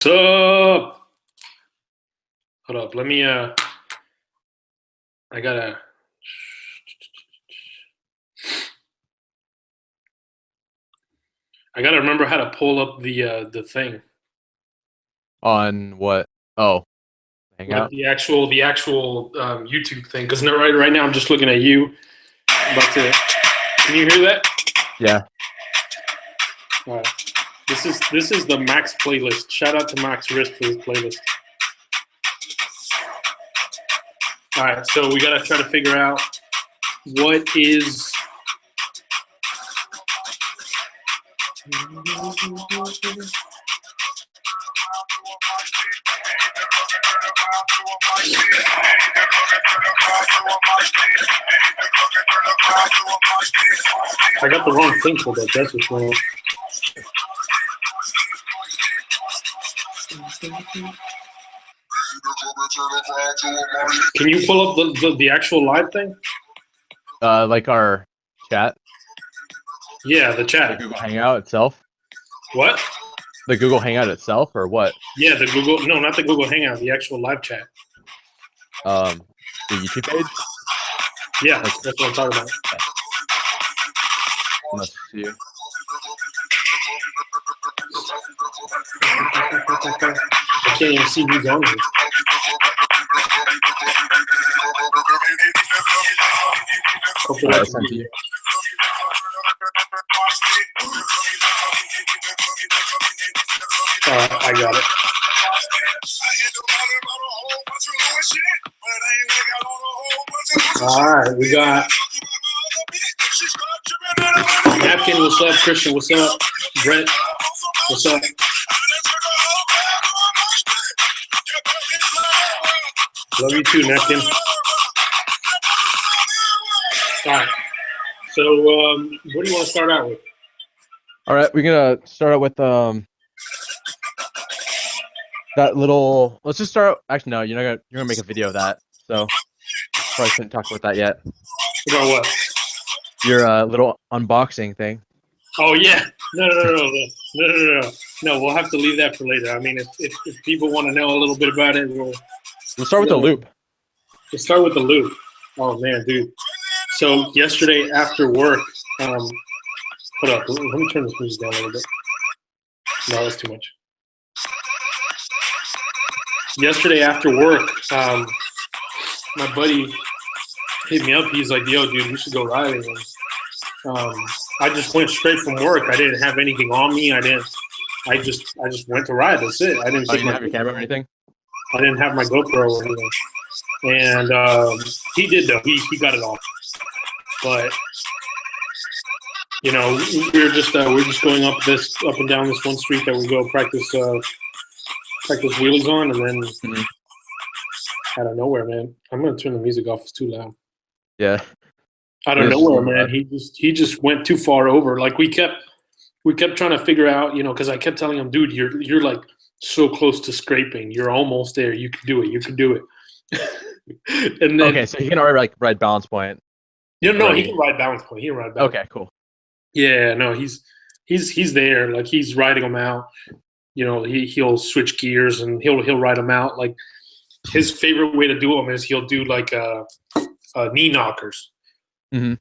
What's up? Hold up. Let me I gotta remember how to pull up the thing. On what? Oh, Like Hangout? the actual YouTube thing. Because right now I'm just looking at you. Can you hear that? Yeah. All right. This is the Max playlist. Shout out to MaxWrist for this playlist. All right, so we gotta try to figure out what is. I got the wrong thing pulled up. That's what's wrong. Can you pull up the actual live thing? Like our chat, Yeah, the the chat. Google Hangout itself, What? the Google Hangout itself, or what? Yeah, the Google. No, not the Google Hangout. The actual live chat. Um, the YouTube page. Yeah, that's what I'm talking about. Okay. Let's see. I can't even see who's on here. Hopefully All I right, can sent to hear you. I got it. All right, we got Napkin. What's up, Christian? What's up, Brett? What's up? Love you too, Napkin. All right. So, what do you want to start out with? All right, we're gonna start out with that little. Let's just start. Actually, no, you're gonna make a video of that, so probably shouldn't talk about that yet. About what? Your little unboxing thing. Oh yeah. No. We'll have to leave that for later. I mean, if people want to know a little bit about it, we'll start with the loop. Let's start with the loop. Oh man, dude. So yesterday after work, hold up. Let me turn this music down a little bit. No, that's too much. Yesterday after work, my buddy hit me up. He's like, "Yo, dude, we should go riding." And, I just went straight from work. I didn't have anything on me. I just went to ride. That's it. I didn't Oh, take you didn't have your camera or anything? I didn't have my GoPro or anything. And he did though. He got it all. But you know, we're just going up and down this one street that we go practice wheelies on, and then out of nowhere, man, I'm gonna turn the music off. It's too loud. Yeah. Out of nowhere, man, he just went too far over. Like we kept trying to figure out, you know, because I kept telling him, dude, you're like so close to scraping. You're almost there. You can do it. You can do it. And then, okay, so he can already like ride balance point. You know, no, he can ride balance point. He can ride balance. Okay, cool. Yeah, no, he's there. Like he's riding them out. You know, he'll switch gears and he'll ride them out. Like his favorite way to do them is he'll do like knee knockers. Mm-hmm.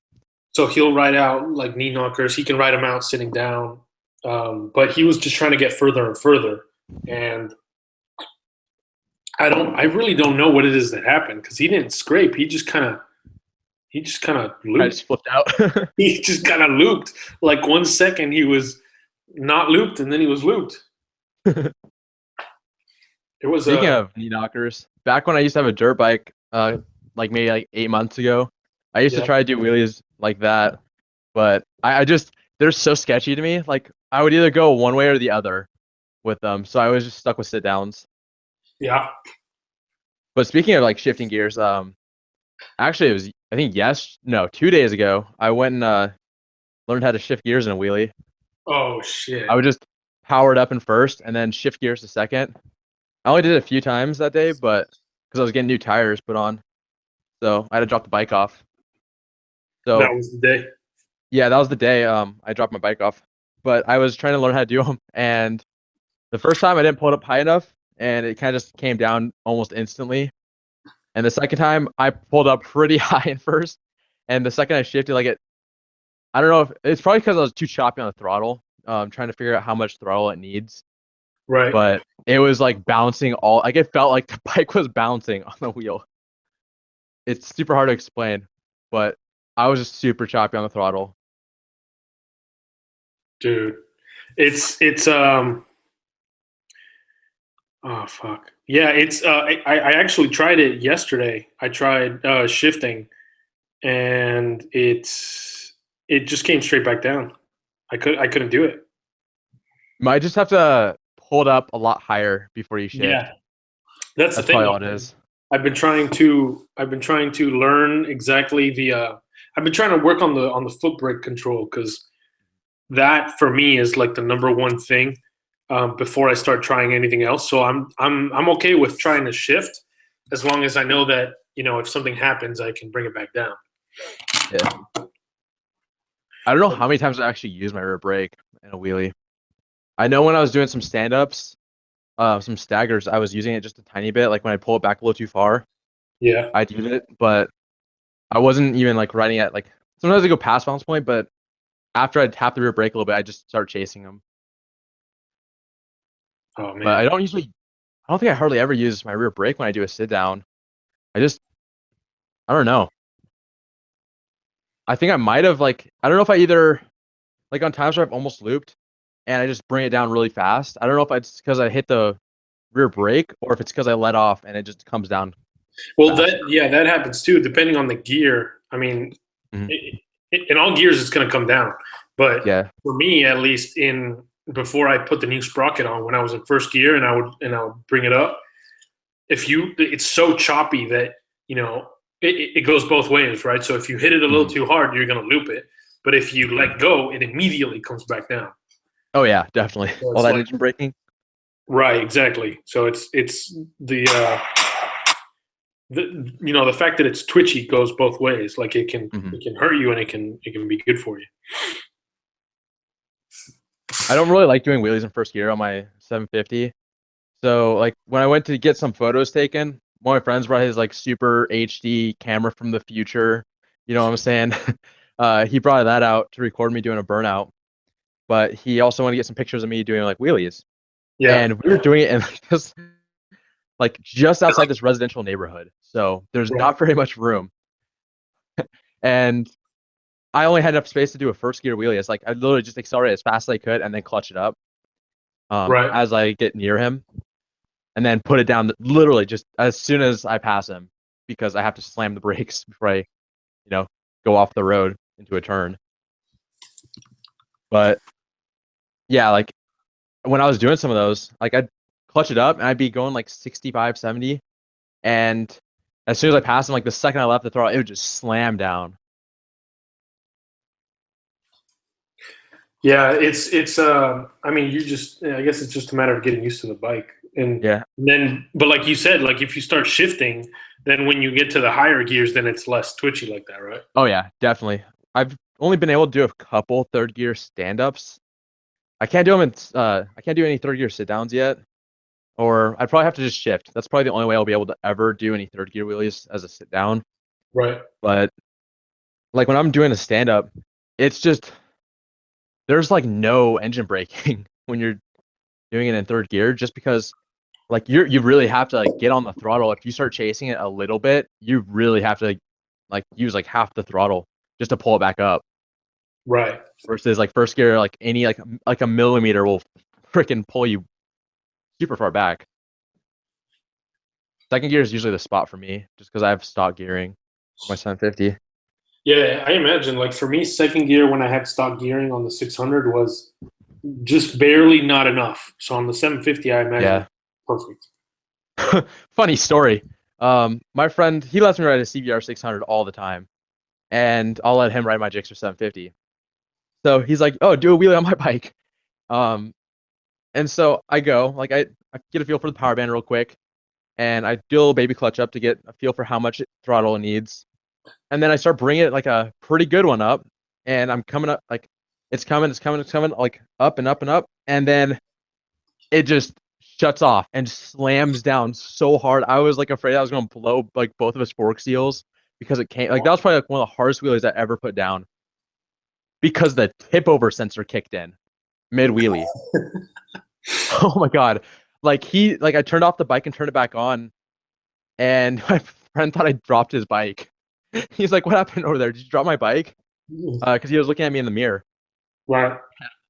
So he'll ride out like knee knockers. He can ride them out sitting down. But he was just trying to get further and further. And I really don't know what it is that happened because he didn't scrape. He just kind of looped. I just flipped out. He just kind of looped. Like 1 second he was not looped and then he was looped. It was Speaking of knee knockers, back when I used to have a dirt bike, like maybe like 8 months ago, I used to try to do wheelies like that, but I just they're so sketchy to me. Like I would either go one way or the other with them, so I was just stuck with sit downs. Yeah. But speaking of like shifting gears, actually it was I think 2 days ago I went and learned how to shift gears in a wheelie. Oh shit. I would just power it up in first and then shift gears to second. I only did it a few times that day, but because I was getting new tires put on, so I had to drop the bike off. So that was the day. Yeah, that was the day I dropped my bike off. But I was trying to learn how to do them, and The first time I didn't pull it up high enough, and it kind of just came down almost instantly. And the second time I pulled up pretty high at first, and the second I shifted, like I don't know if it's probably because I was too choppy on the throttle, trying to figure out how much throttle it needs. Right. But it was like bouncing like it felt like the bike was bouncing on the wheel. It's super hard to explain, but I was just super choppy on the throttle. Dude, it's oh fuck. Yeah, it's I actually tried it yesterday. I tried shifting, and it just came straight back down. I couldn't do it. You might just have to pull it up a lot higher before you shift. Yeah. That's the That's thing. probably all it is. I've been trying to learn exactly the I've been trying to work on the foot brake control, because that for me is like the number one thing before I start trying anything else. So I'm okay with trying to shift, as long as I know that, you know, if something happens, I can bring it back down. Yeah. I don't know how many times I actually used my rear brake in a wheelie. I know when I was doing some stand-ups, some staggers, I was using it just a tiny bit. Like when I pull it back a little too far, Yeah. I'd use it, but I wasn't even like riding at like sometimes I go past bounce point, but after I tap the rear brake a little bit, I just start chasing them. Oh man. But I don't think I hardly ever use my rear brake when I do a sit down. I don't know. I think I might have like I don't know if I either like on times where I've almost looped and I just bring it down really fast. I don't know if it's because I hit the rear brake or if it's because I let off and it just comes down. Well, fast. that happens too, depending on the gear. I mean, Mhm. in all gears, it's going to come down. But Yeah. for me, at least, in before I put the new sprocket on, when I was in first gear, and I would bring it up, it's so choppy that, you know, it goes both ways, right? So if you hit it a little too hard, you're going to loop it. But if you let go, it immediately comes back down. Oh yeah, definitely. So All that like, engine braking. right, exactly. So it's the fact that it's twitchy goes both ways. Like it can hurt you, and it can be good for you. I don't really like doing wheelies in first gear on my 750. So like when I went to get some photos taken, one of my friends brought his like super HD camera from the future. You know what I'm saying? He brought that out to record me doing a burnout, but he also wanted to get some pictures of me doing like wheelies. Yeah. And we were doing it in just outside this residential neighborhood. So there's not very much room. And I only had enough space to do a first gear wheelie. It's like I literally just accelerated as fast as I could and then clutch it up as I get near him, and then put it down literally just as soon as I pass him, because I have to slam the brakes before I, go off the road into a turn. But yeah, like when I was doing some of those, like I'd clutch it up and I'd be going like 65, 70, and as soon as I passed him, like the second I left the throttle, it would just slam down. Yeah, it's I mean, I guess it's just a matter of getting used to the bike. And Yeah. then, but like you said, like if you start shifting, then when you get to the higher gears, then it's less twitchy like that, right? Oh yeah, definitely. I've only been able to do a couple third gear stand-ups. I can't do them I can't do any third gear sit downs yet. Or I'd probably have to just shift. That's probably the only way I'll be able to ever do any third gear wheelies as a sit down. Right. But like when I'm doing a stand up, it's just there's like no engine braking when you're doing it in third gear, just because like you really have to like get on the throttle. If you start chasing it a little bit, you really have to like use like half the throttle just to pull it back up. Right. Versus like first gear, like any like a millimeter will freaking pull you super far back. Second gear is usually the spot for me, just because I have stock gearing for my 750. Yeah, I imagine like for me, second gear when I had stock gearing on the 600 was just barely not enough. So on the 750, I imagine perfect. Funny story. My friend, he lets me ride a CBR 600 all the time, and I'll let him ride my Gixxer 750. So he's like, "Oh, do a wheelie on my bike." And so I go, like I get a feel for the power band real quick, and I do a little baby clutch up to get a feel for how much throttle it needs, and then I start bringing it like a pretty good one up, and I'm coming up like it's coming, like up and up and up, and then it just shuts off and slams down so hard. I was like afraid I was gonna blow like both of his fork seals because it came like that was probably like one of the hardest wheelies I ever put down because the tip over sensor kicked in mid wheelie. Oh my god. Like I turned off the bike and turned it back on, and my friend thought I dropped his bike. He's like, "What happened over there? Did you drop my bike?" Because he was looking at me in the mirror. Right.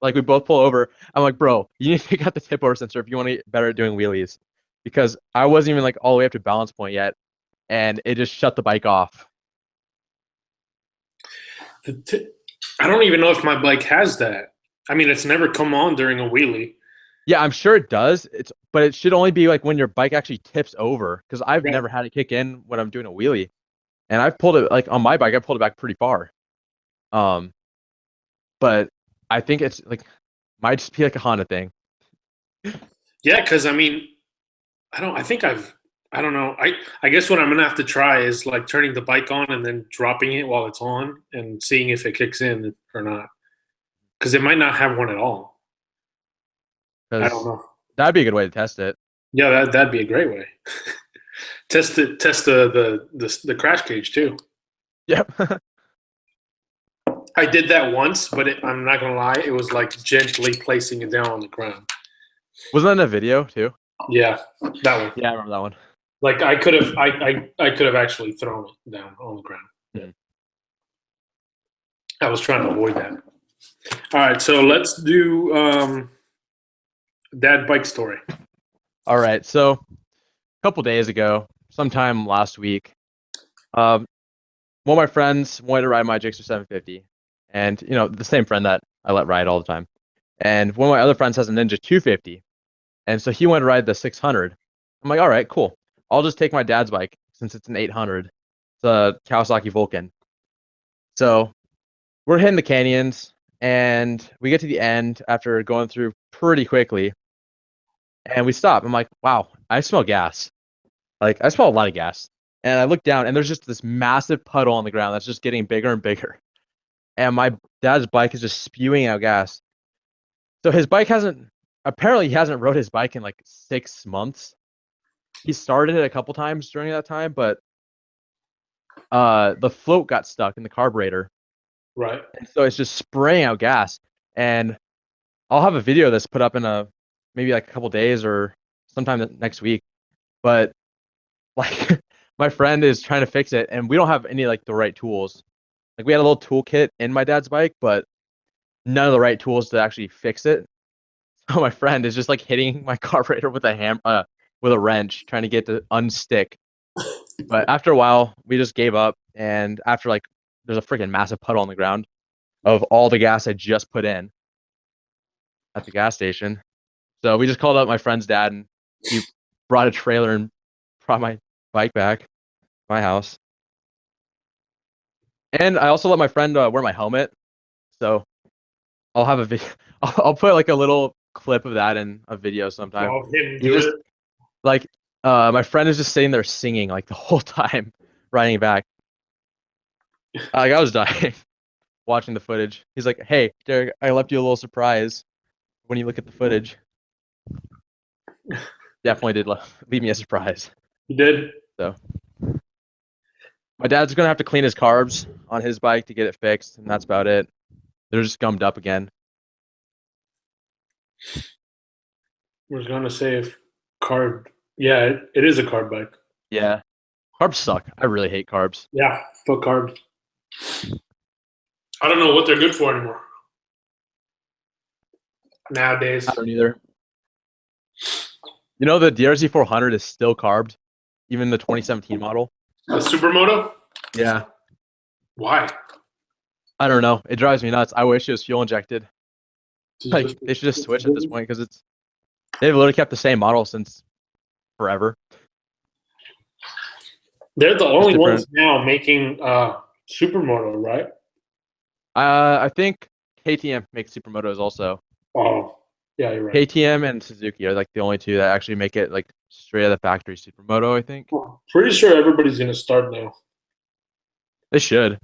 Like we both pull over. I'm like, "Bro, you need to take out the tip over sensor if you want to get better at doing wheelies," because I wasn't even like all the way up to balance point yet, and it just shut the bike off. I don't even know if my bike has that. I mean, it's never come on during a wheelie. Yeah, I'm sure it does. But it should only be like when your bike actually tips over, because I've Right. never had it kick in when I'm doing a wheelie, and I've pulled it like on my bike. I pulled it back pretty far. Um, but I think it's like might just be like a Honda thing. Yeah, because I mean, I don't know. I guess what I'm gonna have to try is like turning the bike on and then dropping it while it's on and seeing if it kicks in or not. Because it might not have one at all. I don't Because know. that'd be a good way to test it. Yeah, that'd be a great way. Test the crash cage too. Yep. I did that once, but I'm not gonna lie, it was like gently placing it down on the ground. Wasn't that in a video too? Yeah, that one. Yeah, I remember that one. Like I could have actually thrown it down on the ground. Mhm. I was trying to avoid that. All right, so let's do dad bike story. All right. So a couple days ago, sometime last week, um, one of my friends wanted to ride my Gixxer 750, and the same friend that I let ride all the time. And one of my other friends has a Ninja 250, and so he wanted to ride the 600. I'm like, all right, cool. I'll just take my dad's bike since it's an 800. It's a Kawasaki Vulcan. So we're hitting the canyons, and we get to the end after going through pretty quickly, and we stop. I'm like, wow, I smell gas. Like I smell a lot of gas. And I look down, and there's just this massive puddle on the ground that's just getting bigger and bigger. And my dad's bike is just spewing out gas. So his bike apparently he hasn't rode his bike in like 6 months. He started it a couple times during that time, but the float got stuck in the carburetor. Right. And so it's just spraying out gas. And I'll have a video of this put up in maybe like a couple days or sometime next week. But like my friend is trying to fix it, and we don't have any like the right tools. Like we had a little toolkit in my dad's bike, but none of the right tools to actually fix it. So my friend is just like hitting my carburetor with with a wrench, trying to get it to unstick. But after a while, we just gave up, and after like there's a freaking massive puddle on the ground of all the gas I just put in at the gas station. So we just called up my friend's dad, and he brought a trailer and brought my bike back to my house. And I also let my friend wear my helmet. So I'll have a video. I'll put like a little clip of that in a video sometime. Well, him He do just it. like my friend is just sitting there singing like the whole time riding back. Like I was dying watching the footage. He's like, "Hey, Derek, I left you a little surprise when you look at the footage." Definitely did leave me a surprise. He did. So my dad's gonna have to clean his carbs on his bike to get it fixed, and that's about it. They're just gummed up again. I was gonna say if carb. Yeah, it is a carb bike. Yeah, carbs suck. I really hate carbs. Yeah, fuck carbs. I don't know what they're good for anymore nowadays. I don't either. The DRZ 400 is still carbed, even the 2017 model. The Supermoto? Yeah. Why? I don't know. It drives me nuts. I wish it was fuel injected. Like Just- they should just switch at this point because they've literally kept the same model since forever. They're the only different. ones now making Supermoto, right? I think KTM makes Supermotos also. Oh, yeah, you're right. KTM and Suzuki are like the only two that actually make it like straight out of the factory Supermoto, I think. Pretty sure everybody's gonna start now. They should.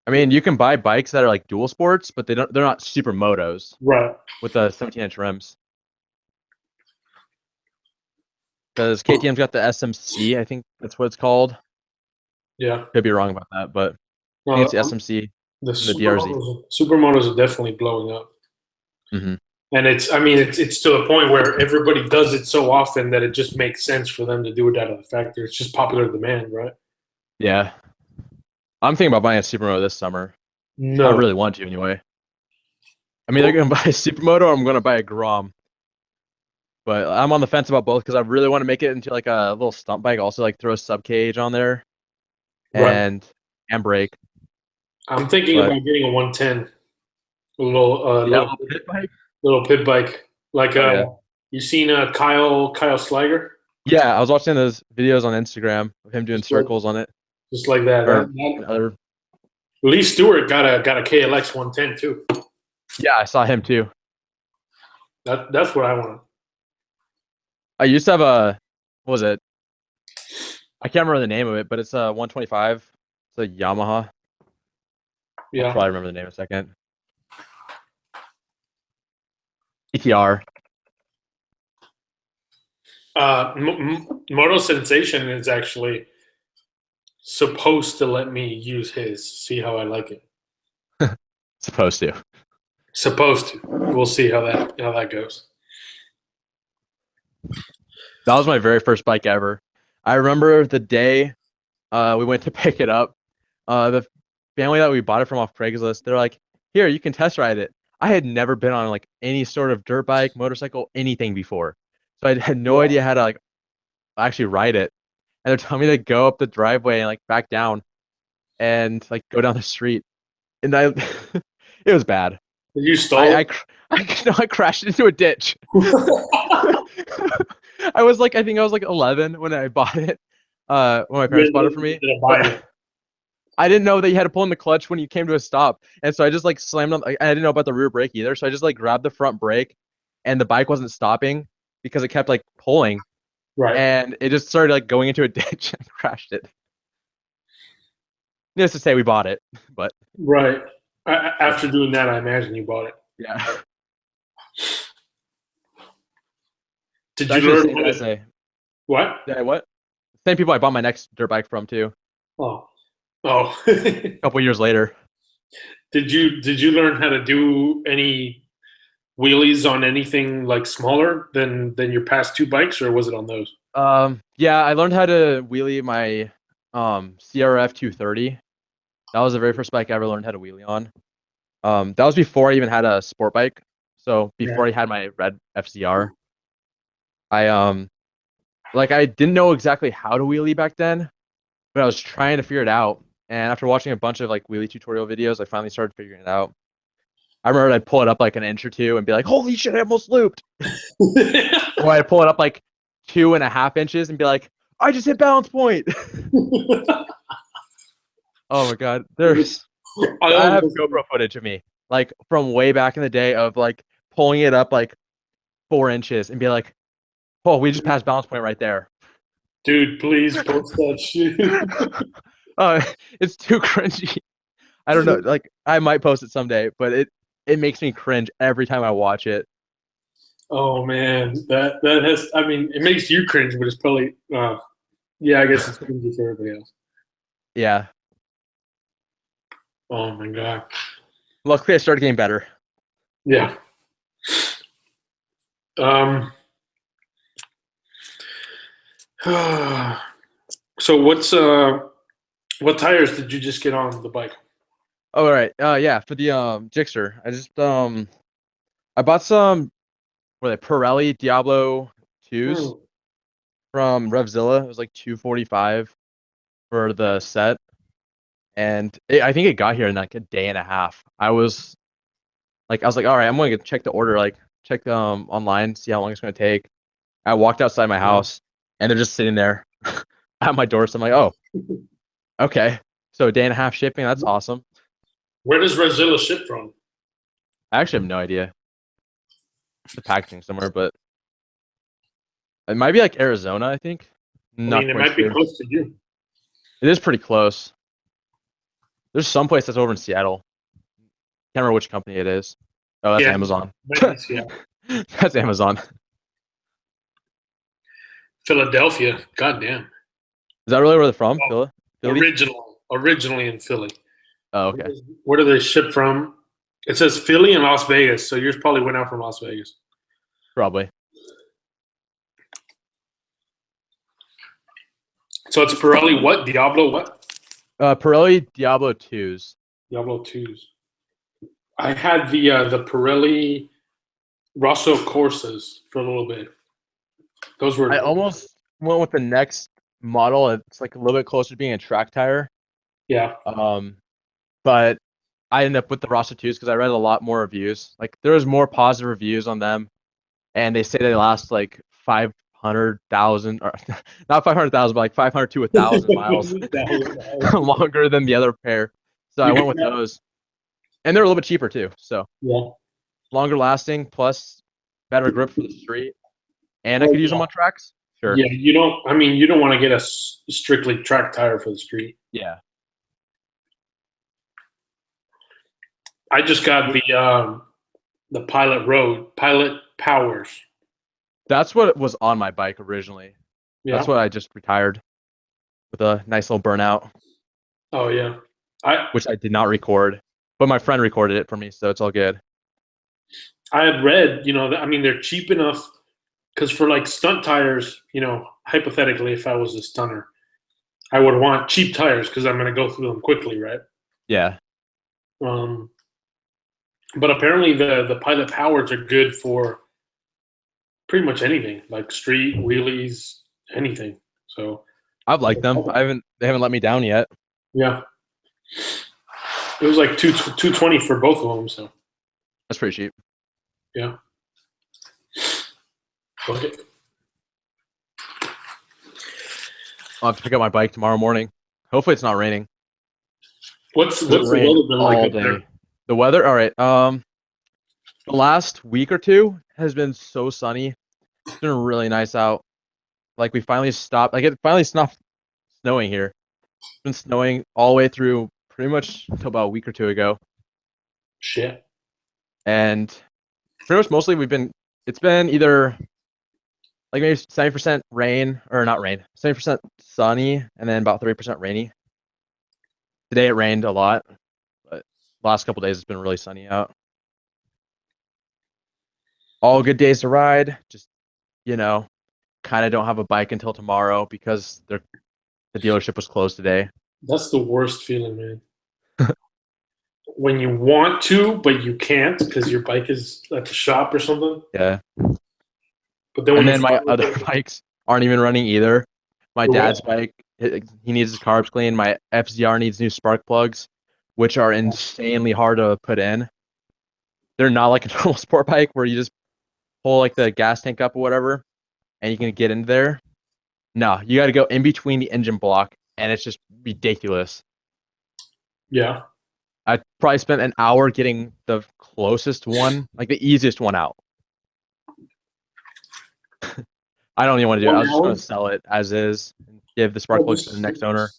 I mean, you can buy bikes that are like dual sports, but they're not supermotos Right. with the 17-inch rims. because KTM's got the SMC. I think that's what it's called. Yeah. Could be wrong about that, but I think No, it's the SMC the and the DRZ. supermotos are definitely blowing up. Mm-hmm. And it's to the point where everybody does it so often that it just makes sense for them to do it out of the factory. It's just popular demand, right? Yeah. I'm thinking about buying a supermoto this summer. I No. really want to anyway. I'm either gonna buy a supermoto or I'm gonna buy a Grom. But I'm on the fence about both because I really want to make it into like a little stunt bike. Also, like throw a sub cage on there Right. and brake. I'm thinking But about getting a 110, a little yeah, a little pit bike. little pit bike. Like Oh yeah. you seen Kyle Slager? Yeah, I was watching those videos on Instagram of him doing circles on it. Just like that. Or other. Lee Stewart got a KLX 110 too. Yeah, I saw him too. That's what I want. I used to have a, what was it? I can't remember the name of it, but it's a 125. It's a Yamaha. Yeah. I'll probably remember the name in a second. ETR. Moto Sensation is actually supposed to let me use his. See how I like it. Supposed to. Supposed to. We'll see how that goes. That was my very first bike ever. I remember the day we went to pick it up. The family that we bought it from off Craigslist, they're like, "Here, you can test ride it." I had never been on like any sort of dirt bike, motorcycle, anything before, so I had no idea how to like actually ride it. And they're telling me to go up the driveway and like back down, and like go down the street, and I, it was bad. You stole it? I crashed into a ditch. I think I was like 11 when I bought it. When my parents bought it for me. I didn't know that you had to pull in the clutch when you came to a stop, and so I just like slammed on. I didn't know about the rear brake either, so I just like grabbed the front brake, and the bike wasn't stopping because it kept like pulling, Right. and it just started like going into a ditch and crashed it. Needless to say, we bought it, but right. After doing that, I imagine you bought it. yeah. Did you learn how to say what? Yeah, what? Same people I bought my next dirt bike from too. Oh. A couple years later. Did you learn how to do any wheelies on anything like smaller than your past two bikes, or was it on those? Yeah, I learned how to wheelie my CRF 230. That was the very first bike I ever learned how to wheelie on. That was before I even had a sport bike. So before I had my red FCR. I didn't know exactly how to wheelie back then, but I was trying to figure it out. And after watching a bunch of like wheelie tutorial videos, I finally started figuring it out. I remember I'd pull it up like an inch or two and be like, "Holy shit, I almost looped!" Or I'd pull it up like 2.5 inches and be like, "I just hit balance point." Oh my god, I have GoPro footage of me like from way back in the day of like pulling it up like 4 inches and be like, "Oh, we just passed balance point right there." Dude, please post that shit. It's too cringy. I don't know. Like I might post it someday, but it makes me cringe every time I watch it. Oh man, that has. I mean, it makes you cringe, but it's probably. Yeah, I guess it's cringy for everybody else. Yeah. Oh my god. Luckily, I started getting better. Yeah. So what tires did you just get on the bike? All right. Yeah, for the Gixxer, I just I bought some Pirelli Diablo 2s from Revzilla. It was like $245 for the set. And I think it got here in like a day and a half. I was like, all right, I'm going to check the order, like check online, see how long it's going to take. I walked outside my house and they're just sitting there at my door. So I'm like, oh, okay. So a day and a half shipping. That's awesome. Where does Revzilla ship from? I actually have no idea. The packaging somewhere, but it might be like Arizona, I think. It might be close to you. It is pretty close. There's some place that's over in Seattle. Can't remember which company it is. Oh, that's Amazon. That's Amazon. Philadelphia. Goddamn. Is that really where they're from? Oh, Philly? originally in Philly. Oh, okay. Where do they ship from? It says Philly and Las Vegas, so yours probably went out from Las Vegas. Probably. So it's Pirelli what? Diablo what? Pirelli Diablo 2s. Diablo 2s. I had the Pirelli Rosso Corsas for a little bit. Those were. I almost went with the next model. It's like a little bit closer to being a track tire. Yeah. But I ended up with the Rosso 2s because I read a lot more reviews. Like there was more positive reviews on them, and they say they last like 500,000 or not 500,000, but like 500 to 1,000 miles longer than the other pair. So I went with those, and they're a little bit cheaper too. So yeah, longer lasting plus better grip for the street, and I could use them on tracks. Sure. Yeah, you don't. I mean, you don't want to get a strictly track tire for the street. Yeah. I just got the Pilot Powers. That's what was on my bike originally. Yeah. That's what I just retired with a nice little burnout. Oh yeah. Which I did not record, but my friend recorded it for me, so it's all good. I had read, I mean, they're cheap enough because for like stunt tires, hypothetically, if I was a stunner, I would want cheap tires because I'm going to go through them quickly, right? Yeah. But apparently the Pilot Powers are good for pretty much anything, like street, wheelies, anything. So I've liked them. They haven't let me down yet. Yeah. It was like $220 for both of them, so that's pretty cheap. Yeah. Okay. I'll have to pick up my bike tomorrow morning. Hopefully it's not raining. What's the weather been like all day? The weather, all right. The last week or two has been so sunny. It's been really nice out. Like we finally stopped. Like it finally stopped snowing here. It's been snowing all the way through pretty much until about a week or two ago. Shit. And pretty much mostly it's been either like maybe 70% rain, or not rain, 70% sunny, and then about 30% rainy. Today it rained a lot, but the last couple days it's been really sunny out. All good days to ride. Just, kind of don't have a bike until tomorrow because the dealership was closed today. That's the worst feeling, man. When you want to, but you can't because your bike is at the shop or something. Yeah. But then my other bikes aren't even running either. My dad's bike, he needs his carbs clean. My FZR needs new spark plugs, which are insanely hard to put in. They're not like a normal sport bike where you just pull like the gas tank up or whatever, and you can get in there. No, you got to go in between the engine block, and it's just ridiculous. Yeah. I probably spent an hour getting the closest one, like the easiest one out. I don't even want to do it. I was just going to sell it as is and give the spark plugs to the next owner.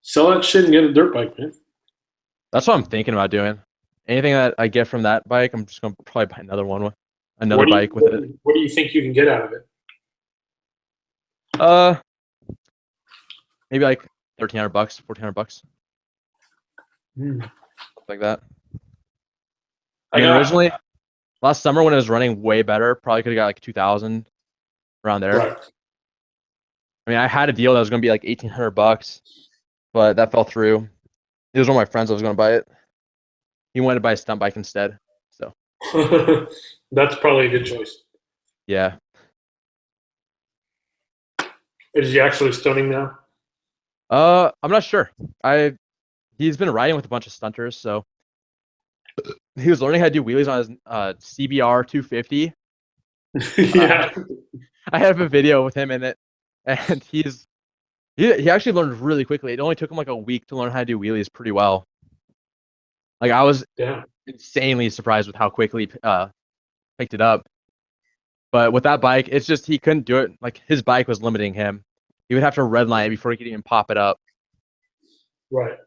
Sell that shit and get a dirt bike, man. That's what I'm thinking about doing. Anything that I get from that bike, I'm just going to probably buy another one with another bike with it. What do you think you can get out of it? Maybe like $1,300, $1,400. Like that. I mean, originally, last summer when it was running way better, probably could have got like 2,000 around there. Right. I mean, I had a deal that was going to be like $1,800, but that fell through. It was one of my friends that was going to buy it. He wanted to buy a stunt bike instead. So that's probably a good choice. Yeah. Is he actually stunning now? I'm not sure. He's been riding with a bunch of stunters, so he was learning how to do wheelies on his CBR 250. Yeah. I have a video with him in it, and he actually learned really quickly. It only took him like a week to learn how to do wheelies pretty well. Like I was insanely surprised with how quickly he picked it up. But with that bike, it's just he couldn't do it. Like his bike was limiting him. He would have to redline it before he could even pop it up. Right.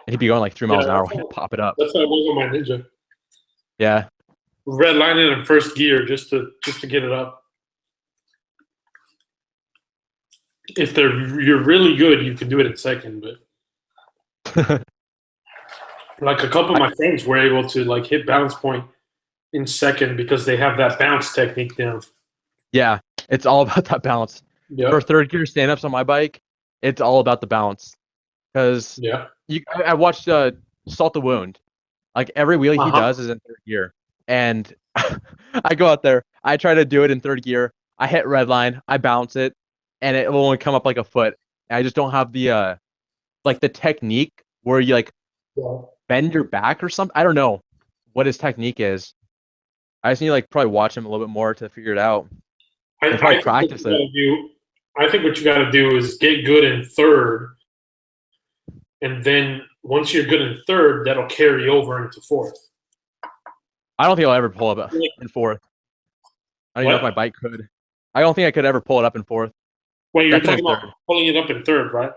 And he'd be going like 3 miles an hour when he'd pop it up. That's how it was on my Ninja. Yeah. Redline it in first gear just to get it up. if you're really good, you can do it in second. But like a couple of my friends were able to like hit balance point in second because they have that bounce technique down. Yeah, it's all about that balance. Yeah. For third gear stand-ups on my bike, it's all about the balance. Because Yeah. I watched Salt the Wound. Like every wheelie he Uh-huh. does is in third gear. And I go out there, I try to do it in third gear. I hit red line, I bounce it, and it will only come up like a foot. And I just don't have the like the technique where you like Yeah. bend your back or something. I don't know what his technique is. I just need to like probably watch him a little bit more to figure it out. And probably practice it. I think what you got to do is get good in third, and then once you're good in third, that'll carry over into fourth. I don't think I'll ever pull up in fourth. I don't even know if my bike could. I don't think I could ever pull it up in fourth. Wait, you're talking about pulling it up in third, right?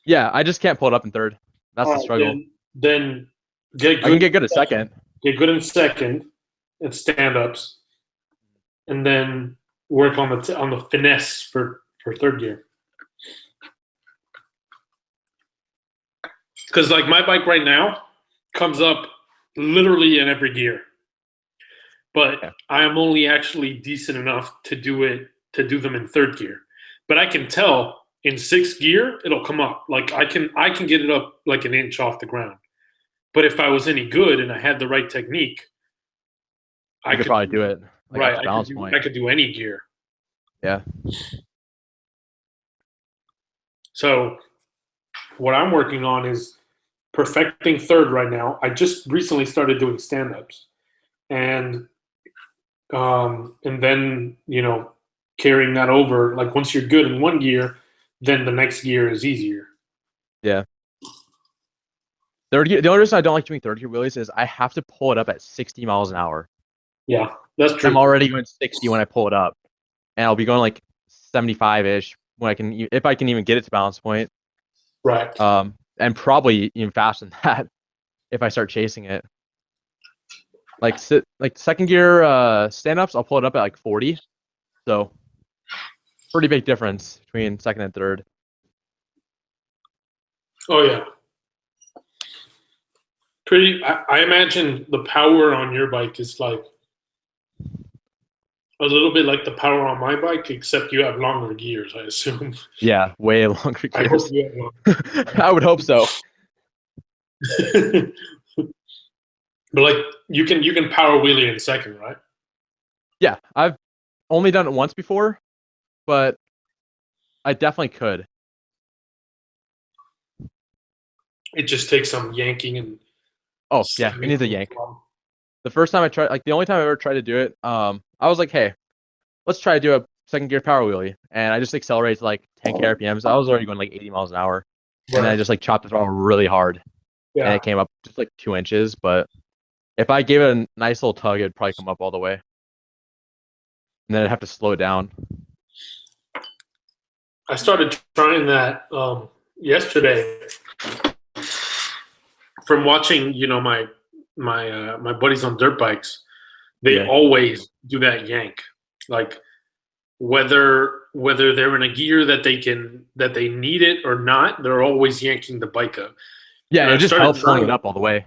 Yeah, I just can't pull it up in third. That's the struggle. Then get good. I can get good at second. Get good in second and stand-ups, and then work on the finesse for third gear. Because like my bike right now comes up literally in every gear, but I am only actually decent enough to do them in third gear. But I can tell in sixth gear it'll come up. Like I can get it up like an inch off the ground. But if I was any good and I had the right technique, I could probably do it. Like right, I could do any gear. Yeah. So what I'm working on is perfecting third right now. I just recently started doing stand-ups, and then carrying that over. Like once you're good in one gear, then the next gear is easier. Yeah. Third gear. The only reason I don't like doing third gear wheelies is I have to pull it up at 60 miles an hour. Yeah, that's true. I'm already going 60 when I pull it up, and I'll be going like 75-ish when if I can even get it to balance point. Right. And probably even faster than that if I start chasing it. Like second gear stand-ups, I'll pull it up at like 40. So pretty big difference between second and third. Oh yeah. I imagine the power on your bike is like a little bit like the power on my bike, except you have longer gears, I assume. Yeah, way longer gears. I hope you have longer. I would hope so. But like you can power wheelie in second, right? Yeah, I've only done it once before, but I definitely could. It just takes some yanking and. Oh yeah, it needs a yank. The first time I tried, like the only time I ever tried to do it, I was like, hey, let's try to do a second gear power wheelie, and I just accelerated to like 10 RPMs. I was already going like 80 miles an hour, and then I just like chopped the throttle really hard, and it came up just like 2 inches. But if I gave it a nice little tug, it'd probably come up all the way, and then I'd have to slow it down. I started trying that yesterday from watching, my buddies on dirt bikes. They always do that yank, like whether they're in a gear that they need it or not, they're always yanking the bike up. Yeah, it just helps pulling it up all the way.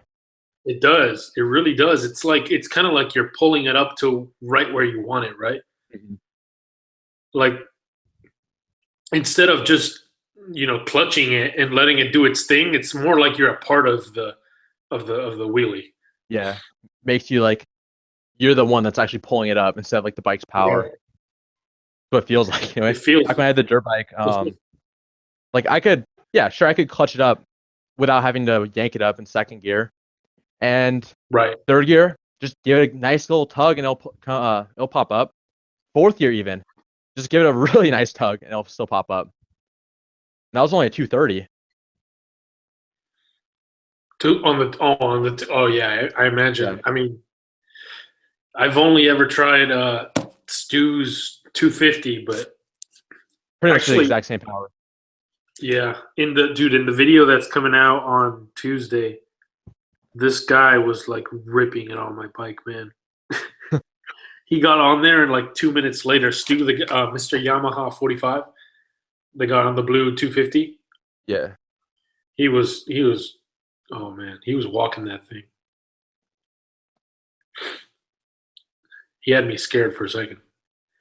It does. It really does. It's kind of like you're pulling it up to right where you want it, right? Mm-hmm. Like instead of just clutching it and letting it do its thing, it's more like you're a part of the wheelie. Yeah, makes you like you're the one that's actually pulling it up instead of like the bike's power. Yeah. So it feels like anyway. It feels like when I had the dirt bike, like I could clutch it up without having to yank it up in second gear, and third gear just give it a nice little tug and it'll pop up. Fourth gear even, just give it a really nice tug and it'll still pop up. And that was only a 230. I imagine. Yeah. I mean, I've only ever tried Stu's 250, but pretty much the exact same power. Yeah, in the video that's coming out on Tuesday, this guy was like ripping it on my bike, man. He got on there and like 2 minutes later, Stu, Mr. Yamaha 45, the guy on the blue 250. Yeah. He was. Oh man, he was walking that thing. He had me scared for a second.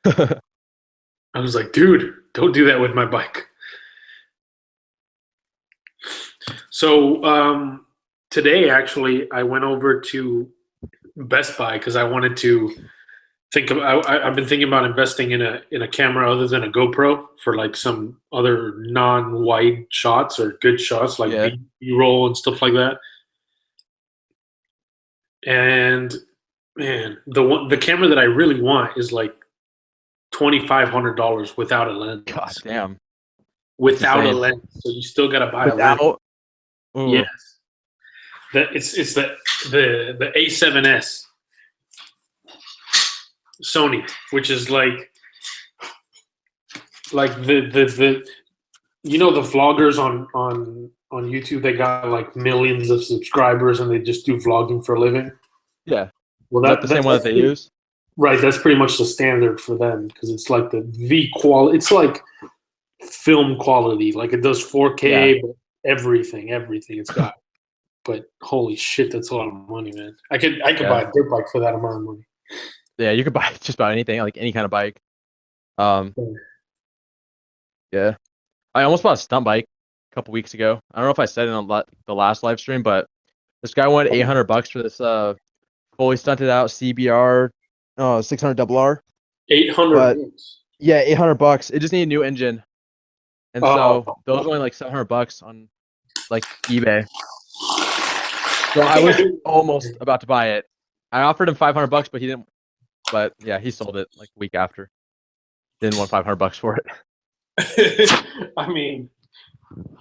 I was like, dude, don't do that with my bike. So today, actually, I went over to Best Buy because I wanted to think of. I've been thinking about investing in a camera other than a GoPro for like some other non-wide shots or good shots like Yeah. B-roll and stuff like that. And man, the camera that I really want is like $2,500 without a God lens. damn. Without a Insane. lens, so you still got to buy a lens. Without. Ooh. Yes, it's the A7S Sony, which is like the you know the vloggers on YouTube, they got like millions of subscribers and they just do vlogging for a living. Yeah. Well, Is that the same one that they use? Right, that's pretty much the standard for them because it's like the V quality. It's like film quality. Like it does 4K, but everything it's got. But holy shit, that's a lot of money, man. I could buy a dirt bike for that amount of money. Yeah, you could buy just about anything, like any kind of bike. Yeah. I almost bought a stunt bike a couple weeks ago. I don't know if I said it on the last live stream, but this guy wanted $800 for this fully stunted out CBR 600RR. 800. Yeah, $800. It just needed a new engine, and so those were only like $700 on like eBay. So I was almost about to buy it. I offered him $500, but he didn't. But yeah, he sold it like a week after. Didn't want $500 for it. I mean,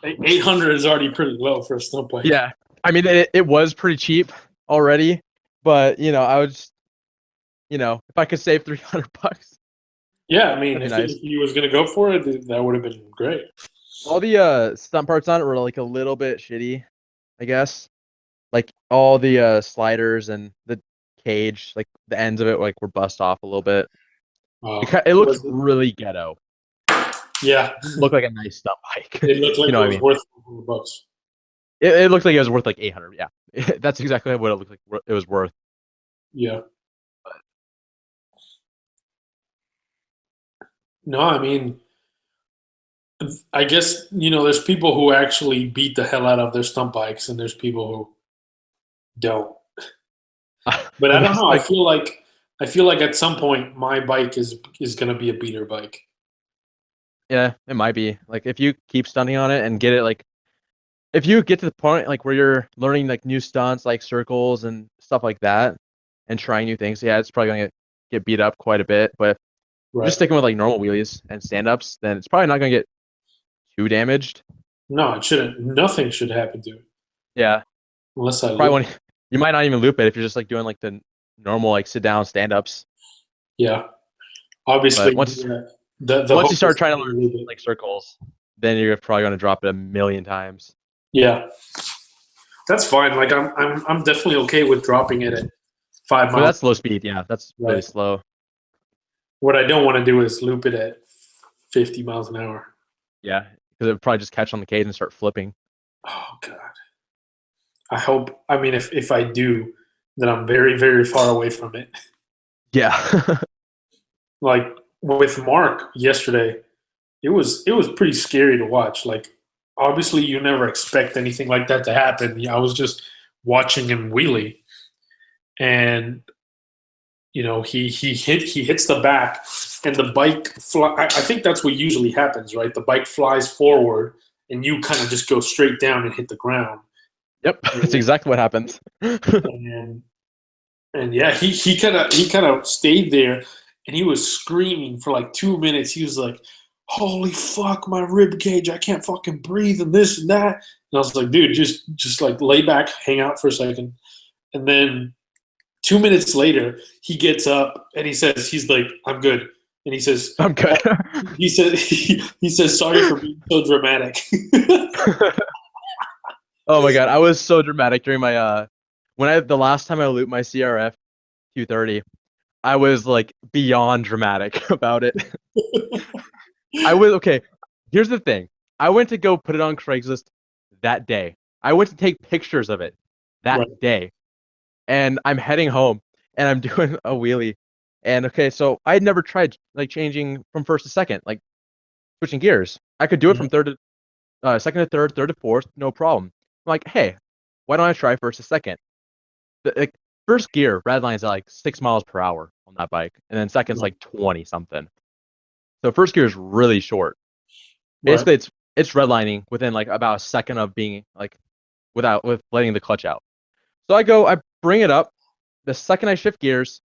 800 is already pretty low for a stunt bike. Yeah, I mean it was pretty cheap already, but I would just, if I could save $300. Yeah, I mean, if he was gonna go for it, that would have been great. All the stunt parts on it were like a little bit shitty, I guess. Like all the sliders and the cage, like the ends of it, like were bust off a little bit. It looked really ghetto. Yeah, it looked like a nice stunt bike. It looked like it was worth $100. It looked like it was worth like 800. Yeah, that's exactly what it looked like. It was worth. Yeah. No, I mean, I guess there's people who actually beat the hell out of their stunt bikes, and there's people who don't. But I don't know. I feel like at some point my bike is gonna be a beater bike. Yeah, it might be. Like if you keep stunting on it and get it like, if you get to the point like where you're learning like new stunts like circles and stuff like that, and trying new things, yeah, it's probably gonna get beat up quite a bit. But if you're just sticking with like normal wheelies and stand-ups, then it's probably not gonna get too damaged. No, it shouldn't. Nothing should happen to it. Yeah. Unless I probably you might not even loop it if you're just like doing like the normal like sit down stand-ups. Yeah. Obviously, but once you start trying to learn like circles, then you're probably gonna drop it a million times. Yeah. That's fine. Like I'm definitely okay with dropping it at 5 miles. But that's low speed, yeah. That's really slow. What I don't want to do is loop it at 50 miles an hour. Yeah, because it would probably just catch on the cage and start flipping. Oh God. I hope. I mean, if I do, then I'm very, very far away from it. Yeah. Like with Mark yesterday, it was pretty scary to watch. Like, obviously, you never expect anything like that to happen. I was just watching him wheelie, and he hits the back, and the bike I think that's what usually happens, right? The bike flies forward, and you kind of just go straight down and hit the ground. Yep, that's exactly what happens. and yeah, he kind of stayed there, and he was screaming for like 2 minutes. He was like, "Holy fuck, my rib cage! I can't fucking breathe, and this and that." And I was like, "Dude, just like lay back, hang out for a second." And then 2 minutes later, he gets up and he's like, "I'm good." And he says, "I'm good." he says, "Sorry for being so dramatic." Oh my God, I was so dramatic during my the last time I looped my CRF 230, I was like beyond dramatic about it. I was okay. Here's the thing. I went to go put it on Craigslist that day. I went to take pictures of it that Right. day. And I'm heading home and I'm doing a wheelie. And okay, so I had never tried like changing from first to second, like switching gears. I could do it Yeah. from second to third, third to fourth, no problem. I'm like, hey, why don't I try first to second? Like first gear, red line's at like 6 miles per hour on that bike, and then second's Right. like 20 something. So first gear is really short. Right. Basically, it's redlining within like about a second of being like with letting the clutch out. So I bring it up. The second I shift gears,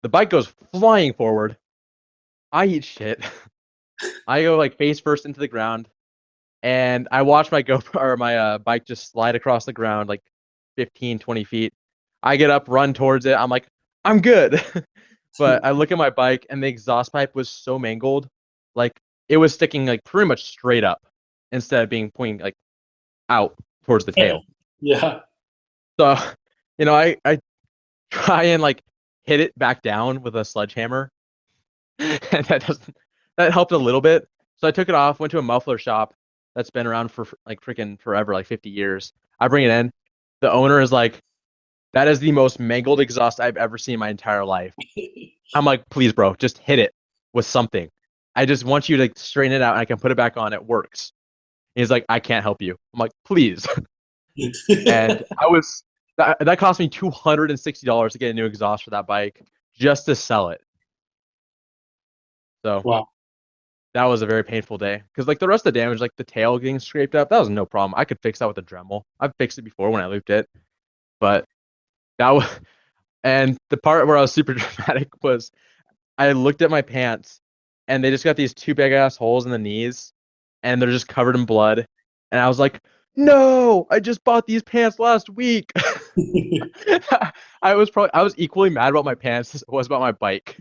the bike goes flying forward. I eat shit. I go like face first into the ground, and I watch my GoPro or my bike just slide across the ground like 15, 20 feet. I get up, run towards it. I'm like, I'm good. But I look at my bike, and the exhaust pipe was so mangled, like it was sticking like pretty much straight up instead of being pointing like out towards the tail. Yeah. So, I try and like hit it back down with a sledgehammer, and that helped a little bit. So I took it off, went to a muffler shop that's been around for like freaking forever, like 50 years. I bring it in. The owner is like, that is the most mangled exhaust I've ever seen in my entire life. I'm like, please, bro, just hit it with something. I just want you to like, straighten it out and I can put it back on. It works. He's like, I can't help you. I'm like, please. And that cost me $260 to get a new exhaust for that bike just to sell it. So Wow. that was a very painful day because like the rest of the damage, like the tail getting scraped up, that was no problem. I could fix that with a Dremel. I've fixed it before when I looped it, but that was and the part where I was super dramatic was I looked at my pants and they just got these two big ass holes in the knees and they're just covered in blood. And I was like, no, I just bought these pants last week. I was equally mad about my pants as I was about my bike.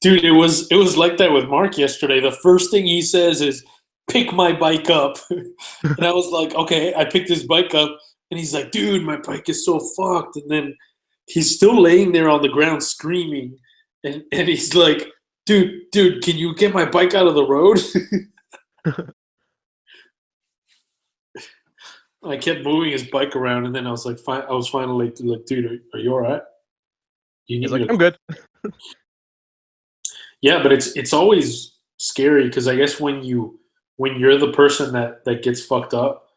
Dude, it was like that with Mark yesterday. The first thing he says is, "Pick my bike up," and I was like, "Okay." I picked his bike up, and he's like, "Dude, my bike is so fucked." And then he's still laying there on the ground screaming, and he's like, "Dude, can you get my bike out of the road?" I kept moving his bike around, and then I was like, I was finally like, "Dude, are you all right? You He's need like, me to?" I'm good. Yeah, but it's always scary because I guess when you're the person that gets fucked up,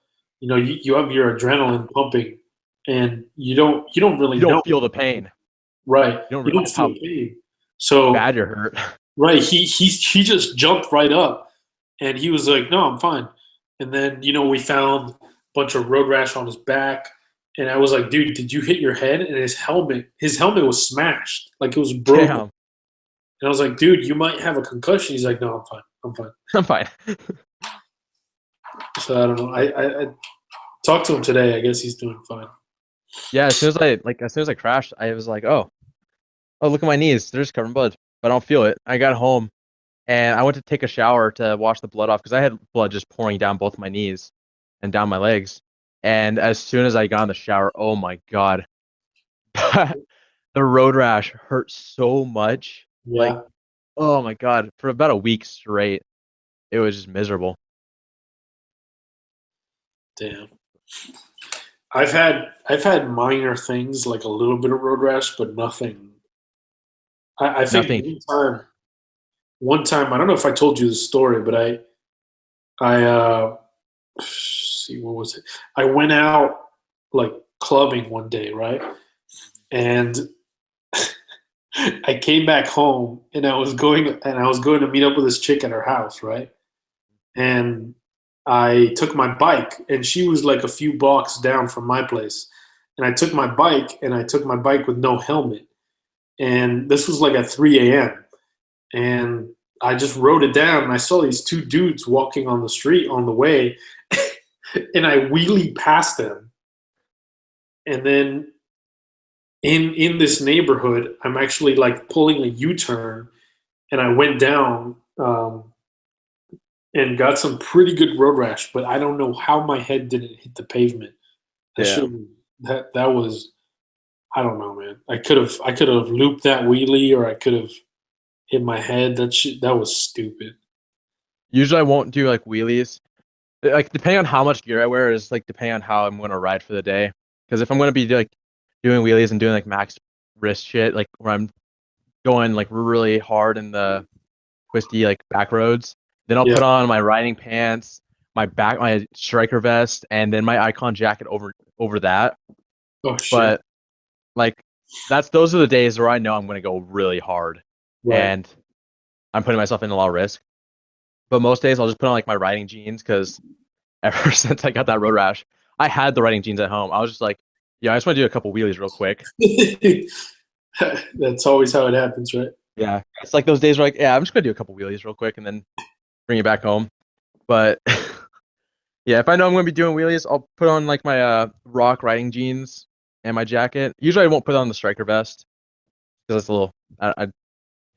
you have your adrenaline pumping, and you don't really You know, don't feel the pain. right? You don't You don't realize feel how pain. So bad you're hurt. right, he just jumped right up, and he was like, "No, I'm fine." And then we found a bunch of road rash on his back, and I was like, "Dude, did you hit your head?" And his helmet was smashed, like it was broken. Damn. And I was like, dude, you might have a concussion. He's like, no, I'm fine. I'm fine. I'm fine. So I don't know. I talked to him today. I guess he's doing fine. Yeah, as soon as I crashed, I was like, oh, look at my knees. They're just covered in blood. But I don't feel it. I got home and I went to take a shower to wash the blood off because I had blood just pouring down both my knees and down my legs. And as soon as I got in the shower, oh my God, the road rash hurt so much. Like, Yeah. oh my God, for about a week straight, it was just miserable. Damn. I've had minor things like a little bit of road rash, but nothing. I think Nothing. one time I don't know if I told you the story, but I see, what was it? I went out like clubbing one day, right? And I came back home and I was going to meet up with this chick at her house, right? And I took my bike, and she was like a few blocks down from my place. And I took my bike with no helmet. And this was like at 3 a.m. And I just rode it down, and I saw these two dudes walking on the street on the way, and I wheelie past them. And then in this neighborhood, I'm actually like pulling a U-turn, and I went down. And got some pretty good road rash, but I don't know how my head didn't hit the pavement. That should Damn. that was, I don't know, man. I could have looped that wheelie, or I could have hit my head. That was stupid. Usually I won't do like wheelies. Like depending on how much gear I wear is like depending on how I'm gonna ride for the day. Because if I'm gonna be like doing wheelies and doing like max wrist shit, like where I'm going like really hard in the twisty like back roads, then I'll Yeah. put on my riding pants, my striker vest, and then my icon jacket over that. Oh shit. But like those are the days where I know I'm gonna go really hard, Right. and I'm putting myself in a lot of risk. But most days I'll just put on like my riding jeans because ever since I got that road rash, I had the riding jeans at home. I was just like, yeah, I just want to do a couple wheelies real quick. That's always how it happens, right? Yeah, it's like those days where like, yeah, I'm just gonna do a couple wheelies real quick and then bring it back home. But yeah, if I know I'm gonna be doing wheelies, I'll put on like my rock riding jeans and my jacket. Usually I won't put on the striker vest because it's a little. I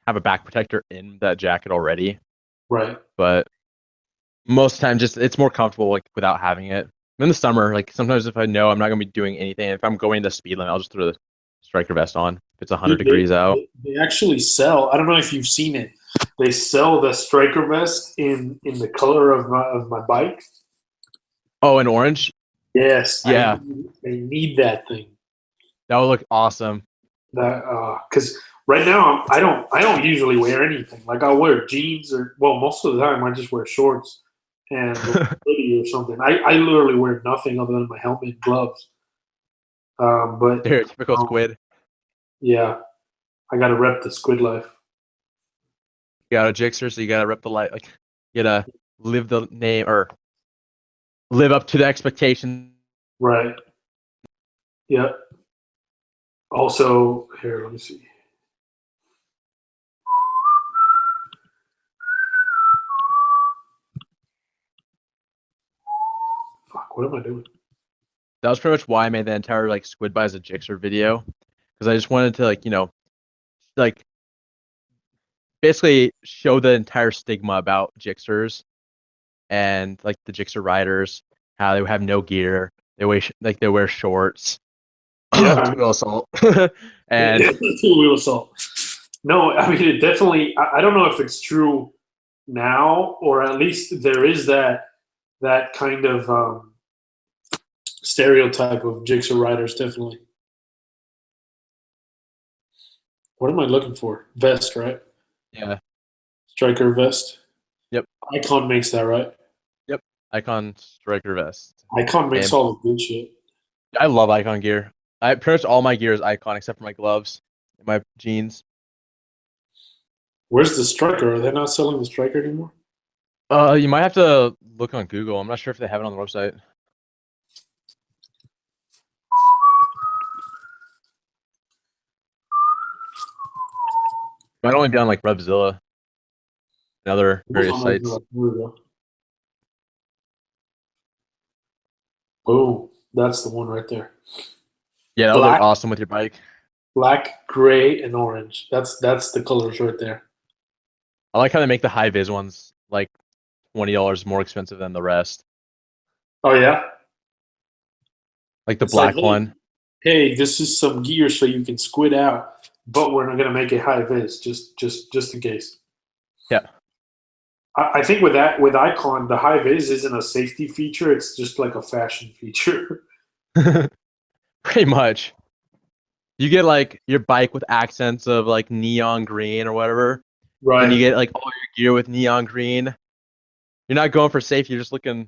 have a back protector in that jacket already, Right. but most of the time just it's more comfortable like without having it. In the summer, like sometimes if I know I'm not gonna be doing anything, if I'm going the speed limit, I'll just throw the striker vest on if it's 100 Dude, degrees out. they actually sell. I don't know if you've seen it. They sell the striker vest in the color of my bike. Oh, and orange? Yes, Yeah, I need that thing. that would look awesome. That because right now I don't usually wear anything. Like I'll wear jeans or well most of the time I just wear shorts and a hoodie or something. I literally wear nothing other than my helmet and gloves. But Stereotypical um, squid. yeah, I gotta rep the squid life. You got a jixer, so you gotta rep the light. Like, you gotta live the name or live up to the expectation. Right. Yeah. Also, here, let me see. Fuck, what am I doing? That was pretty much why I made the entire like squid buys a jixer video because I just wanted to like basically show the entire stigma about jixers and like the jixer riders, how they have no gear, they wear shorts, Yeah, total assault, and two-wheel assault. No, I mean it definitely. I don't know if it's true now, or at least there is that kind of stereotype of jigsaw riders. Definitely. What am I looking for? Vest, right? yeah, Striker vest. yep, Icon makes that, right? yep, icon striker vest. Icon makes And all the good shit. I love icon gear. I pretty much all my gear is icon except for my gloves and my jeans. Where's the striker? Are they not selling the striker anymore? You might have to look on Google. I'm not sure if they have it on the website. Might only be on like Revzilla and other various sites. Boom. That's the one right there. Yeah, that would look Black, awesome with your bike. black, gray, and orange. That's the colors right there. I like how they make the high vis ones like $20 more expensive than the rest. Oh yeah. Like the It's like, black one. hey, this is some gear so you can squid out, but we're not gonna make it high vis, just in case. Yeah. I think with that with Icon, the high vis isn't a safety feature; it's just like a fashion feature. Pretty much. You get like your bike with accents of like neon green or whatever. Then you Right. get like all your gear with neon green. You're not going for safety, you're just trying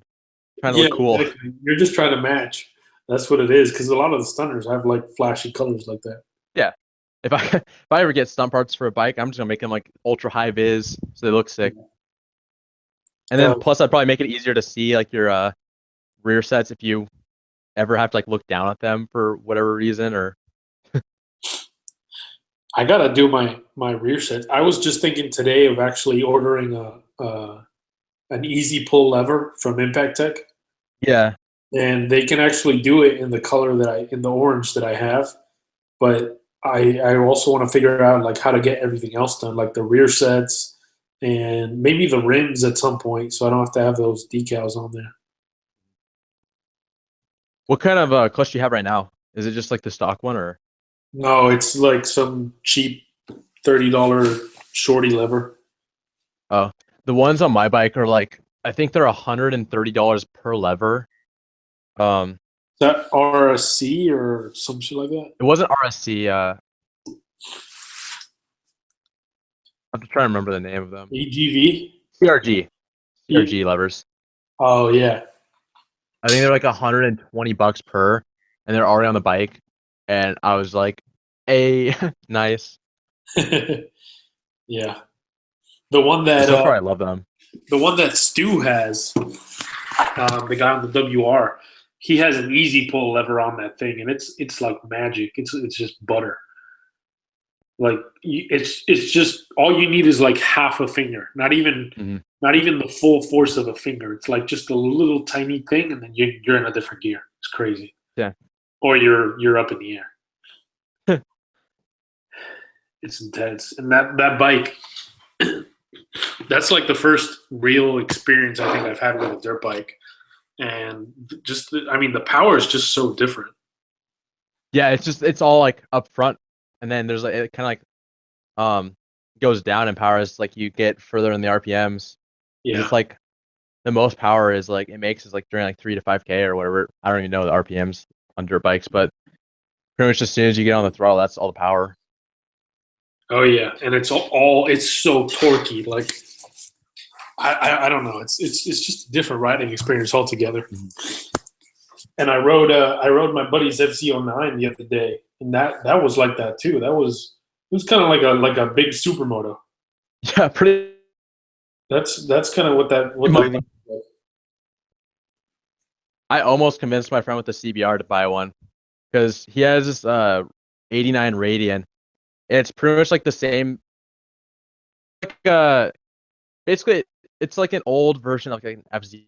to Yeah, look cool. exactly. You're just trying to match. That's what it is, because a lot of the stunners have like flashy colors like that. Yeah. If I if I ever get stunt parts for a bike, I'm just gonna make them like ultra high vis so they look sick. And then Uh, plus I'd probably make it easier to see like your rear sets if you ever have to like look down at them for whatever reason or I gotta do my rear set. I was just thinking today of actually ordering an easy pull lever from Impact Tech, yeah. and they can actually do it in the color that in the orange that I have. But I also want to figure out like how to get everything else done, like the rear sets and maybe the rims at some point, so I don't have to have those decals on there. What kind of clutch do you have right now? Is it just like the stock one or No, it's like some cheap $30 shorty lever. oh The ones on my bike are like, I think they're $130 per lever. Is that RSC or some shit like that? It wasn't RSC. I'm just trying to remember the name of them. EGV? CRG levers. Oh yeah. I think they're like $120 per, and they're already on the bike. And I was like, "Hey, nice." Yeah. The one that So far, I love them. the one that Stu has, the guy on the WR, he has an easy pull lever on that thing, and it's like magic. It's just butter. Like it's just all you need is like half a finger, not even the full force of a finger. It's like just a little tiny thing, and then you're in a different gear. It's crazy. Yeah. Or you're up in the air. It's intense, and that bike. That's like the first real experience I think I've had with a dirt bike, and just the power is just so different. Yeah, it's all like up front, and then there's like it kind of like goes down in power as like you get further in the RPMs. Yeah, it's like the most power is like it makes is like during like 3 to 5K or whatever. I don't even know the RPMs on dirt bikes, but pretty much as soon as you get on the throttle, that's all the power. Oh yeah, and it's so torquey. Like I don't know. It's just a different riding experience altogether. And I rode my buddy's FZ09 the other day, and that was like that too. It was kind of like a big supermoto. Yeah, pretty. That's kind of what I almost convinced my friend with the CBR to buy one because he has this 89 Radian. It's pretty much like the same. Like basically, it's like an old version of like an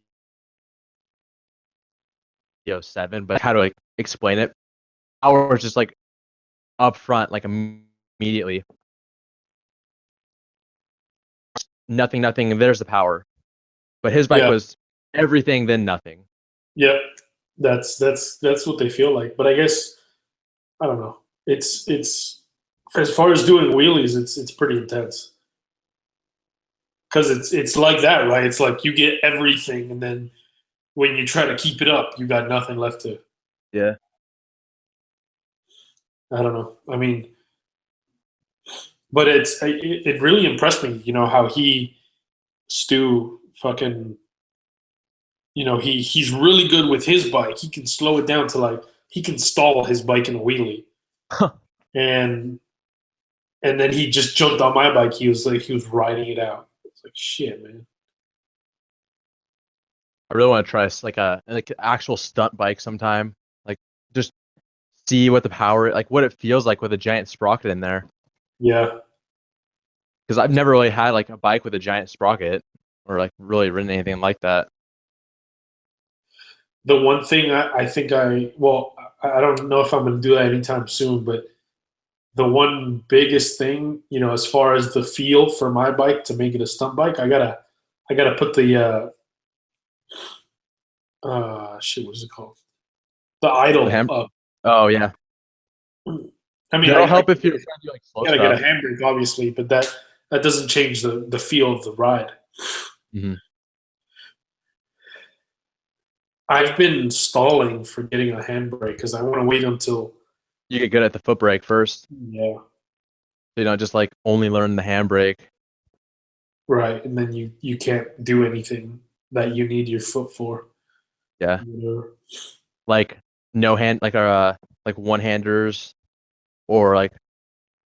FZ07, but how do I explain it? Power is just like up front, like immediately. Nothing. There's the power, but his bike was everything, then nothing. Yep, that's what they feel like. But I guess I don't know. It's as far as doing wheelies, it's pretty intense because it's like that, right? It's like you get everything, and then when you try to keep it up, you got nothing left to. Yeah. I don't know. I mean, but it really impressed me. You know how Stu fucking. You know he's really good with his bike. He can slow it down to like he can stall his bike in a wheelie, and then he just jumped on my bike. He was riding it out. It's like shit, man. I really want to try like an actual stunt bike sometime. Like just see what the power, like what it feels like with a giant sprocket in there. Yeah. Because I've never really had like a bike with a giant sprocket or like really ridden anything like that. The one thing I think I don't know if I'm going to do that anytime soon, but the one biggest thing, you know, as far as the feel for my bike to make it a stunt bike, I gotta put the shit, what is it called? The idle up. Oh yeah. I mean, that'll help if you're trying to do like slow gotta stuff. get a handbrake, obviously, but that doesn't change the feel of the ride. Mm-hmm. I've been stalling for getting a handbrake because I want to wait until you get good at the foot brake first. Yeah. So you don't just like only learn the handbrake. Right, and then you can't do anything that you need your foot for. Yeah. Like no hand, like one handers, or like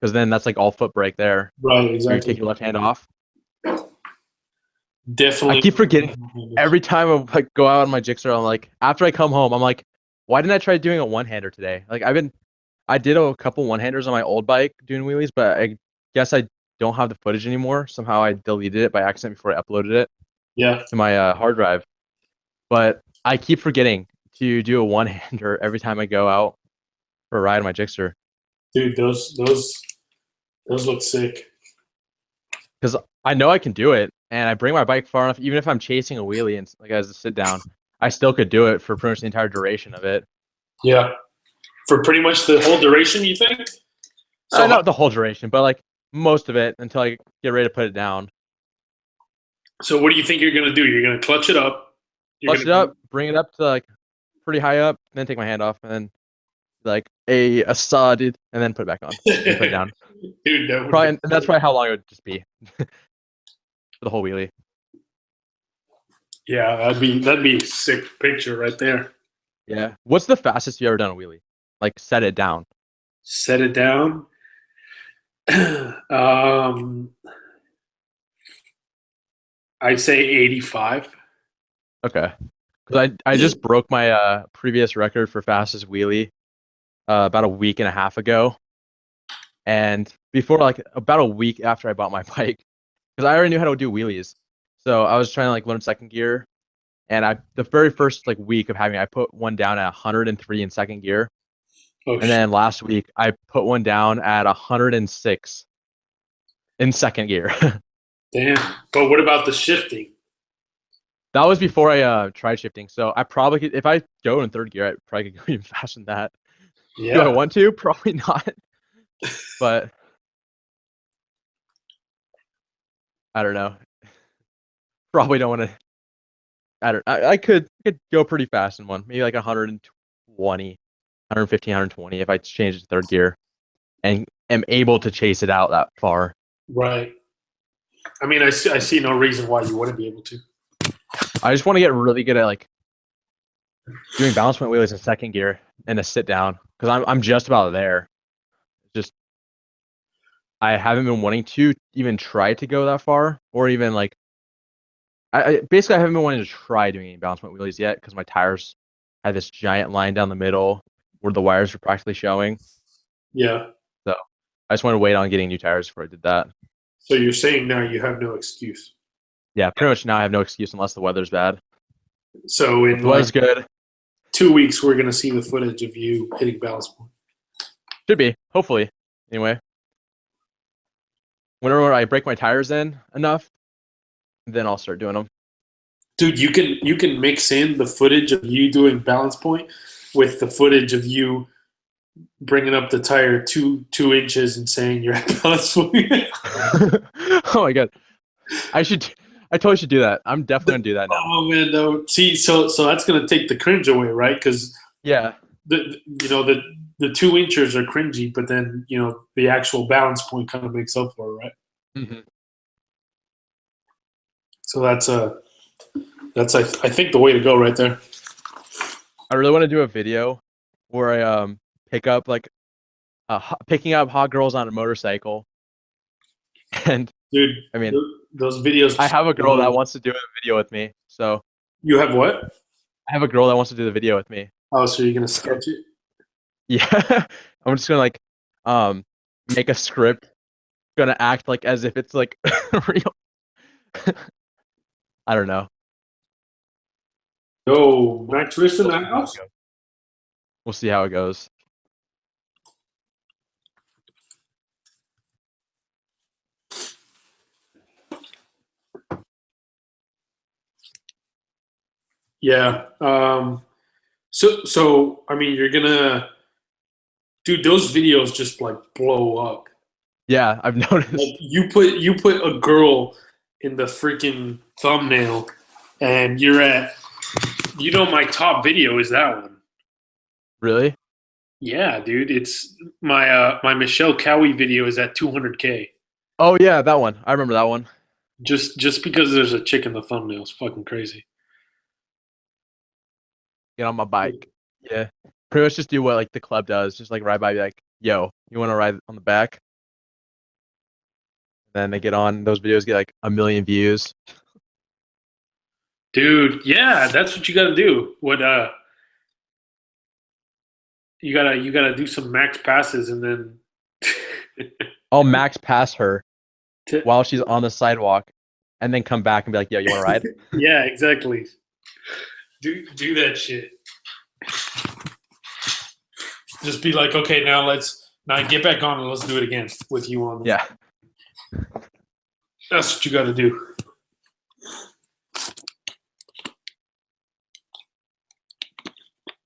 because then that's like all foot brake there. Right, exactly. You take your left hand off. Definitely. I keep forgetting every time I like go out on my jigsaw. I'm like, after I come home, I'm like, why didn't I try doing a one-hander today? Like I did a couple one-handers on my old bike doing wheelies, but I guess I don't have the footage anymore. Somehow I deleted it by accident before I uploaded it. Yeah. To my hard drive. But I keep forgetting to do a one-hander every time I go out for a ride on my jigster. Dude, those look sick. Because I know I can do it, and I bring my bike far enough, even if I'm chasing a wheelie and like as a sit down, I still could do it for pretty much the entire duration of it. Yeah, for pretty much the whole duration, you think? So not the whole duration, but like most of it until I get ready to put it down. So what do you think you're gonna do? You're gonna clutch it up. You're Clutch it gonna up, bring it up to like pretty high up, then take my hand off, and then like a saw, dude, and then put it back on and put it down. dude, that would Probably, be and that's probably how long it would just be for the whole wheelie. yeah, that'd be a sick picture right there. Yeah. What's the fastest you ever done a wheelie? Like set it down. Set it down. um, I'd say 85. Okay. Because I just broke my previous record for fastest wheelie about a week and a half ago. And before, like about a week after I bought my bike, because I already knew how to do wheelies. So I was trying to like learn second gear. And the very first like week of having, I put one down at 103 in second gear. Oh And shit. then last week I put one down at 106 in second gear. Damn. But what about the shifting? That was before I tried shifting. So I probably could, if I go in third gear, I probably could go even faster than that. Do I Yeah. want to? Probably not. But I don't know. Probably don't want to. I don't. I could go pretty fast in one. Maybe like 120, 115, 120 if I change it to third gear and am able to chase it out that far. Right. I mean, I see no reason why you wouldn't be able to. I just want to get really good at like doing balance point wheelies in second gear and a sit down because I'm just about there. Just I haven't been wanting to even try to go that far or even like I basically I haven't been wanting to try doing any balance point wheelies yet because my tires had this giant line down the middle where the wires were practically showing. Yeah. So I just wanted to wait on getting new tires before I did that. So you're saying now you have no excuse. Yeah, pretty much now I have no excuse unless the weather's bad. So If in the like weather's good, 2 weeks, we're gonna see the footage of you hitting balance point. should be, hopefully. Anyway, whenever I break my tires in enough, then I'll start doing them. Dude, you can mix in the footage of you doing balance point with the footage of you bringing up the tire 2 inches and saying you're at balance point. Oh my god, I totally should do that. I'm definitely gonna do that now. Oh man, no. See, so that's gonna take the cringe away, right? Because Yeah, the 2 inches are cringy, but then the actual balance point kind of makes up for it, right? hmm So that's I think the way to go right there. I really want to do a video where I pick up like picking up hot girls on a motorcycle, and Dude, I mean those videos. I have a girl that wants to do a video with me, so You have what? I have a girl that wants to do the video with me. Oh, so you're gonna sketch it? Yeah, I'm just gonna like make a script, gonna act like as if it's like real. I don't know. Yo, MaxWrist in that house? We'll see how it goes. Yeah. So I mean, you're gonna, dude. Those videos just like blow up. Yeah, I've noticed. Like you put a girl in the freaking thumbnail, and you're at. My top video is that one. Really? Yeah, dude. It's my Michelle Cowie video is at 200K. Oh yeah, that one. I remember that one. Just because there's a chick in the thumbnail is fucking crazy. Get on my bike. Yeah. Pretty much just do what like the club does. Just like ride by, be like, yo, you want to ride on the back? Then they get on. Those videos get like 1 million views. Dude, yeah, that's what you got to do. You gotta do some max passes and then I'll max pass her to, while she's on the sidewalk, and then come back and be like, yo, you want to ride? yeah, exactly. Do that shit. Just be like, okay, now get back on and let's do it again with you on. Yeah. That's what you got to do.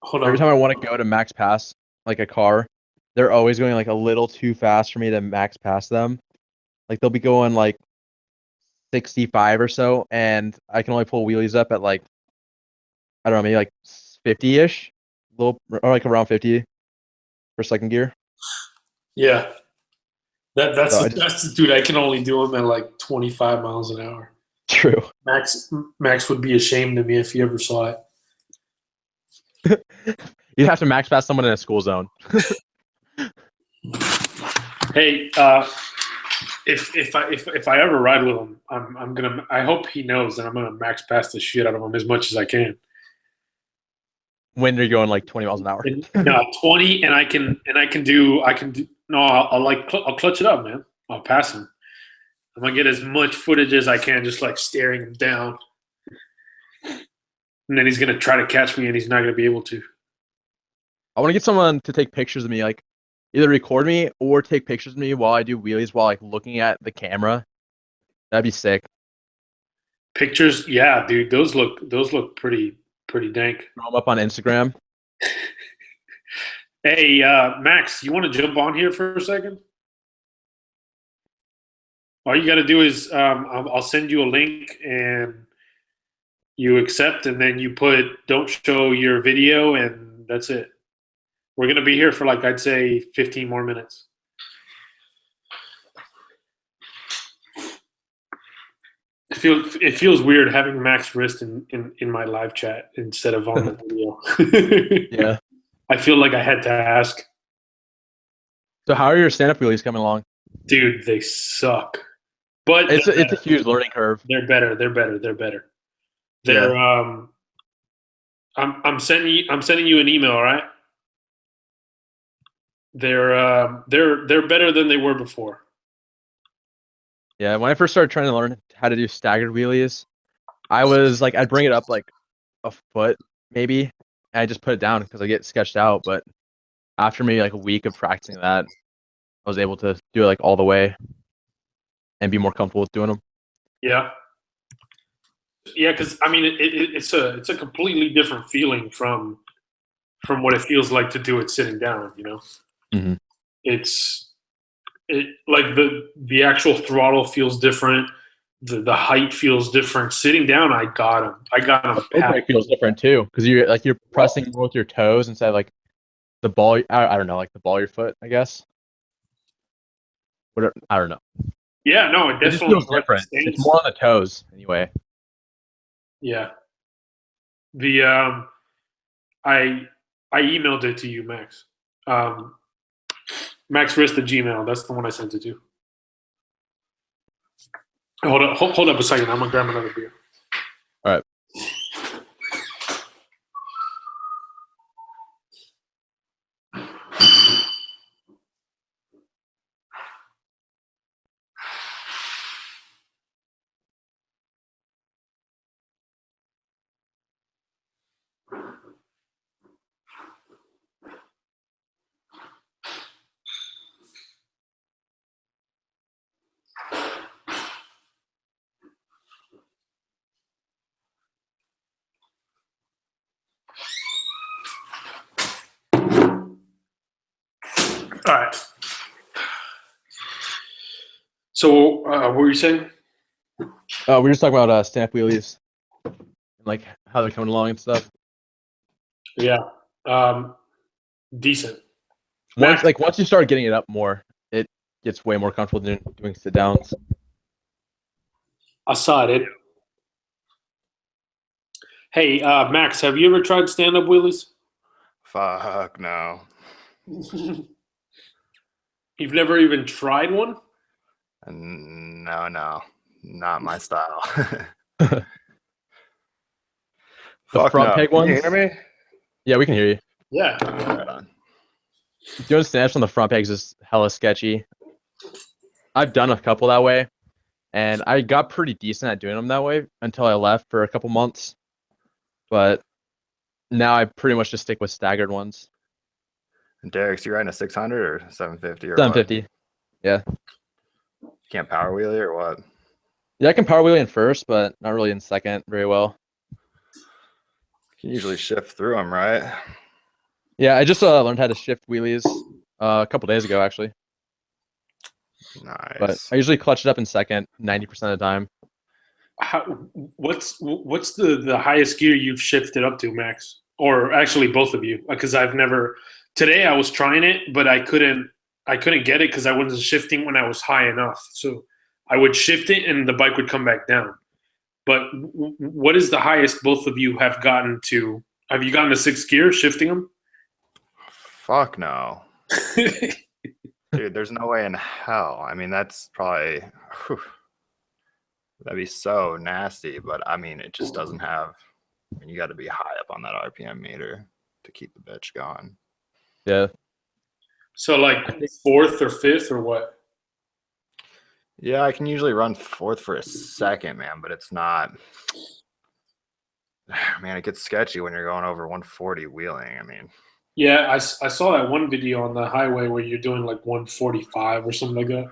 Hold on. Every time I want to go to max pass like a car, they're always going like a little too fast for me to max pass them. Like they'll be going like 65 or so, and I can only pull wheelies up at like, I don't know, maybe like 50-ish, little or like around 50 for second gear. Yeah, that's So the, I just that's the dude. I can only do them at like 25 miles an hour. true. Max would be ashamed of me if he ever saw it. You'd have to max pass someone in a school zone. Hey, if I ever ride with him, I'm gonna. I hope he knows that I'm gonna max pass the shit out of him as much as I can. When you're going like 20 miles an hour. No, 20, and I can do. No, I'll clutch it up, man. I'll pass him. I'm gonna get as much footage as I can, just like staring him down, and then he's gonna try to catch me, and he's not gonna be able to. I want to get someone to take pictures of me, like either record me or take pictures of me while I do wheelies while like looking at the camera. That'd be sick. Pictures, yeah, dude. Those look pretty dank. Throw them up on Instagram. Hey, Max, you want to jump on here for a second? All you got to do is I'll send you a link and you accept, and then you put "don't show your video," and that's it. We're gonna be here for like I'd say 15 more minutes. It feels weird having MaxWrist in my live chat instead of on the video. Yeah. I feel like I had to ask. So how are your stand-up wheelies coming along? Dude, they suck. But It's a huge learning curve. They're better. They're I'm sending you an email, right? They're better than they were before. Yeah, when I first started trying to learn how to do staggered wheelies, I was like, I'd bring it up like a foot maybe, and I just put it down because I get sketched out. But after maybe like a week of practicing that, I was able to do it like all the way and be more comfortable with doing them. Yeah. Yeah, because I mean, it's a completely different feeling from what it feels like to do it sitting down. You know, Mm-hmm. it like the actual throttle feels different. The height feels different. Sitting down, I got him. It feels different too because you're pressing more with your toes instead of like the ball. I don't know, like the ball of your foot, I guess. Whatever, I don't know. Yeah, no, it It just definitely feels different. It's more on the toes anyway. Yeah. The I emailed it to you, Max. MaxWrist at Gmail. That's the one I sent it to. Hold up a second. I'm gonna grab another beer. All right. All right. So, what were you saying? We were just talking about stand-up wheelies, and like how they're coming along and stuff. Yeah. Decent. Once you start getting it up more, it gets way more comfortable than doing sit downs. I saw it. Hey, Max, have you ever tried stand-up wheelies? Fuck no. You've never even tried one? No, not my style. The Fuck front no. peg Can ones. you hear me? Yeah, we can hear you. Yeah. Right on. Doing stand-ups on the front pegs is hella sketchy. I've done a couple that way, and I got pretty decent at doing them that way until I left for a couple months. But now I pretty much just stick with staggered ones. And Derek's, you riding a 600 or 750 or 750. what? Yeah. Can't power wheelie or what? Yeah, I can power wheelie in first, but not really in second very well. You can usually shift through them, right? Yeah, I just learned how to shift wheelies a couple days ago, actually. Nice. But I usually clutch it up in second 90% of the time. How, what's the highest gear you've shifted up to, Max? Or actually, both of you, because I've never. Today I was trying it, but I couldn't get it because I wasn't shifting when I was high enough. So I would shift it, and the bike would come back down. But what is the highest both of you have gotten to? Have you gotten to sixth gear shifting them? Fuck no. Dude, there's no way in hell. I mean, that's probably whew, that'd be so nasty, but I mean, it just doesn't have. I mean, you got to be high up on that RPM meter to keep the bitch going. Yeah. So like fourth or fifth or what? Yeah, I can usually run fourth for a second, man, but it's not. Man, it gets sketchy when you're going over 140 wheeling. I mean, Yeah, I saw that one video on the highway where you're doing like 145 or something like that.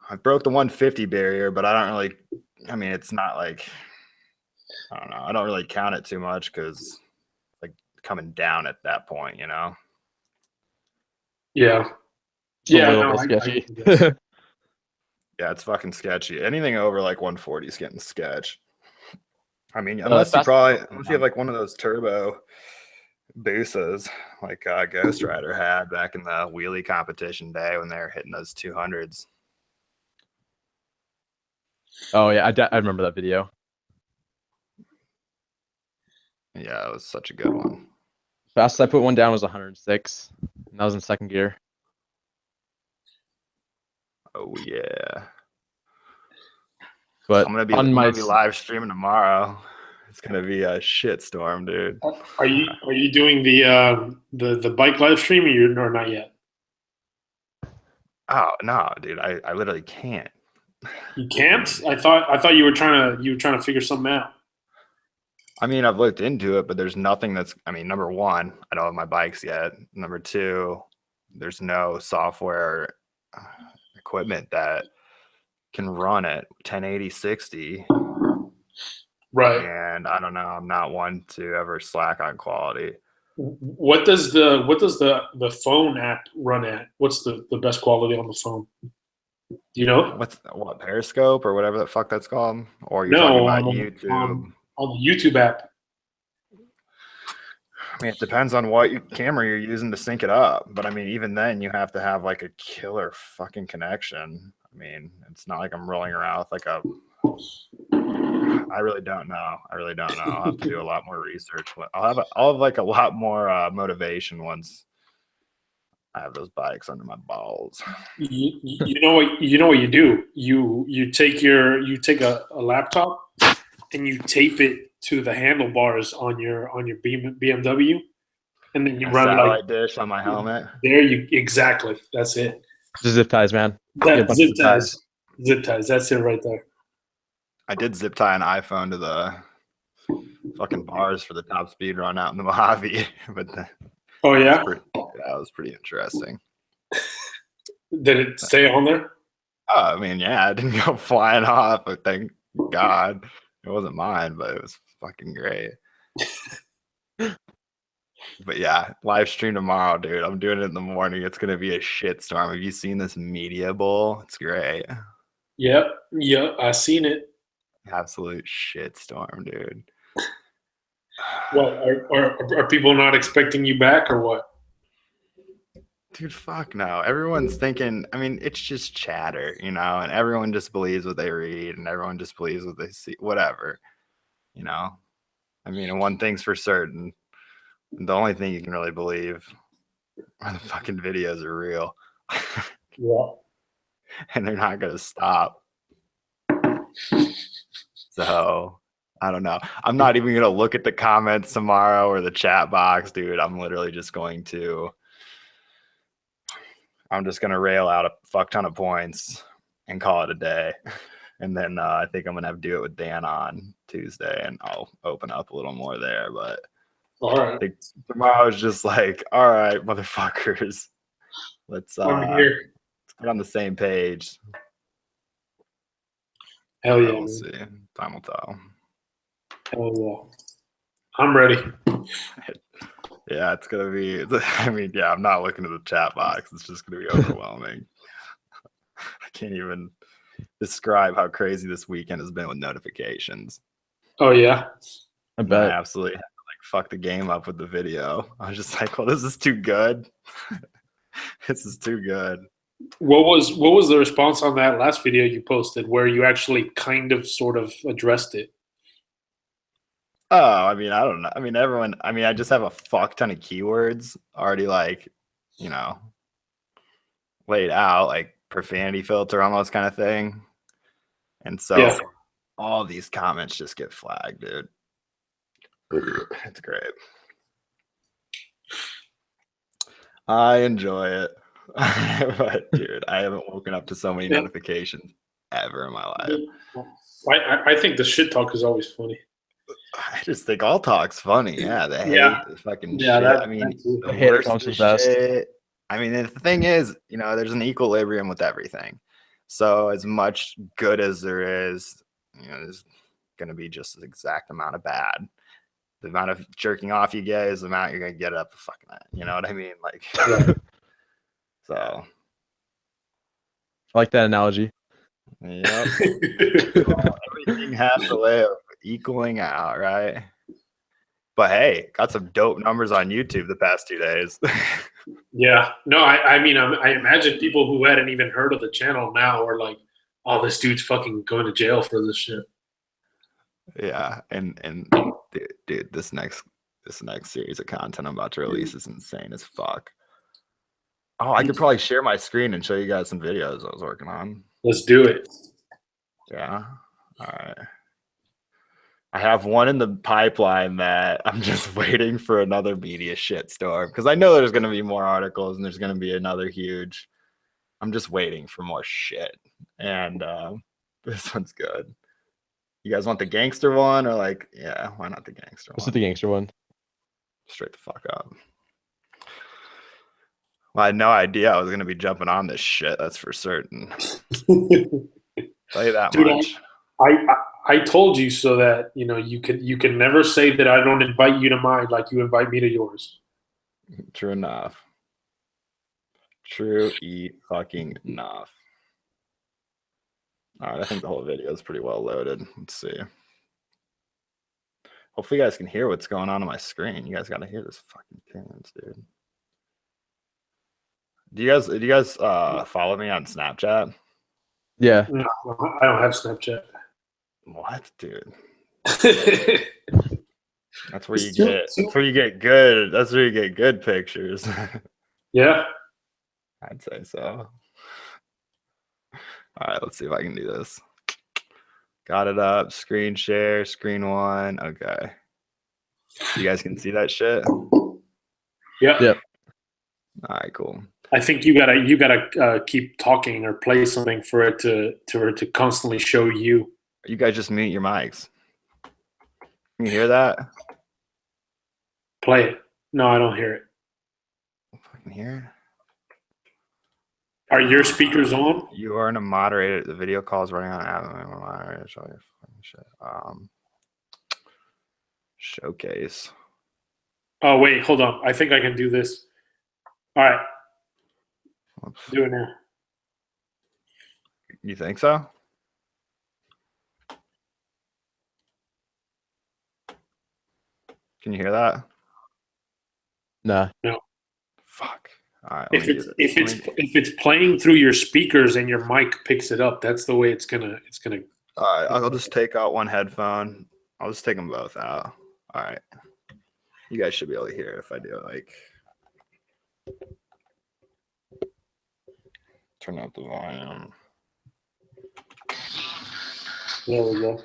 I broke the 150 barrier, but I don't really. I mean, it's not like I don't know. I don't really count it too much because like coming down at that point, you know. Yeah. It's a Yeah, little no, bit I sketchy. guess. Yeah, it's fucking sketchy. Anything over like 140 is getting sketch. I mean, unless you have like one of those turbo boosas like Ghost Rider had back in the wheelie competition day when they were hitting those 200s. Oh yeah, I remember that video. Yeah, it was such a good one. Fastest I put one down was 106, and that was in second gear. Oh yeah. But I'm gonna be live streaming tomorrow. It's gonna be a shit storm, dude. Are you doing the bike live stream or not yet? Oh no, dude, I literally can't. You can't? I thought you were trying to figure something out. I mean, I've looked into it, but there's nothing that's. I mean, number one, I don't have my bikes yet. Number two, there's no software equipment that can run at 1080 60. Right. And I don't know. I'm not one to ever slack on quality. What does the phone app run at? What's the best quality on the phone? Do you know? What Periscope or whatever the fuck that's called? Or you're talking No, about YouTube? On the YouTube app. I mean, it depends on what camera you're using to sync it up. But I mean, even then, you have to have like a killer fucking connection. I mean, it's not like I'm rolling around with like a. I really don't know. I'll have to do a lot more research. I'll have like a lot more motivation once I have those bikes under my balls. You know what you do? You take a laptop and you tape it to the handlebars on your BMW, and then you A run satellite dish on my helmet. there. You exactly. That's it. Just zip ties, man. That zip ties. Zip ties. That's it right there. I did zip tie an iPhone to the fucking bars for the top speed run out in the Mojave, but Oh yeah. that was pretty interesting. Did it stay on there? Oh, I mean, yeah, it didn't go flying off, but thank God it wasn't mine, but it was fucking great. But yeah, live stream tomorrow, dude. I'm doing it in the morning. It's gonna be a shit storm. Have you seen this media bowl? It's great. Yep. I seen it. Absolute shit storm, dude. What are people not expecting you back or what? Dude, fuck no. Everyone's thinking, I mean, it's just chatter, you know, and everyone just believes what they read and everyone just believes what they see, whatever, you know. I mean, one thing's for certain. The only thing you can really believe are the fucking videos are real. Yeah. And they're not going to stop. So, I don't know. I'm not even going to look at the comments tomorrow or the chat box, dude. I'm just going to rail out a fuck ton of points and call it a day. And then I think I'm going to have to do it with Dan on Tuesday and I'll open up a little more there. But All right. I think tomorrow is just like, all right, motherfuckers, let's get on the same page. Hell yeah. We'll see. Time will tell. Hell yeah. I'm ready. Yeah, it's gonna be. I mean, yeah, I'm not looking at the chat box. It's just gonna be overwhelming. I can't even describe how crazy this weekend has been with notifications. Oh yeah. I I bet. absolutely had to like fuck the game up with the video. I was just like, well, this is too good. This is too good. What was the response on that last video you posted where you actually kind of sort of addressed it? Oh, I mean, I don't know. I mean, everyone, I mean, I just have a fuck ton of keywords already, like, you know, laid out, like profanity filter almost kind of thing. And so Yeah. all these comments just get flagged, dude. It's great. I enjoy it. But dude, I haven't woken up to so many Yeah. notifications ever in my life. I think the shit talk is always funny. I just think all talk's funny. Yeah, the Yeah. hate, the fucking Yeah, shit. I mean, that too. the Hate worst Trump's of the best. shit. I mean, the thing is, you know, there's an equilibrium with everything. So as much good as there is, you know, there's going to be just the exact amount of bad. The amount of jerking off you get is the amount you're going to get up the fucking that. You know what I mean? Like, Yeah. so, I like that analogy. yep. Everything has a way of equaling out, right? But hey, got some dope numbers on YouTube the past 2 days. Yeah. No, I mean, I imagine people who hadn't even heard of the channel now are like, oh, this dude's fucking going to jail for this shit. Yeah, and dude, this next series of content I'm about to release is insane as fuck. Oh, I could probably share my screen and show you guys some videos I was working on. Let's do it. Yeah. All right. I have one in the pipeline that I'm just waiting for another media shitstorm because I know there's going to be more articles and there's going to be another huge. I'm just waiting for more shit, and this one's good. You guys want the gangster one or like, yeah, why not the gangster This is one? the gangster one. Straight the fuck up. Well, I had no idea I was going to be jumping on this shit. That's for certain. Tell you that Dude, much. I told you so that you can never say that I don't invite you to mine like you invite me to yours. True enough. True fucking enough. All right, I think the whole video is pretty well loaded. Let's see. Hopefully, you guys can hear what's going on my screen. You guys got to hear this fucking tunes, dude. Do you guys follow me on Snapchat? Yeah. No, I don't have Snapchat. What, dude? It's That's where you too- get. That's where you get good. That's where you get good pictures. Yeah. I'd say so. All right, let's see if I can do this. Got it up. Screen share. Screen one. Okay. You guys can see that shit. Yeah. Yep. All right, cool. I think you gotta keep talking or play something for it to constantly show you. You guys just mute your mics. Can you hear that? Play it. No, I don't hear it. Fucking hear. Are your speakers on? You aren't a moderator. The video call is running on app. I'm a moderator. Show your fucking shit. Showcase. Oh wait, hold on. I think I can do this. All right, Oops. do it now. You think so? Can you hear that? Nah. Fuck. All right. If it's playing through your speakers and your mic picks it up, that's the way it's gonna. All right. I'll just take out one headphone. I'll just take them both out. All right. You guys should be able to hear if I do like. Turn up the volume. There we go.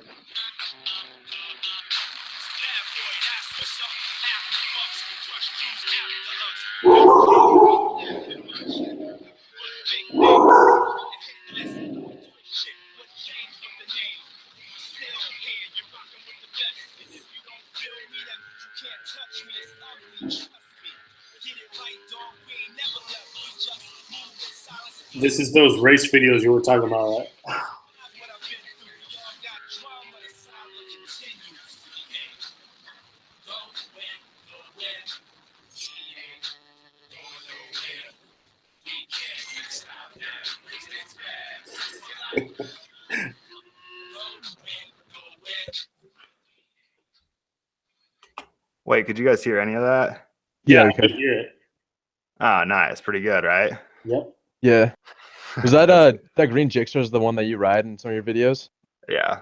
This is those race videos you were talking about, right? Wait, could you guys hear any of that? Yeah, I we could could. hear it. Oh, nice. Pretty good, right? Yep. Yeah. Was that That's- that green Jixer is the one that you ride in some of your videos? yeah.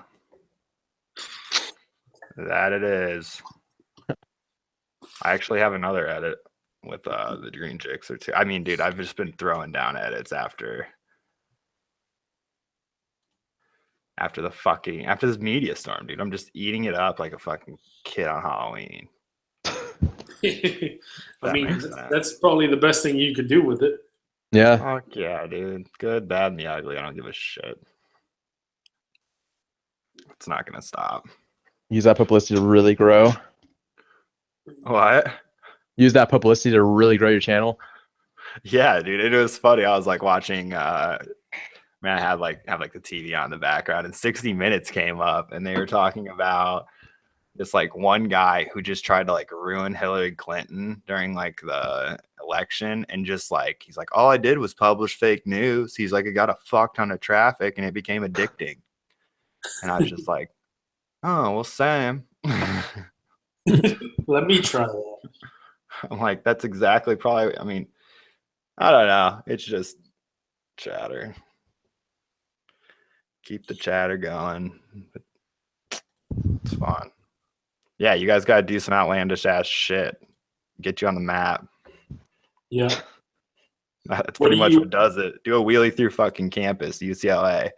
That it is. I actually have another edit with the green Jixer too. I mean, dude, I've just been throwing down edits after this media storm, dude. I'm just eating it up like a fucking kid on Halloween. I That mean, makes sense. that's probably the best thing you could do with it. Yeah. Fuck yeah, dude. Good, bad, and the ugly. I don't give a shit. It's not gonna stop. Use that publicity to really grow. What? Use that publicity to really grow your channel. Yeah, dude. It was funny. I was like watching I have like the TV on in the background, and 60 Minutes came up, and they were talking about this like one guy who just tried to like ruin Hillary Clinton during like the election, and just like he's like, all I did was publish fake news. He's like, it got a fuck ton of traffic and it became addicting. And I was just like, oh well, Sam. Let me try that. I'm like, that's exactly probably. I mean, I don't know. It's just chatter. Keep the chatter going. But it's fun. Yeah, you guys got to do some outlandish ass shit. Get you on the map. Yeah. That's What pretty do much you- what does it. Do a wheelie through fucking campus, UCLA.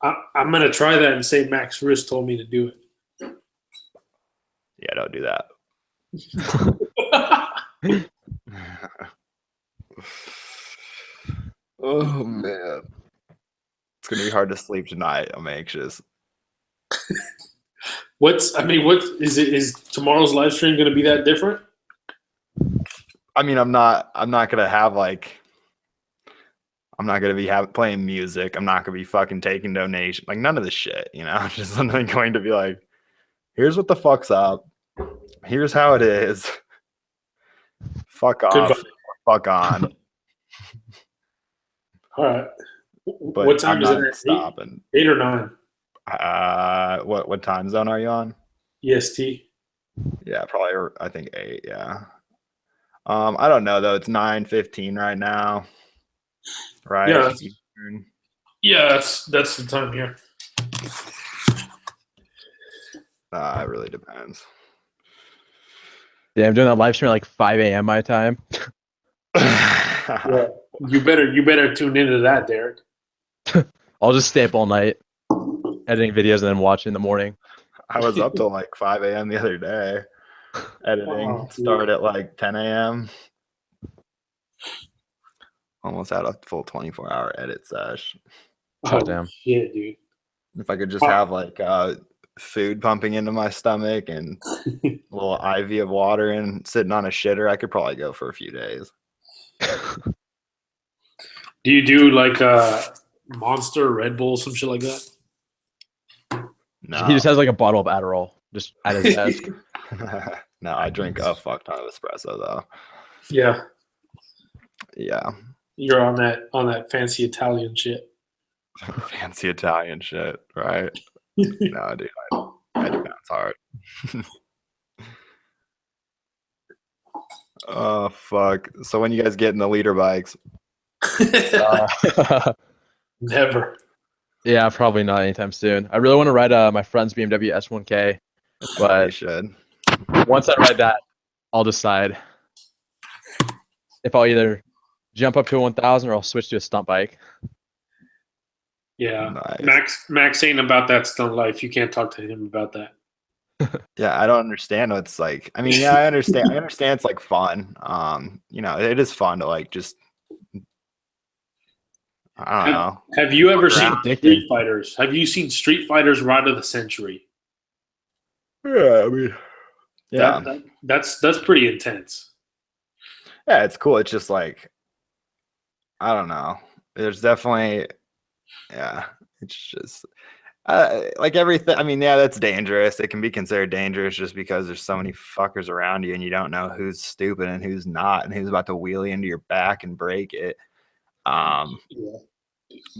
I'm gonna try that and say MaxWrist told me to do it. Yeah, don't do that. Oh man, it's gonna be hard to sleep tonight. I'm anxious. What is tomorrow's live stream gonna be that different? I mean, I'm not gonna have like. I'm not gonna be playing music. I'm not gonna be fucking taking donations. Like none of this shit, you know. I'm just something going to be like, here's what the fuck's up. Here's how it is. Fuck off. Goodbye. Fuck on. All right. But What time I'm is it? not At? stopping. 8 or 9? What time zone are you on? EST. Yeah, probably. I think 8. Yeah. I don't know though. It's 9:15 right now. Right. Yeah. Eastern. Yeah, that's the time here. It really depends. Yeah, I'm doing that live stream at like 5 a.m. my time. Yeah. You better tune into that, Derek. I'll just stay up all night editing videos and then watch in the morning. I was up till like 5 a.m. the other day editing. Wow, Started at like 10 a.m. Almost had a full 24-hour edit sesh. Oh, damn. Shit, dude. If I could just have like food pumping into my stomach and a little IV of water and sitting on a shitter, I could probably go for a few days. Do you do like Monster, Red Bull, some shit like that? No, He just has like a bottle of Adderall just at his desk. no, I drink a fuck ton of espresso though. Yeah. Yeah, You're on that fancy Italian shit. fancy Italian shit, right? No, dude, I do bounce hard. Oh fuck! So when you guys get in the leader bikes? Never. Yeah, probably not anytime soon. I really want to ride my friend's BMW S1K, You but should. once I ride that, I'll decide if I'll either jump up to a 1000 or I'll switch to a stunt bike. Yeah. Nice. Max ain't about that stunt life. You can't talk to him about that. Yeah, I don't understand what's like. I mean, yeah, I understand. I understand it's like fun. You know, it is fun to like just. I don't know. Have you ever seen Addicting. Street Fighters? Have you seen Street Fighters Ride of the Century? Yeah, I mean, yeah, That's pretty intense. yeah, it's cool. It's just like, I don't know. There's definitely, yeah, it's just like everything. I mean, yeah, that's dangerous. It can be considered dangerous just because there's so many fuckers around you and you don't know who's stupid and who's not and who's about to wheelie into your back and break it. Yeah.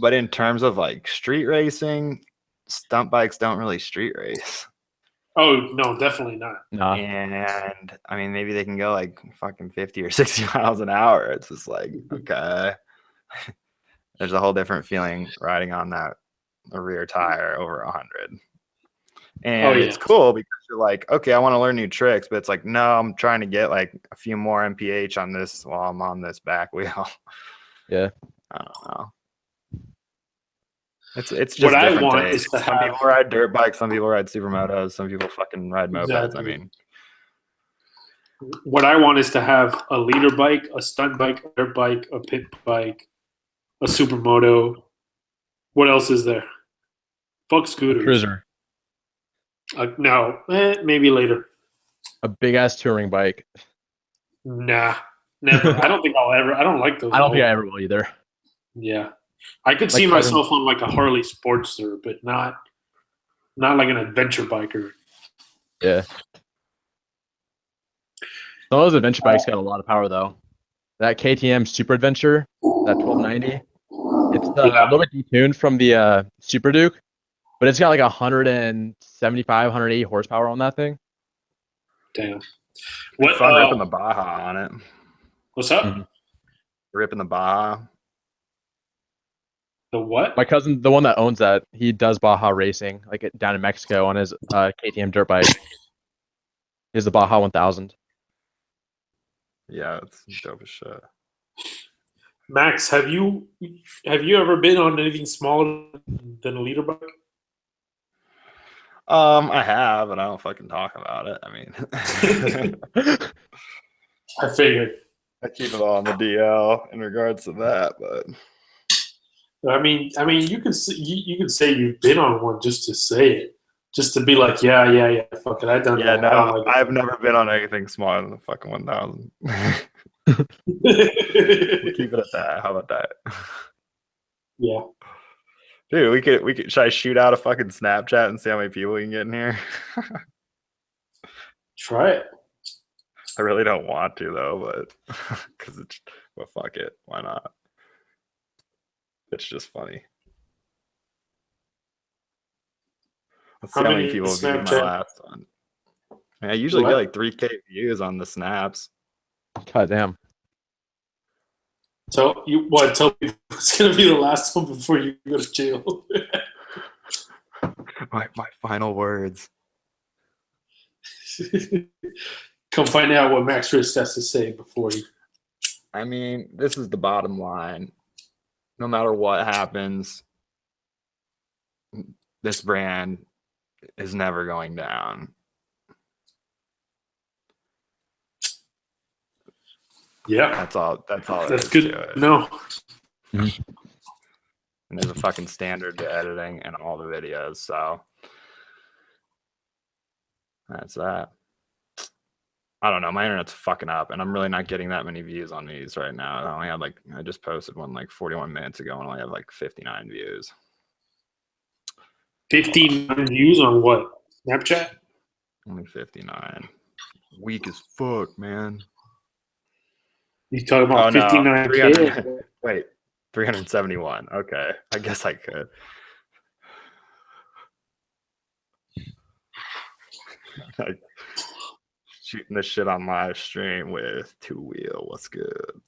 But in terms of like street racing, stunt bikes don't really street race. Oh no, definitely not. Nah. And I mean, maybe they can go like fucking 50 or 60 miles an hour. It's just like, okay. There's a whole different feeling riding on that a rear tire over 100. And Yeah. it's cool because you're like, okay, I want to learn new tricks, but it's like, no, I'm trying to get like a few more mph on this while I'm on this back wheel. Yeah. I don't know. It's just What I different want tastes. is to Some have people ride dirt bikes, some people ride supermotos, some people fucking ride mopeds. exactly. I mean, What I want is to have a leader bike, a stunt bike, a dirt bike, a pit bike, a supermoto. What else is there? Fuck A scooters. cruiser. No, maybe later. A big ass touring bike. Nah, never. I don't think I'll ever. I don't like those. I don't think I at all. ever will either. Yeah, I could Like see carbon- myself on like a Harley Sportster, but not like an adventure biker. Yeah. Some of those adventure bikes got a lot of power though. That KTM Super Adventure, that 1290, it's a Yeah. little bit detuned from the Super Duke, but it's got like 175, 180 horsepower on that thing. Damn. what fun ripping the Baja on it. What's up? Mhm. Ripping the Baja. The what? My cousin, the one that owns that, he does Baja racing, like down in Mexico on his KTM dirt bike. He has the Baja 1000. Yeah, it's dope as shit. Max, have you ever been on anything smaller than a leader bike? I have, but I don't fucking talk about it. I mean, I figured. I keep it all on the DL in regards to that, but I mean, you can say you've been on one just to say it, just to be like, yeah, fuck it, I done yeah, that. I don't no, like I've never been on anything smaller than the fucking 1000. it. We'll keep it at that. How about that? Yeah. Dude, we could should I shoot out a fucking Snapchat and see how many people we can get in here? Try it. I really don't want to though, but fuck it. Why not? It's just funny. Let's see how many people viewed my last one. I usually get like 3K views on the snaps. God damn. So tell me it's gonna be the last one before you go to jail. my final words. Come find out what MaxWrist has to say before you. I mean, this is the bottom line. No matter what happens, this brand is never going down. Yeah, that's all. That's good. No. And there's a fucking standard to editing and all the videos, so that's that. I don't know. My internet's fucking up, and I'm really not getting that many views on these right now. I only had I just posted one like 41 minutes ago, and I only have like 59 views. 59 views on what? Snapchat? Only 59. Weak as fuck, man. You talking about 59K? No, wait, 371. Okay, I guess I could. Shooting this shit on live stream with Two Wheel. What's good?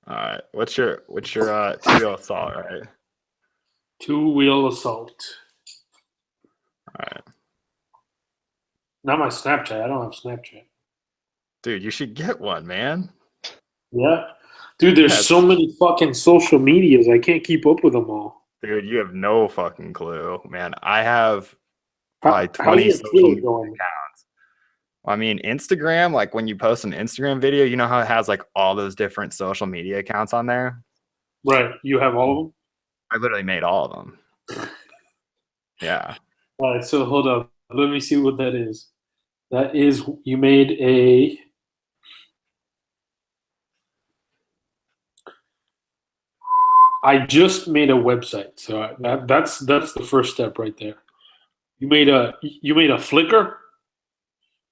All right, what's your two-wheel assault, right? Two-wheel assault. All right. Not my Snapchat. I don't have Snapchat. Dude, you should get one, man. Yeah. Dude, there's so many fucking social medias. I can't keep up with them all. Dude, you have no fucking clue, man. I have probably 20 social media accounts. I mean, Instagram, like when you post an Instagram video, you know how it has like all those different social media accounts on there? Right. You have all of them? I literally made all of them. Yeah. All right, so hold up. Let me see what that is. That is, you made a... I just made a website, so that's the first step right there. You made a Flickr?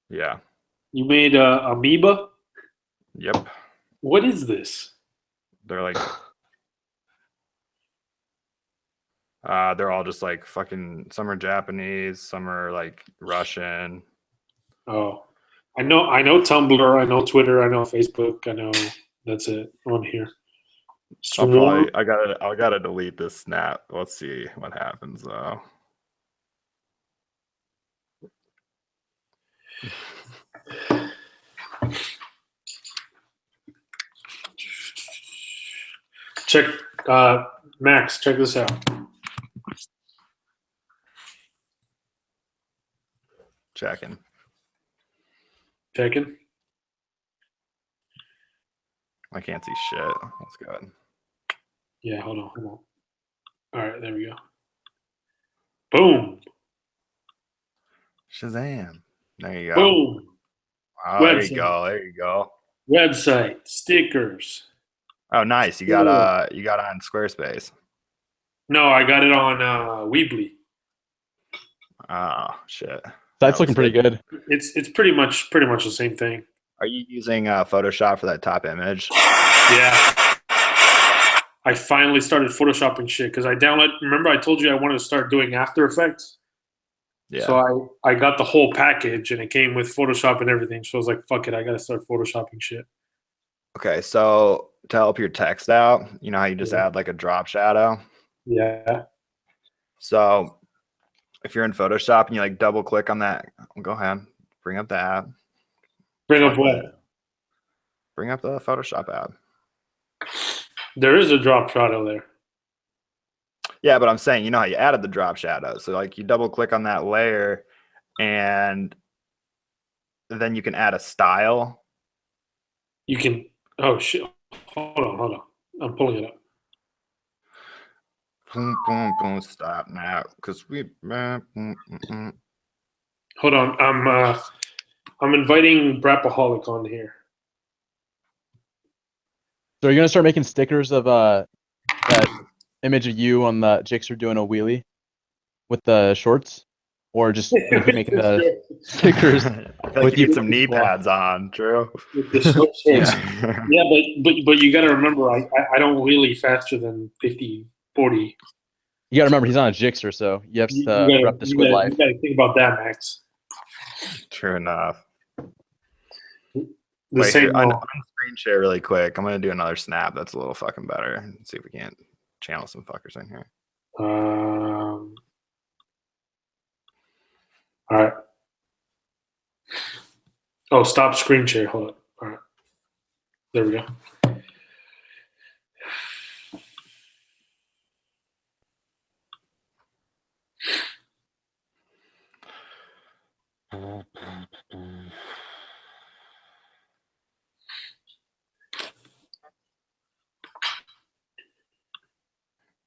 Yeah. You made a Amoeba? Yep. What is this? They're like They're all just like fucking. Some are Japanese, some are like Russian. Oh, I know Tumblr, I know Twitter, I know Facebook, I know that's it on here. Swarm. I gotta delete this snap. Let's see what happens though. Check, Max. Check this out. Checking. Checking. I can't see shit. That's good. Yeah, hold on. All right, there we go. Boom. Shazam. There you go. Boom. Oh, Website. there you go. There you go. Website, stickers. Oh, nice. You got on Squarespace. No, I got it on Weebly. Oh shit. That's looking pretty good. It's pretty much the same thing. Are you using Photoshop for that top image? Yeah. I finally started photoshopping shit because I downloaded. Remember, I told you I wanted to start doing After Effects. Yeah. So I got the whole package and it came with Photoshop and everything. So I was like, fuck it, I gotta start photoshopping shit. Okay, so to help your text out, you know how you just add like a drop shadow? Yeah. So if you're in Photoshop and you like double click on that, go ahead, bring up the app. Bring up what? Bring up the Photoshop app. There is a drop shadow there. Yeah, but I'm saying, you know how you added the drop shadow. So like you double click on that layer and then you can add a style. You can, oh shit. Hold on. I'm pulling it up. Boom, boom, boom, stop now. Cause we Hold on. I'm inviting Brapoholic on here. So are you gonna start making stickers of that image of you on the Jixer doing a wheelie with the shorts, or just gonna keep making the stickers? I feel like you need some knee pads on, Drew. With the shorts. Yeah, but you got to remember, I don't wheelie faster than 50, 40. You gotta remember he's on a Jixer, so you have to rep the squid life. You got to think about that, Max. True enough. The same. On screen share really quick. I'm gonna do another snap that's a little fucking better. Let's see if we can't channel some fuckers in here. All right. Oh, stop screen share. Hold on. All right. There we go.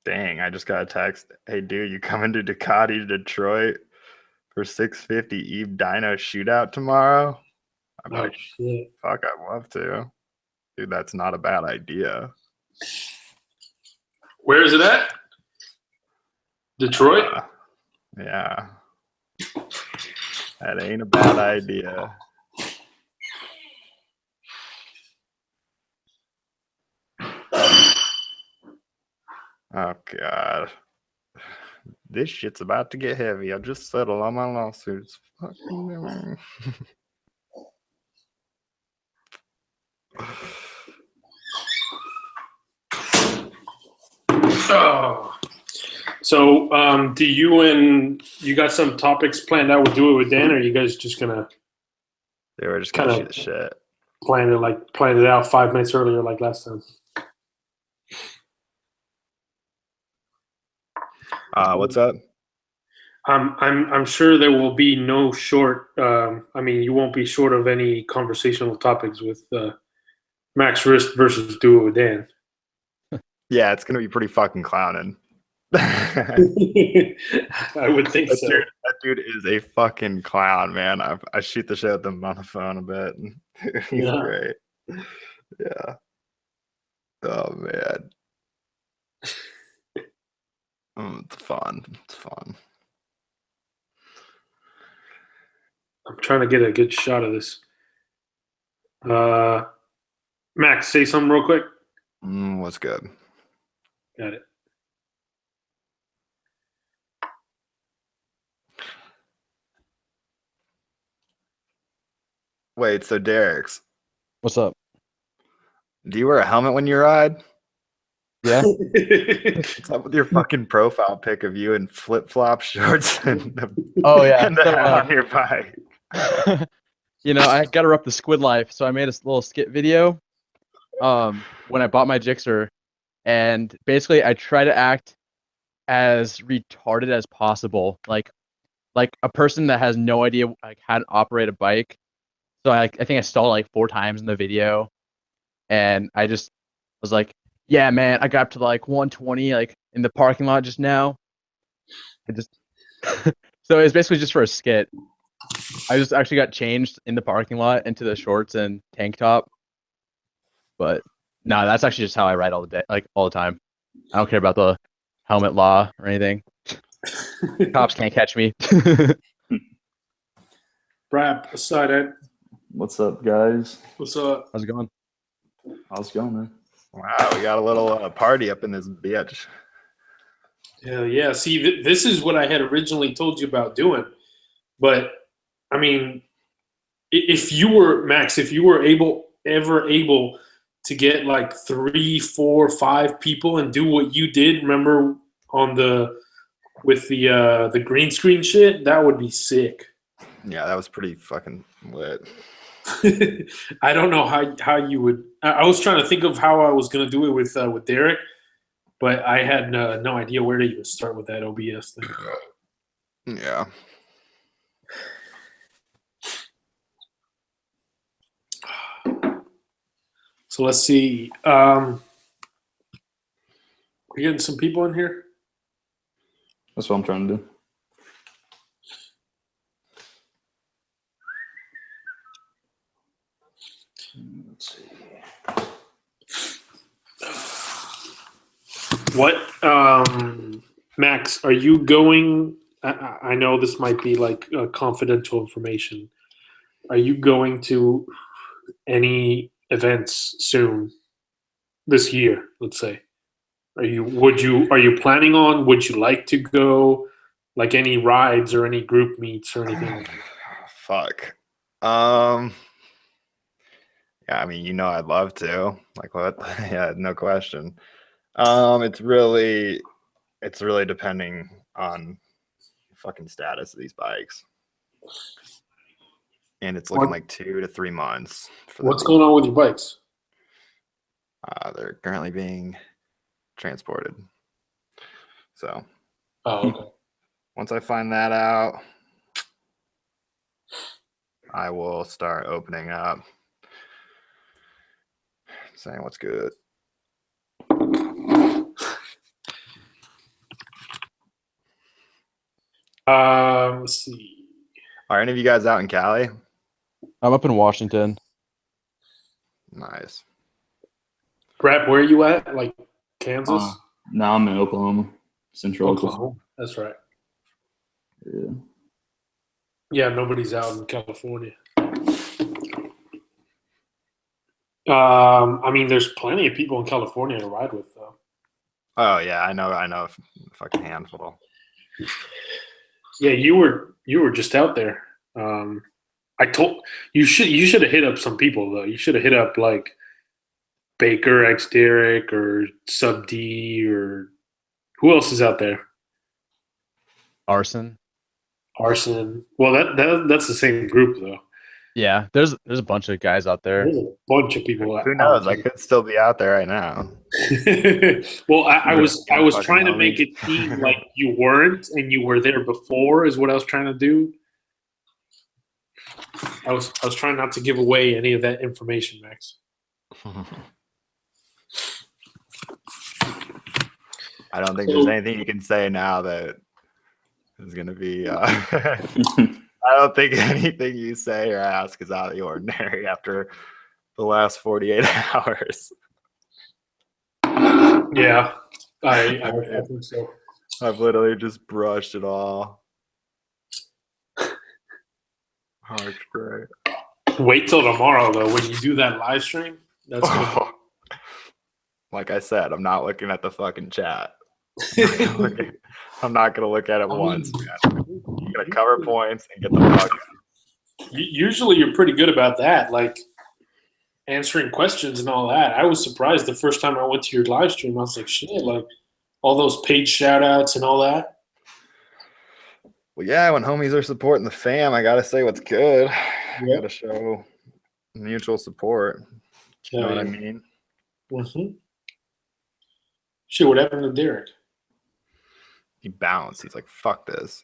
Dang, I just got a text. Hey, dude, you coming to Ducati, Detroit for 650 Eve Dino shootout tomorrow? I'm Oh, like, shit. fuck, I'd love to. Dude, that's not a bad idea. Where is it at? Detroit? Yeah. That ain't a bad idea. Oh, God. This shit's about to get heavy. I'll just settle all my lawsuits. Fucking Oh. So, do you got some topics planned out with Do It With Dan, or are you guys just gonna They were just gonna shoot the shit. plan it out 5 minutes earlier like last time? What's up? I'm sure there will be no short. I mean, you won't be short of any conversational topics with MaxWrist versus Do It With Dan. Yeah, it's gonna be pretty fucking clowning. I would think so. That dude is a fucking clown, man. I shoot the shit with him on the phone a bit. He's great. Yeah. Oh man. It's fun. It's fun. I'm trying to get a good shot of this. Max, say something real quick. What's good? Got it. Wait, so Derek's, What's up? do you wear a helmet when you ride? Yeah. What's up with your fucking profile pic of you in flip-flop shorts and Oh yeah. and the So, hat on your bike? I got to rep the squid life, so I made a little skit video when I bought my Jixer, and basically I try to act as retarded as possible, like a person that has no idea like how to operate a bike. So I think I stalled like 4 times in the video, and I just was like, yeah, man, I got up to like 120 like in the parking lot just now. I just so it's basically just for a skit. I just actually got changed in the parking lot into the shorts and tank top. But no, that's actually just how I ride all the day, like all the time. I don't care about the helmet law or anything. Cops can't catch me. Brap, aside Ed. What's up, guys? What's up? How's it going? How's it going, man? Wow, we got a little party up in this bitch. Hell yeah. See, this is what I had originally told you about doing. But, I mean, if you were, Max, if you were ever able to get like 3, 4, 5 people and do what you did, remember with the green screen shit, that would be sick. Yeah, that was pretty fucking lit. I don't know how you would. I was trying to think of how I was gonna do it with Derek, but I had no idea where to even start with that OBS thing. Yeah. So let's see. We're getting some people in here. That's what I'm trying to do. Let's see. What, Max? Are you going? I know this might be like confidential information. Are you going to any events soon this year? Let's say. Are you planning on? Would you like to go? Like any rides or any group meets or anything like that? Fuck. Yeah, I mean, I'd love to. Like what? Yeah, no question. It's really depending on fucking status of these bikes. And it's looking like 2 to 3 months. What's going on with your bikes? They're currently being transported. So, Oh, okay. once I find that out, I will start opening up, saying what's good. Let's see. Are any of you guys out in Cali? I'm up in Washington. Nice. Brad, where are you at? Like Kansas? No, I'm in Oklahoma, Central Oklahoma. That's right. Yeah. Yeah, nobody's out in California. I mean, there's plenty of people in California to ride with, though. Oh yeah, I know a fucking handful. Yeah, you were just out there. I told you should have hit up some people though. You should have hit up like Baker X Derek or Sub D or who else is out there? Arson. Well, that's the same group though. Yeah, there's a bunch of guys out there. There's a bunch of people. Who knows? I could still be out there right now. Well, I was trying to make it seem like you weren't and you were there before is what I was trying to do. I was trying not to give away any of that information, Max. I don't think there's anything you can say now that is going to be. I don't think anything you say or ask is out of the ordinary after the last 48 hours. Yeah, I think so. I've literally just brushed it all. Oh, it's great. Wait till tomorrow, though. When you do that live stream, that's gonna be... Like I said, I'm not looking at the fucking chat. I'm not gonna look at it once. Man. I'm gonna cover points and get the fuck out. Usually you're pretty good about that, like answering questions and all that. I was surprised the first time I went to your live stream. I was like, shit, like all those page shout outs and all that. Well, yeah, when homies are supporting the fam, I gotta say what's good. I Yep. gotta show mutual support. You know what I mean? Mm-hmm. Shit, what happened to Derek? He bounced. He's like, fuck this.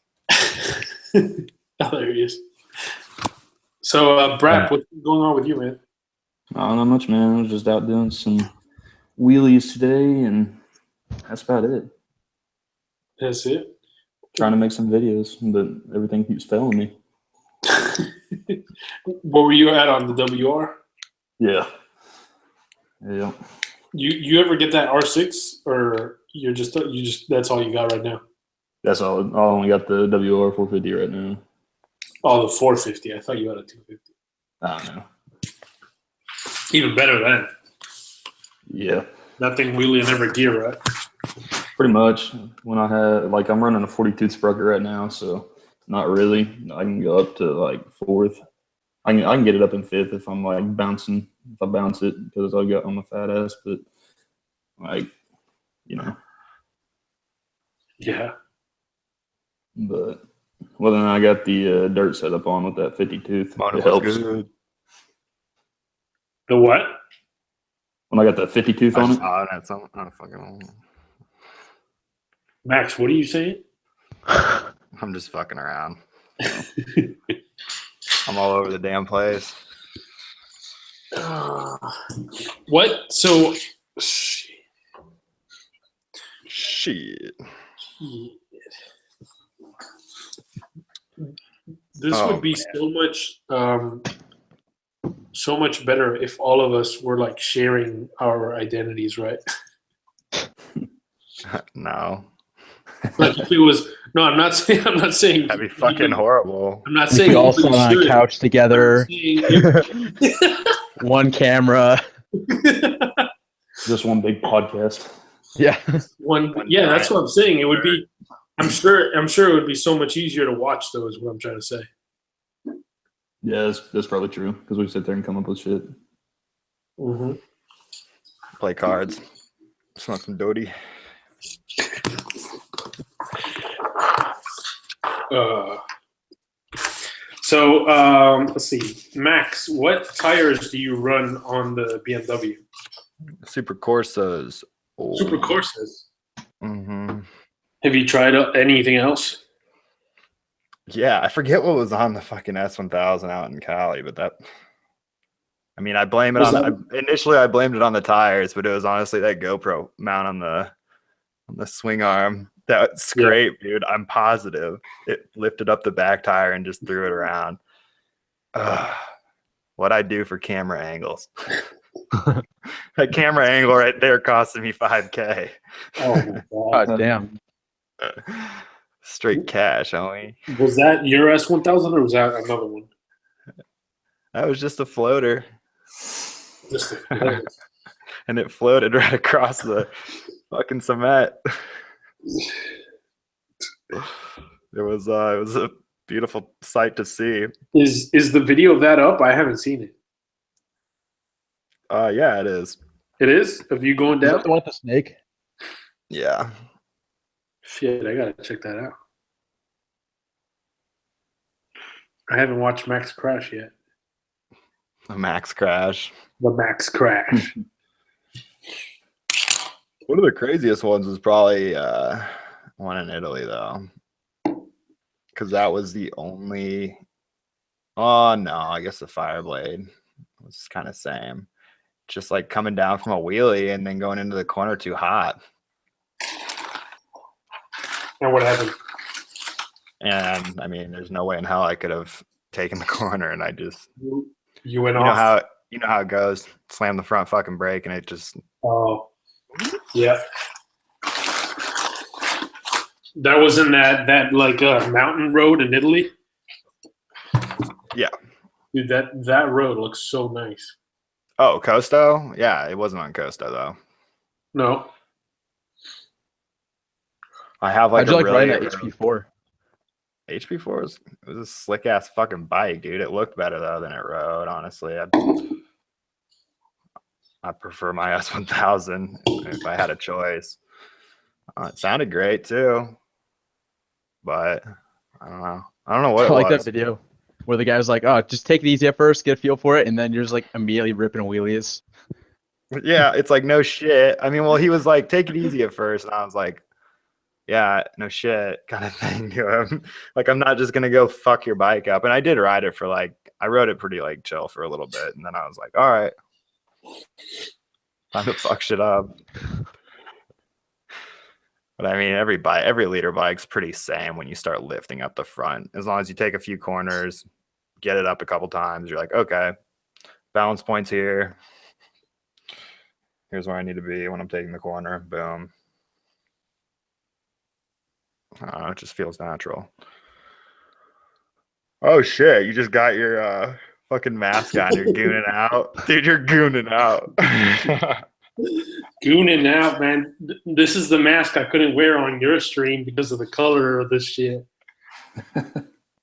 Oh, there he is. So, Brap, what's going on with you, man? Not much, man. I was just out doing some wheelies today, and that's about it. That's it? Trying to make some videos, but everything keeps failing me. What were you at on the WR? Yeah. Yeah. You ever get that R6, or you just that's all you got right now? That's all. I only got the WR 450 right now. Oh, the 450. I thought you had a 250. I don't know. Even better then. Yeah. Nothing wheelie and never gear, right? Pretty much. When I had, like, I'm running a 42 sprocket right now, so not really. I can go up to like fourth. I can get it up in fifth if I'm like bouncing. If I bounce it, because I got on my fat ass, but like, you know. Yeah. But well, then I got the dirt setup on with that 50 tooth. It helps. Good. The what? When I got that 50 tooth on it. I don't fucking know. Max, what are you saying? I'm just fucking around. I'm all over the damn place. What? So, Shit. This would be so much better if all of us were like sharing our identities, right? No. Like if it was I'm not saying That'd be fucking horrible. I'm not We saying could all even sit on a should. couch together. One camera. Just one big podcast. Yeah. Yeah, that's what I'm saying. It would be. I'm sure it would be so much easier to watch, though. Is what I'm trying to say. Yeah, that's probably true because we sit there and come up with shit. Mm-hmm. Play cards. Smoke some doty. So let's see, Max. What tires do you run on the BMW? Super Corsas. Oh. Super Corsas. Mm-hmm. Have you tried anything else? Yeah, I forget what was on the fucking S1000 out in Cali, but that. I mean, I blame it initially I blamed it on the tires, but it was honestly that GoPro mount on the swing arm that scraped, dude. I'm positive it lifted up the back tire and just threw it around. What I do for camera angles. That camera angle right there costing me $5K. Oh my God. God damn. Straight cash, homie. Was that your S1000 or was that another one? That was just a floater. Just a And it floated right across the fucking cement. It was a beautiful sight to see. Is the video of that up? I haven't seen it. Yeah, it is. It is? Of you going Is down? that the one with the snake? Yeah. Shit, I gotta check that out. I haven't watched Max Crash yet. A Max Crash. The Max Crash. One of the craziest ones was probably one in Italy, though. Because that was the only... Oh, no, I guess the Fireblade was kind of same. Just like coming down from a wheelie and then going into the corner too hot. And what happened? And, I mean, there's no way in hell I could have taken the corner, and I just... You went off. You know how it goes. Slam the front fucking brake, and it just... Oh, yeah. That was in that like mountain road in Italy. Yeah. Dude, that road looks so nice. Oh, Costo? Yeah, it wasn't on Costo, though. No. I have like How'd you a like really riding that HP4? HP4 was a slick ass fucking bike, dude. It looked better though than it rode. Honestly, I prefer my S1000 if I had a choice. It sounded great too, but I don't know. I don't know what I it like that was. video where the guy was like, "Oh, just take it easy at first, get a feel for it, and then you're just like immediately ripping wheelies." Yeah, it's like no shit. I mean, well, he was like, take it easy at first, and I was like, yeah, no shit, kind of thing to him. Like, I'm not just gonna go fuck your bike up. And I did ride it for like, I rode it pretty like chill for a little bit, and then I was like, all right, time to fuck shit up. But I mean, every leader bike's pretty same when you start lifting up the front. As long as you take a few corners, get it up a couple times, you're like, okay, balance points here. Here's where I need to be when I'm taking the corner. Boom. It just feels natural. Oh shit! You just got your fucking mask on. You're gooning out, dude. You're gooning out. Gooning out, man. This is the mask I couldn't wear on your stream because of the color of this shit.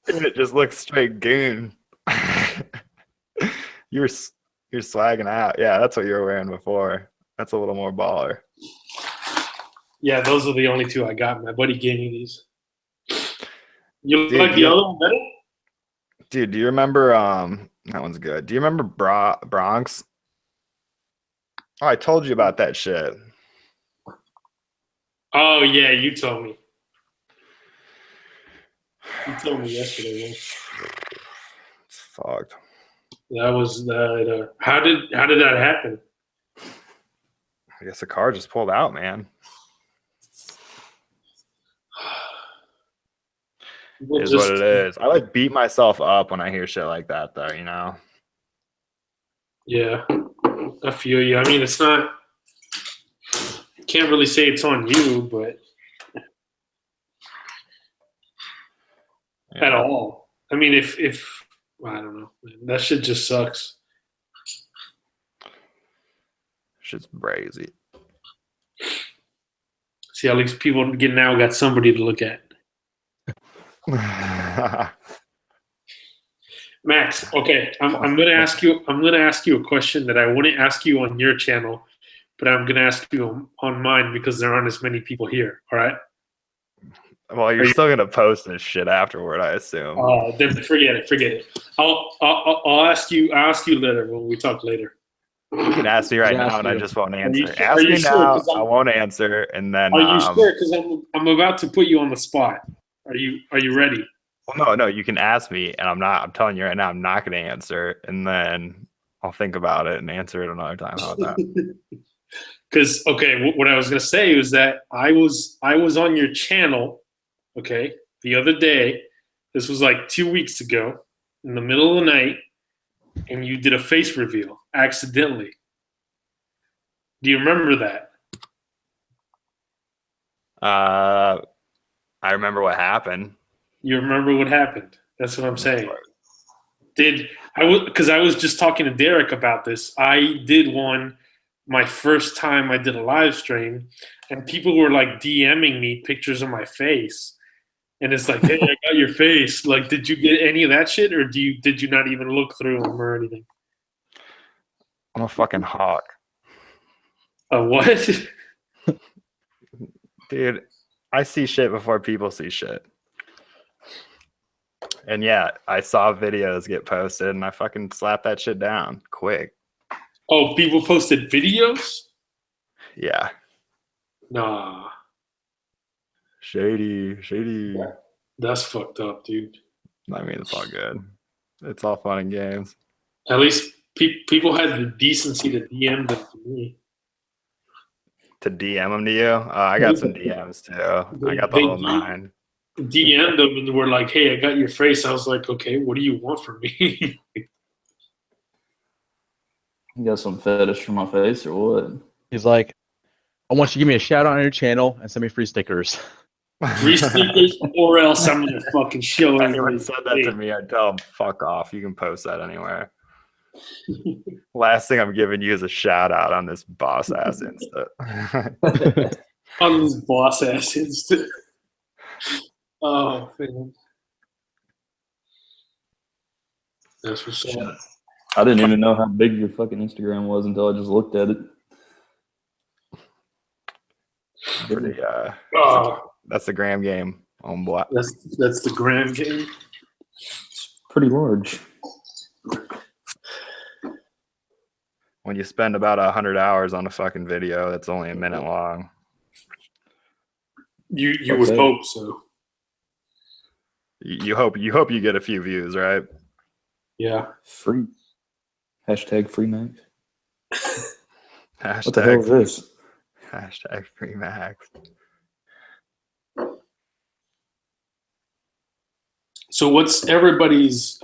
It just looks straight goon. You're swagging out. Yeah, that's what you were wearing before. That's a little more baller. Yeah, those are the only two I got. My buddy gave me these. You Dude, like the other one better? Dude, do you remember that one's good. Do you remember Bronx? Oh, I told you about that shit. Oh yeah, you told me. You told me yesterday, man. It's fucked. That was how did that happen? I guess the car just pulled out, man. Is what it is. I like beat myself up when I hear shit like that, though. You know. Yeah, I feel you. I mean, it's not. Can't really say it's on you, but at all. I mean, if I don't know, man, that shit just sucks. Shit's crazy. See, at least people now got somebody to look at. Max, okay, I'm gonna ask you a question that I wouldn't ask you on your channel, but I'm gonna ask you on mine because there aren't as many people here. All right. Well, you're still gonna post this shit afterward, I assume. Then forget it. I'll ask you later when we talk later. You can ask me right now, and I just won't answer. Ask me now, I won't answer, and then. Are you sure? Because I'm about to put you on the spot. Are you ready? Well, no. You can ask me, and I'm not. I'm telling you right now, I'm not going to answer, and then I'll think about it and answer it another time. How about that? Because what I was going to say was that I was on your channel, okay, the other day. This was like 2 weeks ago, in the middle of the night, and you did a face reveal accidentally. Do you remember that? I remember what happened. You remember what happened? That's what I'm saying. Because I was just talking to Derek about this. I did one my first time I did a live stream, and people were like DMing me pictures of my face. And it's like, hey, I got your face. Like, did you get any of that shit, or did you not even look through them or anything? I'm a fucking hawk. A what? Dude, I see shit before people see shit. And yeah, I saw videos get posted, and I fucking slapped that shit down quick. Oh, people posted videos? Yeah. Nah. Shady. Yeah. That's fucked up, dude. I mean, it's all good. It's all fun and games. At least people had the decency to DM them to me. To DM them to you? I got some DMs too. I got the whole 9. DM'd them and were like, hey, I got your face. I was like, okay, what do you want from me? You got some fetish for my face or what? He's like, I want you to give me a shout out on your channel and send me free stickers. Free stickers, or else I'm gonna fucking show If everybody. anyone said that to me, I'd tell them, fuck off. You can post that anywhere. Last thing I'm giving you is a shout out on this boss ass Insta. On this boss ass Insta. Oh man. That's what's up. I didn't even know how big your fucking Instagram was until I just looked at it. Pretty, Oh, that's the gram game on block. that's the gram game. It's pretty large. When you spend about 100 hours on a fucking video that's only a minute long. You would hope so. You hope you get a few views, right? Yeah. Free. Hashtag free Max. Hashtag, What the hell is this? Hashtag free Max. So what's everybody's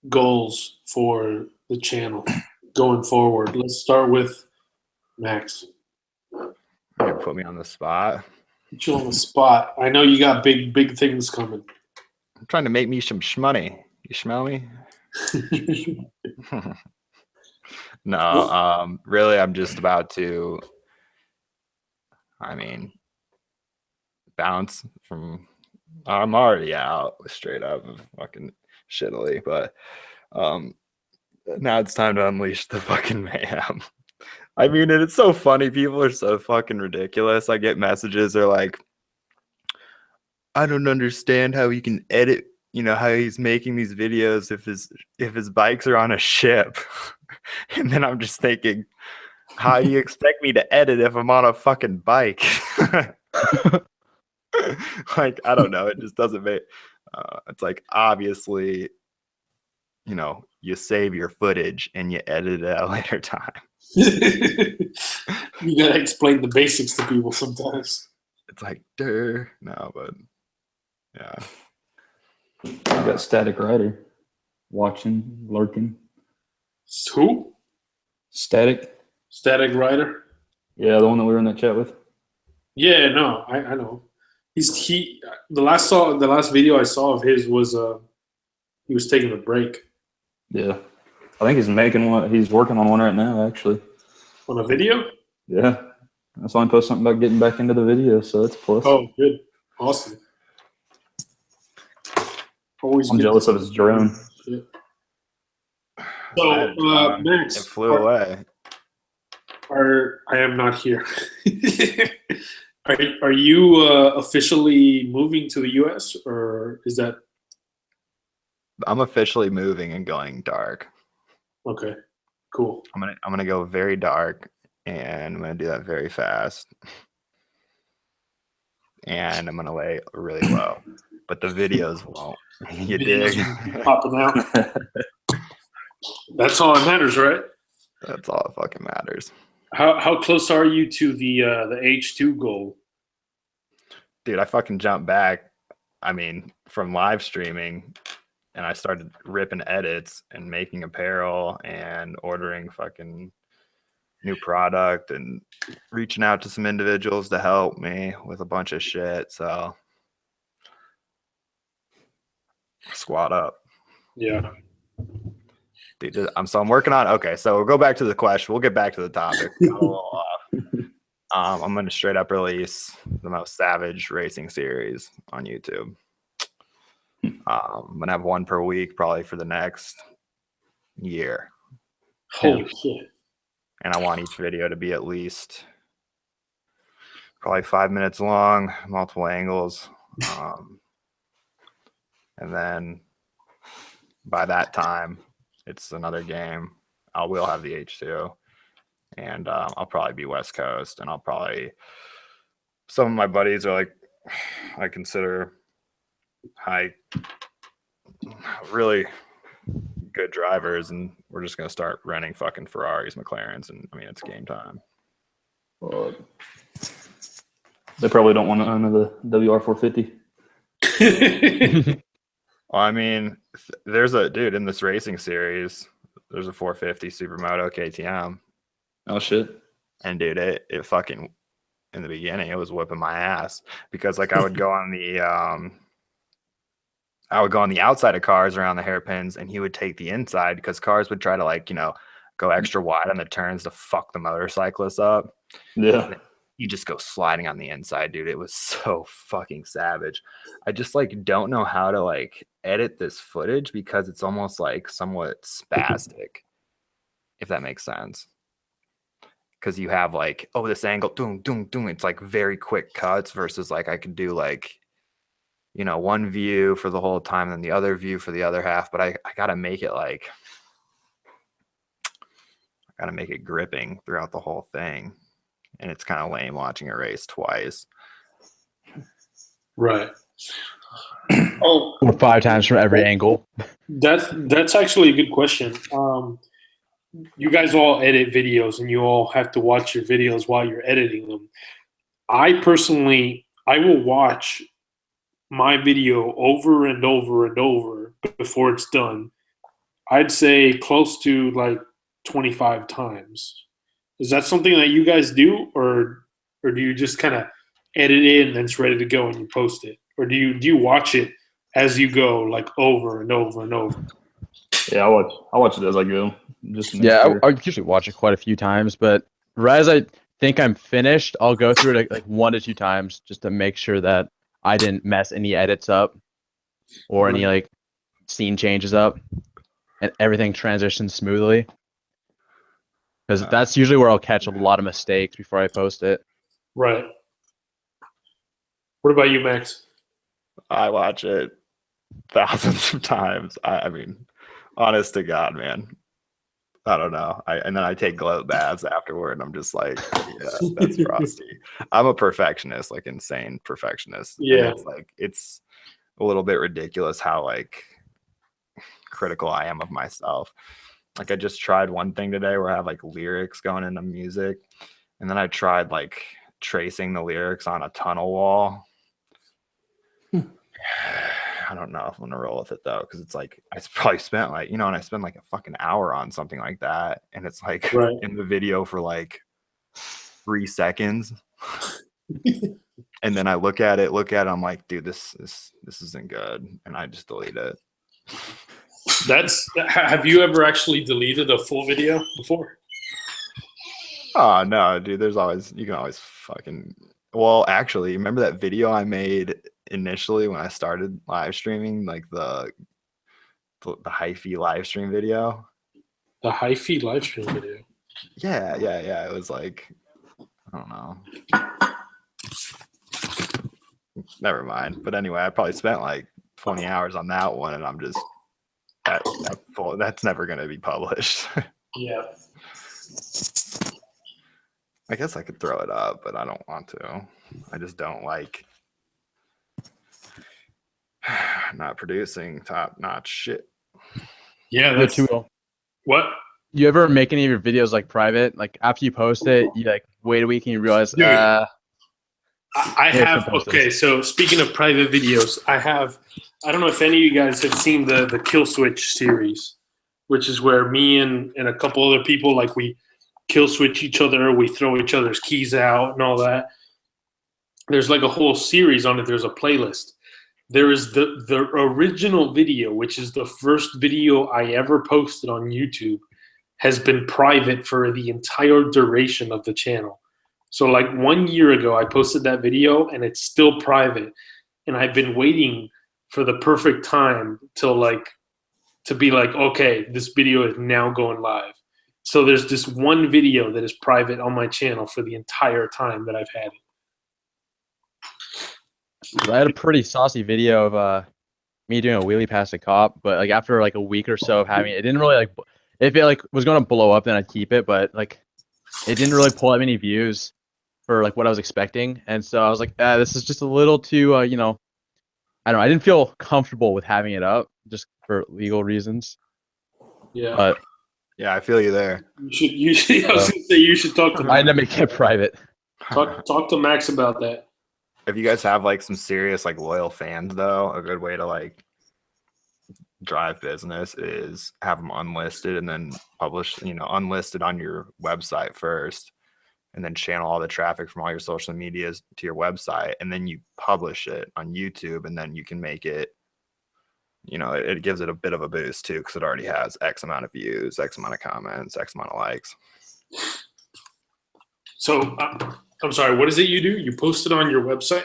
goals for the channel going forward? Let's start with Max. You put me on the spot. Put you on the spot. I know you got big things coming. I'm trying to make me some shmoney. You smell me? No, really, I'm just about to, bounce from, I'm already out straight up fucking shittily, but now it's time to unleash the fucking mayhem. I mean, and it's so funny. People are so fucking ridiculous. I get messages. They're like, I don't understand how he can edit, how he's making these videos if his bikes are on a ship. And then I'm just thinking, how do you expect me to edit if I'm on a fucking bike? Like, I don't know. It just doesn't make, it's like, obviously, you save your footage and you edit it at a later time. You gotta explain the basics to people sometimes. It's like, duh. No, but yeah. I got Static Rider watching, lurking. Who? Static Rider? Yeah, the one that we were in that chat with. Yeah, no, I know. The last video I saw of his was he was taking a break. Yeah. I think he's making one. He's working on one right now, actually. On a video? Yeah. I saw him post something about getting back into the video, so that's a plus. Oh, good. Awesome. Always I'm jealous of his drone. Yeah. So, Max. It flew away. I am not here. Are you officially moving to the U.S. or is that? I'm officially moving and going dark. Okay, cool. I'm gonna go very dark, and I'm gonna do that very fast, and I'm gonna lay really low, but the videos won't. You dig? Popping out. That's all that matters, right? That's all that fucking matters. How close are you to the H2 goal? Dude, I fucking jumped back. From live streaming, and I started ripping edits and making apparel and ordering fucking new product and reaching out to some individuals to help me with a bunch of shit. So squat up. Yeah. Dude, I'm working on. Okay, so we'll go back to the question. We'll get back to the topic. I'm going to straight up release the most savage racing series on YouTube. I'm going to have one per week probably for the next year. Holy shit. And I want each video to be at least probably 5 minutes long, multiple angles. And then by that time, it's another game. I will have the H2. And I'll probably be West Coast. And some of my buddies are like, I consider really good drivers. And we're just going to start renting fucking Ferraris, McLarens. And it's game time. They probably don't want to own the WR450. Well, there's a dude in this racing series. There's a 450 Supermoto KTM. Oh shit! And dude, it fucking in the beginning it was whipping my ass because I would go on the outside of cars around the hairpins, and he would take the inside because cars would try to go extra wide on the turns to fuck the motorcyclists up. Yeah. you just go sliding on the inside, dude. It was so fucking savage. I just like don't know how to like edit this footage because it's almost like somewhat spastic, if that makes sense. Because you have like, oh, this angle, doom, doom, doom. It's like very quick cuts versus like I could do like, you know, one view for the whole time and then the other view for the other half. But I gotta make it like, I gotta make it gripping throughout the whole thing. And it's kind of lame watching a race twice. Right. Oh, Or 5 times from every angle. that's actually a good question. You guys all edit videos, and you all have to watch your videos while you're editing them. I personally, I will watch my video over and over and over before it's done. I'd say close to like 25 times. Is that something that you guys do, or do you just kind of edit it and then it's ready to go and you post it, or do you watch it as you go, like over and over and over? Yeah, I watch it as I go. Just to make Yeah, sure. I usually watch it quite a few times, but right as I think I'm finished, I'll go through it like 1 to 2 times just to make sure that I didn't mess any edits up or any like scene changes up and everything transitions smoothly. Because that's usually where I'll catch a lot of mistakes before I post it. Right. What about you, Max? I watch it thousands of times. I mean, honest to God, man. I don't know. And then I take gloat baths afterward, and I'm just like, yeah, that's frosty. I'm a perfectionist, like insane perfectionist. Yeah. And it's a little bit ridiculous how like critical I am of myself. Like I just tried one thing today where I have like lyrics going into music, and then I tried like tracing the lyrics on a tunnel wall. I don't know if I'm gonna roll with it though, because it's like I probably spent like, you know, and I spend like a fucking hour on something like that, and it's like in the video for like 3 seconds, and then I look at it, I'm like, dude, this isn't good, and I just delete it. Have you ever actually deleted a full video before? Oh no, dude, you can always fucking, well, actually, remember that video I made initially when I started live streaming, like the hyphy live stream video? The hyphy live stream video. Yeah. It was like, I don't know. Never mind. But anyway, I probably spent like 20 hours on that one, and I'm just that's never gonna be published. Yeah. I guess I could throw it up, but I don't want to. I just don't like not producing top-notch shit. Yeah, that's what. You ever make any of your videos like private? Like after you post it, you like wait a week and you realize, Dude, I have. Okay, so speaking of private videos, I don't know if any of you guys have seen the Kill Switch series, which is where me and a couple other people, like, we kill switch each other, we throw each other's keys out and all that. There's like a whole series on it. There's a playlist. There is the original video, which is the first video I ever posted on YouTube, has been private for the entire duration of the channel. So like 1 year ago, I posted that video and it's still private. And I've been waiting for the perfect time to be like, okay, this video is now going live. So there's this one video that is private on my channel for the entire time that I've had it. I had a pretty saucy video of me doing a wheelie past a cop, but like after like a week or so of having it, it didn't really like, if it like was going to blow up, then I'd keep it, but like it didn't really pull out many views for like what I was expecting. And so I was like, this is just a little too, you know, I don't know. I didn't feel comfortable with having it up just for legal reasons. Yeah. But yeah, I feel you there. You should. I was gonna say you should talk to. I end up making it private. Talk to Max about that. If you guys have like some serious like loyal fans, though, a good way to like drive business is have them unlisted and then publish, you know, unlisted on your website first, and then channel all the traffic from all your social medias to your website, and then you publish it on YouTube, and then you can make it, you know, it gives it a bit of a boost too, because it already has X amount of views, X amount of comments, X amount of likes. So I'm sorry, what is it you do? You post it on your website?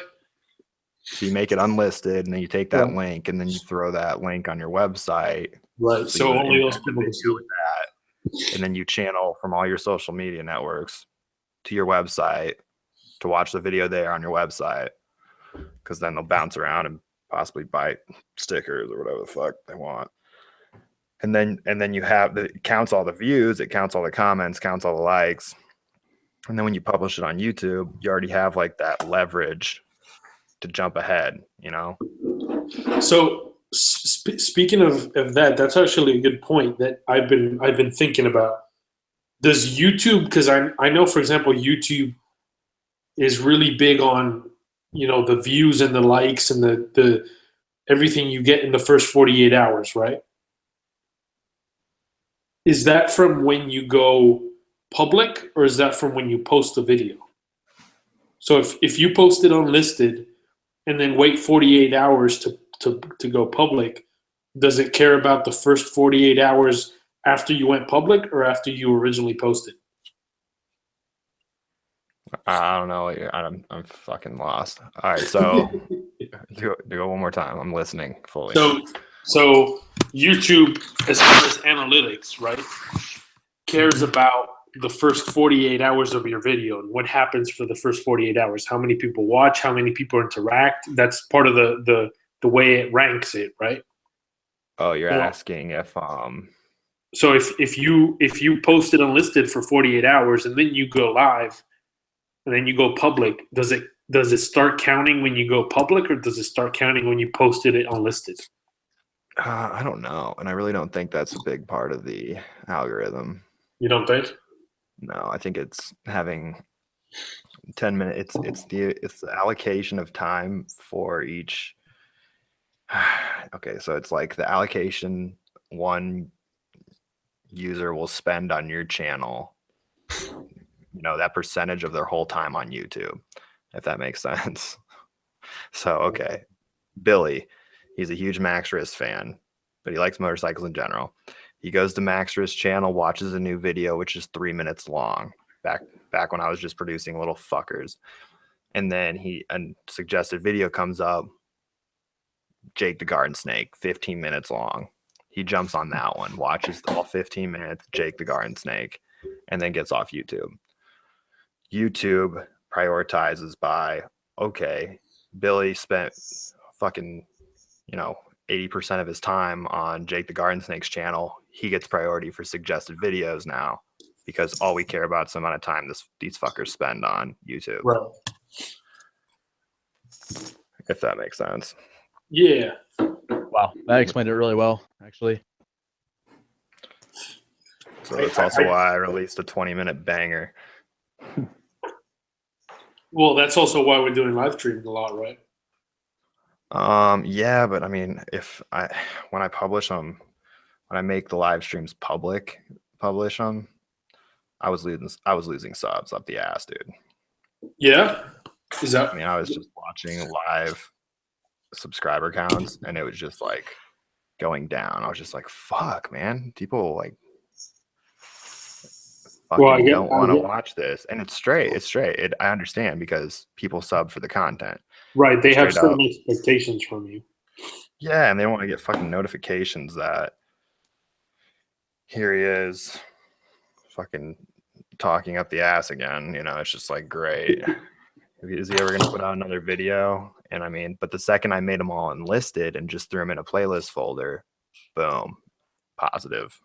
So you make it unlisted, and then you take that Right. link, and then you throw that link on your website. Right. So you only embed those the people can video see with it. that, and then you channel from all your social media networks to your website to watch the video there on your website, because then they'll bounce around and possibly buy stickers or whatever the fuck they want. And then you have it counts all the views, it counts all the comments, counts all the likes. And then when you publish it on YouTube, you already have like that leverage to jump ahead, you know? So speaking of that, that's actually a good point that I've been thinking about. Does YouTube, because I know, for example, YouTube is really big on, you know, the views and the likes and the everything you get in the first 48 hours, right? Is that from when you go public, or is that from when you post the video? So if you post it unlisted and then wait 48 hours to go public, does it care about the first 48 hours after you went public or after you originally posted? I don't know. I'm fucking lost. All right, so do it one more time. I'm listening fully. So YouTube, as far as analytics, right, cares about the first 48 hours of your video and what happens for the first 48 hours. How many people watch? How many people interact? That's part of the way it ranks it, right? Oh, you're asking if So if you post it unlisted for 48 hours and then you go live and then you go public, does it start counting when you go public, or does it start counting when you posted it unlisted? I don't know, and I really don't think that's a big part of the algorithm. You don't think? No, I think it's having 10 minutes. It's the allocation of time for each. Okay, so it's like the allocation one user will spend on your channel, you know, that percentage of their whole time on YouTube, if that makes sense. So, okay, Billy, he's a huge MaxWrist fan, but he likes motorcycles in general. He goes to MaxWrist channel, watches a new video, which is 3 minutes long, back when I was just producing little fuckers. And then a suggested video comes up, Jake the Garden Snake, 15 minutes long. He jumps on that one, watches all 15 minutes, Jake the Garden Snake, and then gets off YouTube. YouTube prioritizes by, okay, Billy spent fucking, 80% of his time on Jake the Garden Snake's channel. He gets priority for suggested videos now, because all we care about is the amount of time these fuckers spend on YouTube. Right. If that makes sense. Yeah. Wow, that explained it really well, actually. So that's also why I released a 20-minute banger. Well, that's also why we're doing live streams a lot, right? Yeah, but I mean, when I publish them, when I make the live streams publish them, I was losing subs up the ass, dude. Yeah. Is that? I mean, I was just watching live subscriber counts, and it was just like going down. I was just like, fuck, man, people like fucking don't want to watch this. And it's straight. I understand, because people sub for the content. Right. They have certain up. expectations from you. Yeah, and they want to get fucking notifications that here he is fucking talking up the ass again. It's just like, great. Is he ever going to put out another video? And I mean, but the second I made them all enlisted and just threw them in a playlist folder, boom, positive,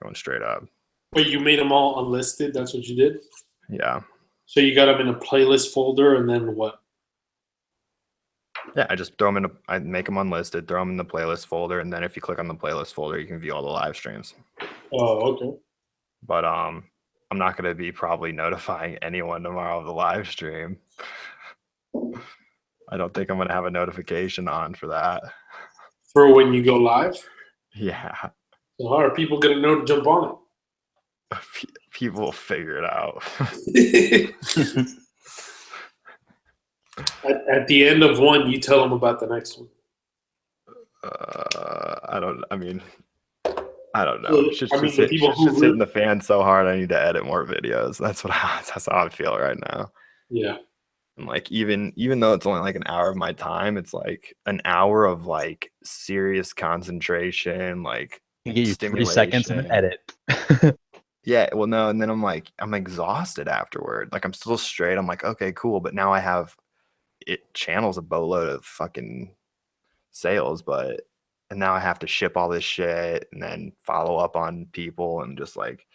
going straight up. But you made them all unlisted? That's what you did? Yeah. So you got them in a playlist folder, and then what? Yeah, I just throw them I make them unlisted, throw them in the playlist folder, and then if you click on the playlist folder, you can view all the live streams. Oh, okay. But I'm not going to be probably notifying anyone tomorrow of the live stream. I don't think I'm going to have a notification on for that. For when you go live? Yeah. So how are people going to know to jump on People will figure it out. it? At the end of one, you tell them about the next one. I don't know. So, I mean, the people Shit's just who hitting the fan so hard. I need to edit more videos. That's how I feel right now. yeah. And like even though it's only like an hour of my time, it's like an hour of like serious concentration, like Can get you 3 seconds of an stimulation. edit. Yeah, well, no, and then I'm exhausted afterward. Like I'm still straight. I'm like, okay, cool, but now I have it channels a boatload of fucking sales, and now I have to ship all this shit and then follow up on people and just like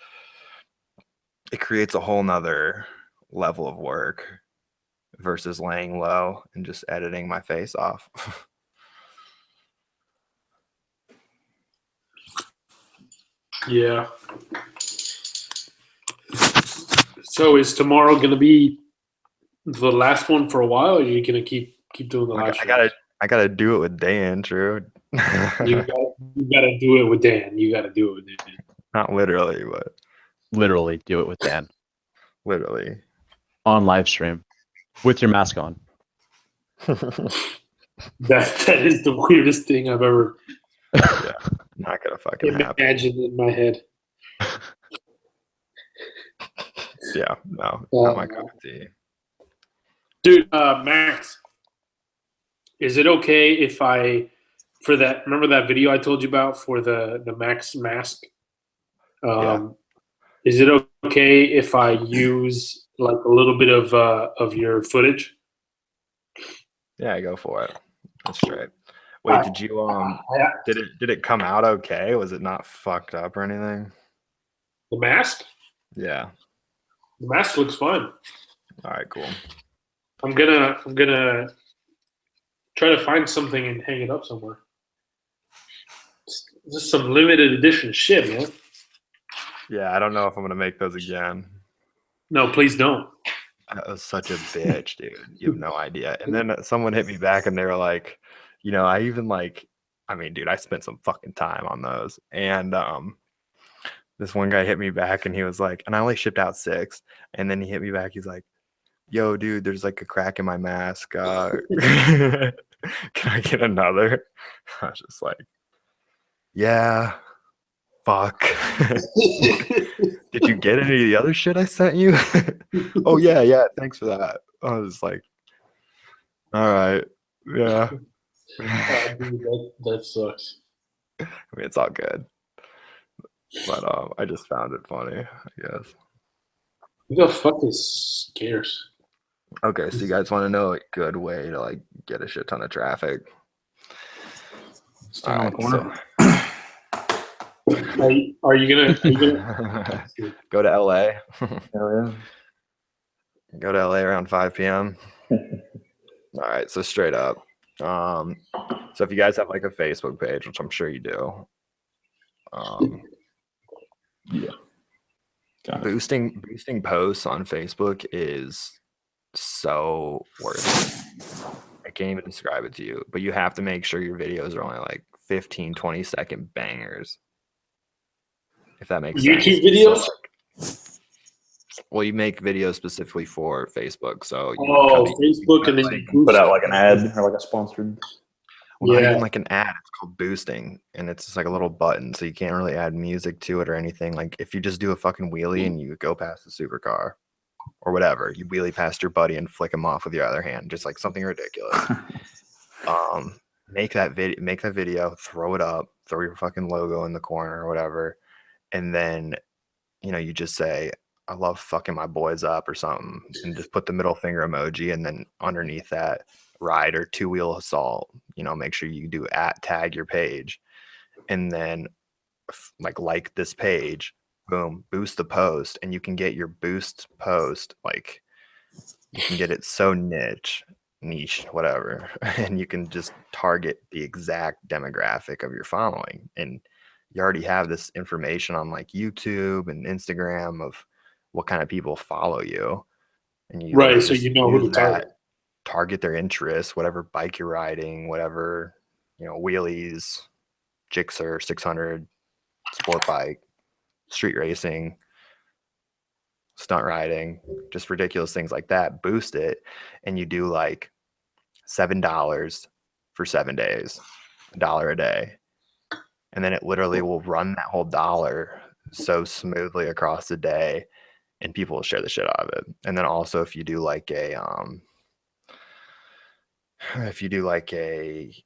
it creates a whole nother level of work versus laying low and just editing my face off. Yeah. So is tomorrow going to be the last one for a while, or are you going to keep doing the live streams? I gotta do it with Dan, true. You got to do it with Dan. You got to do it with Dan. Not literally, but Literally do it with Dan literally. on live stream with your mask on. That is the weirdest thing I've ever Not gonna fucking happen. imagined in my head. Yeah, no, not my cup of tea. Dude, Max, is it okay if remember that video I told you about for the Max mask? Yeah. Is it okay if I use like a little bit of your footage? Yeah, go for it. That's straight. Wait, did you did it come out okay? Was it not fucked up or anything? The mask? Yeah. The mask looks fine. All right, cool. I'm gonna try to find something and hang it up somewhere. Just some limited edition shit, man. Yeah, I don't know if I'm gonna make those again. No, please don't. That was such a bitch, dude. You have no idea. And then someone hit me back and they were like, I even like, I mean, dude, I spent some fucking time on those. And this one guy hit me back and he was like, and I only shipped out 6. And then he hit me back. He's like, yo, dude, there's like a crack in my mask. Can I get another? I was just like, yeah, fuck. Did you get any of the other shit I sent you? Oh, yeah, thanks for that. I was like, all right, yeah. Dude, that sucks. I mean, it's all good. But I just found it funny, I guess. Who the fuck is scarce? Okay, so you guys want to know a good way to like get a shit ton of traffic? Stand on the corner. Are you gonna Go to LA? Hell yeah. Go to LA around 5 p.m. All right, so straight up. So if you guys have like a Facebook page, which I'm sure you do, Yeah. boosting posts on Facebook is so worth it. I can't even describe it to you, but you have to make sure your videos are only like 15-20-second bangers. If that makes sense. YouTube videos? So, well, you make videos specifically for Facebook, so you Facebook, and then like, you Put out like an ad or like a sponsored. well, not even like an ad. It's called boosting, and it's just like a little button, so you can't really add music to it or anything. Like if you just do a fucking wheelie and you go past the supercar or whatever, you wheelie past your buddy and flick him off with your other hand, just like something ridiculous. Make that video, throw it up, throw your fucking logo in the corner or whatever, and then you just say, I love fucking my boys up or something, and just put the middle finger emoji, and then underneath that, ride or 2-wheel assault. Make sure you do @tag your page, and then like this page, boom, boost the post, and you can get your boost post, like you can get it so niche, whatever, and you can just target the exact demographic of your following, and you already have this information on like YouTube and Instagram of what kind of people follow you, and you right, so you know who to target their interests, whatever bike you're riding, whatever, wheelies, Gixxer 600, sport bike, street racing, stunt riding, just ridiculous things like that. Boost it, and you do like $7 for 7 days, $1 a day, and then it literally will run that whole dollar so smoothly across the day, and people will share the shit out of it. And then also if you do like a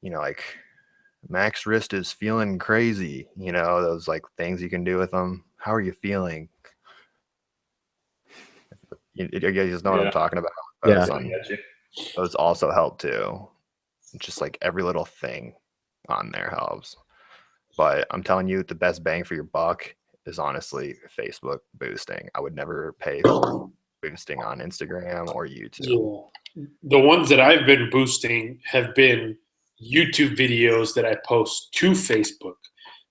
like MaxWrist is feeling crazy, those like things you can do with them. How are you feeling? You guys know what I'm talking about. Yeah. Those also help too. Just like every little thing on there helps. But I'm telling you, the best bang for your buck is honestly Facebook boosting. I would never pay for boosting on Instagram or YouTube. Yeah. The ones that I've been boosting have been YouTube videos that I post to Facebook,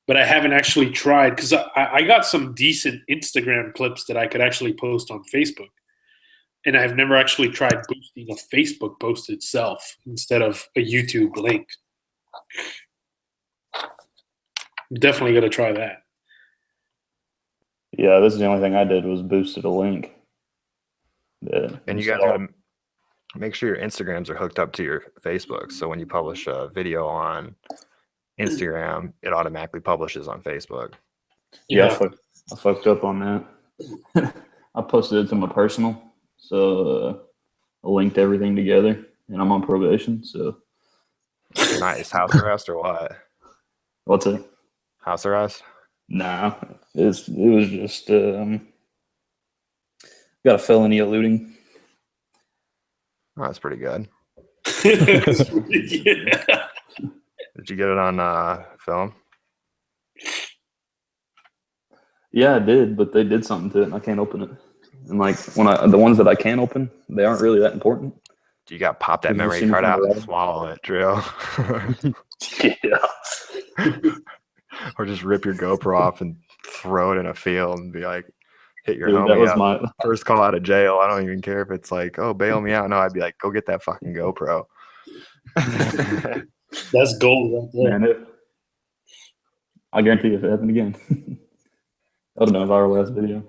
but I haven't actually tried because I got some decent Instagram clips that I could actually post on Facebook. And I've never actually tried boosting a Facebook post itself instead of a YouTube link. I'm definitely going to try that. Yeah, this is the only thing I did was boosted a link. Yeah, And you guys got to make sure your Instagrams are hooked up to your Facebook. So when you publish a video on Instagram, it automatically publishes on Facebook. Yeah, I fucked up on that. I posted it to my personal, so I linked everything together, and I'm on probation. So nice. House arrest or what? What's it? House arrest? Nah, it was just got a felony of looting. Oh, that's pretty good. Yeah. Did you get it on film? Yeah, I did, but they did something to it, and I can't open it. And like the ones that I can open, they aren't really that important. You got to pop that memory card out and swallow it, Drew. Yeah. Or just rip your GoPro off and throw it in a field and be like, hit your Dude, homie that was up. my First call out of jail. I don't even care if it's like, oh, bail me out. No, I'd be like, go get that fucking GoPro. That's gold right there. Man, I guarantee if it happened again, that would have been a viral last video.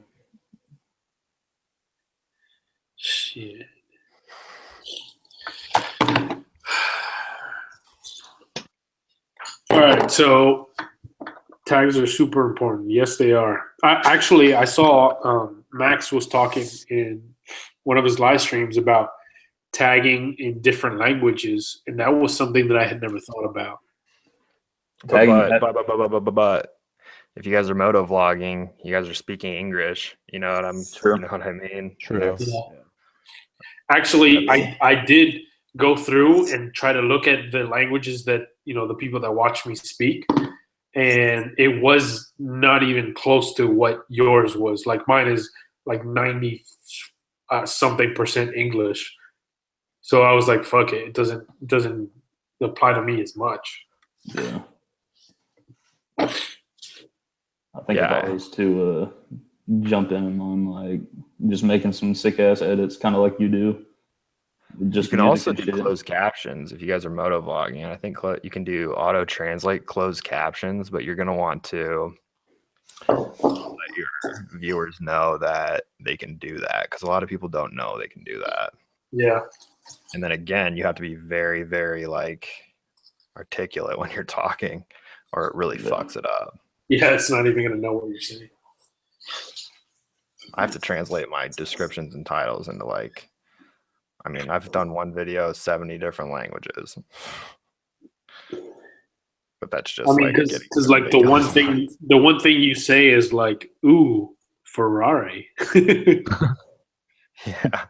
Shit. All right, so tags are super important. Yes, they are. I saw Max was talking in one of his live streams about tagging in different languages, and that was something that I had never thought about. But if you guys are moto vlogging, you guys are speaking English. You know what I mean? True. Yeah. Actually, I did go through and try to look at the languages that the people that watch me speak, and it was not even close to what yours was. Like mine is like 90 something % English. So I was like, fuck it. It doesn't apply to me as much. Yeah. I think if I was to jump in on like just making some sick ass edits, kind of like you do. Just you can also do closed captions if you guys are moto vlogging. I think you can do auto translate closed captions, but you're going to want to let your viewers know that they can do that because a lot of people don't know they can do that. Yeah. And then again, you have to be very, very like articulate when you're talking, or it really fucks it up. Yeah, it's not even going to know what you're saying. I have to translate my descriptions and titles into like, I mean, I've done one video 70 different languages. But that's just because like the one thing you say is like, ooh, Ferrari. Yeah.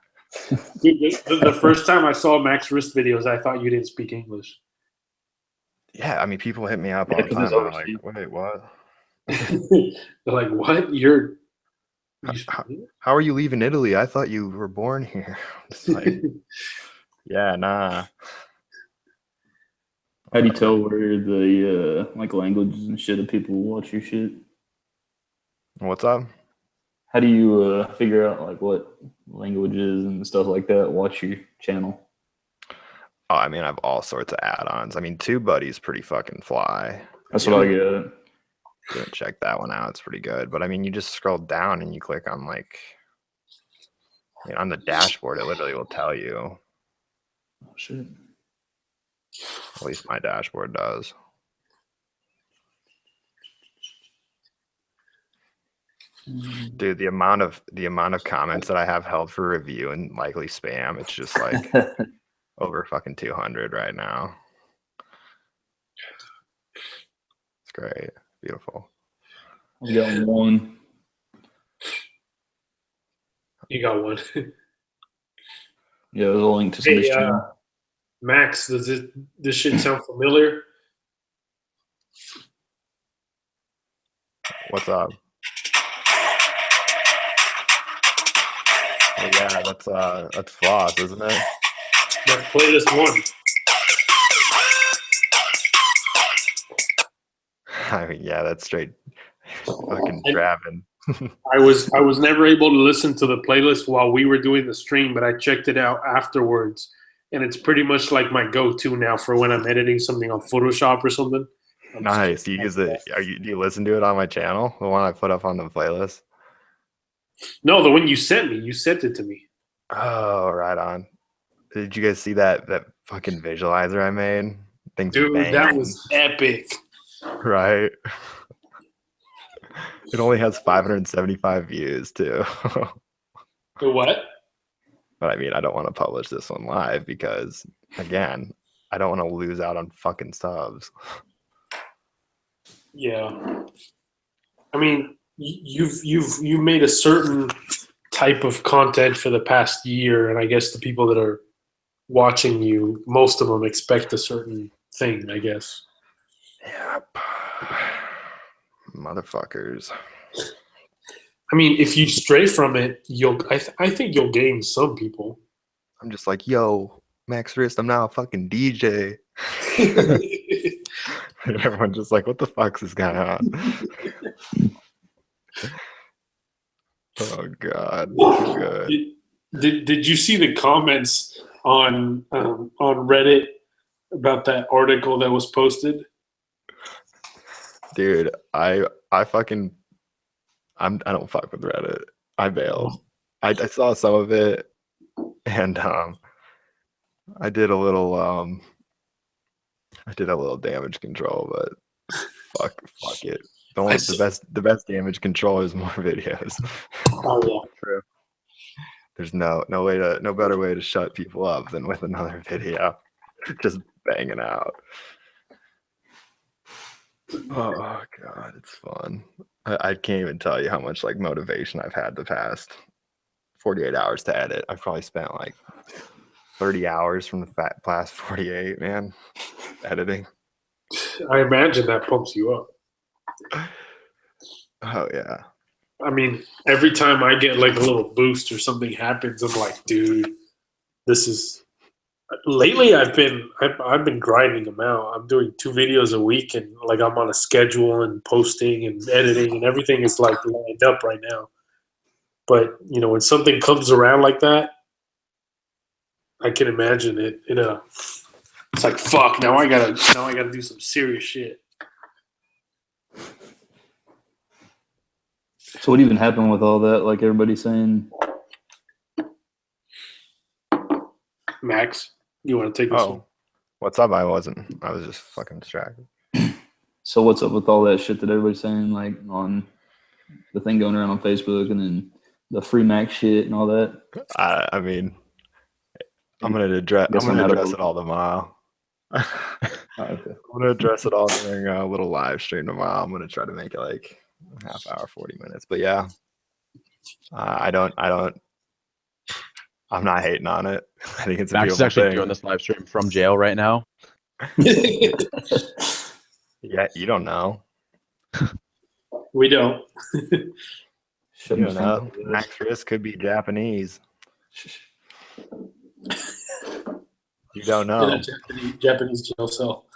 The first time I saw MaxWrist videos, I thought you didn't speak English. Yeah, I mean, people hit me up all the time. I'm like, wait, what? They're like, what? How are you leaving Italy? I thought you were born here. It's like, yeah, nah. How do you tell where the like languages and shit of people watch your shit? What's up? How do you figure out like what languages and stuff like that watch your channel? Oh, I mean, I have all sorts of add-ons. I mean, TubeBuddy's pretty fucking fly. That's what I get. Didn't check that one out. It's pretty good. But I mean, you just scroll down and you click on like, on the dashboard, it literally will tell you. Oh shit. At least my dashboard does. Dude, the amount of comments that I have held for review and likely spam, it's just like over fucking 200 right now. It's great. Beautiful. I've got one. You got one. Yeah, there's a link to some Hey, stream. Max, this shit sound familiar? What's up? Oh, yeah, that's Floss, isn't it? Let's play this one. I mean, yeah, that's straight fucking trapping. I was never able to listen to the playlist while we were doing the stream, but I checked it out afterwards, and it's pretty much like my go-to now for when I'm editing something on Photoshop or something. Nice. You use it. Do you listen to it on my channel? The one I put up on the playlist? No, the one you sent me. You sent it to me. Oh, right on. Did you guys see that fucking visualizer I made? Things Dude, banging. that was epic. Right. It only has 575 views too. The what? But I mean, I don't want to publish this one live because, again, I don't want to lose out on fucking subs. Yeah. I mean, you've made a certain type of content for the past year, and I guess the people that are watching you, most of them expect a certain thing, I guess. Yep. Motherfuckers. I mean, if you stray from it, I think you'll gain some people. I'm just like, yo, MaxWrist, I'm now a fucking DJ. And everyone's just like, what the fuck's this guy on? Oh god. Good. Did you see the comments on Reddit about that article that was posted? Dude, I don't fuck with Reddit. I bailed. I saw some of it, and I did a little damage control, but fuck it. The best damage control is more videos. Oh yeah, true. There's no better way to shut people up than with another video, just banging out. Oh god, it's fun. I can't even tell you how much like motivation I've had the past 48 hours to edit. I've probably spent like 30 hours from the past 48, man, editing. I imagine that pumps you up. Oh yeah. I mean, every time I get like a little boost or something happens, I'm like, dude, this is. Lately, I've been grinding them out. I'm doing 2 videos a week, and like I'm on a schedule and posting and editing, and everything is like lined up right now. But you know, when something comes around like that, I can imagine it. It's like fuck. Now I gotta do some serious shit. So what even happened with all that? Like everybody's saying. Max, you want to take this one? What's up? I was just fucking distracted. So what's up with all that shit that everybody's saying, like on the thing going around on Facebook, and then the free Max shit and all that? I mean, I'm gonna address it all tomorrow. Okay. I'm gonna address it all during a little live stream tomorrow. I'm gonna try to make it like a half hour, 40 minutes. But yeah, I'm not hating on it. I think it's a Max is beautiful actually thing. doing this live stream from jail right now. Yeah, you don't know. We don't. You don't know. MaxWrist could be Japanese. You don't know. In a Japanese jail cell.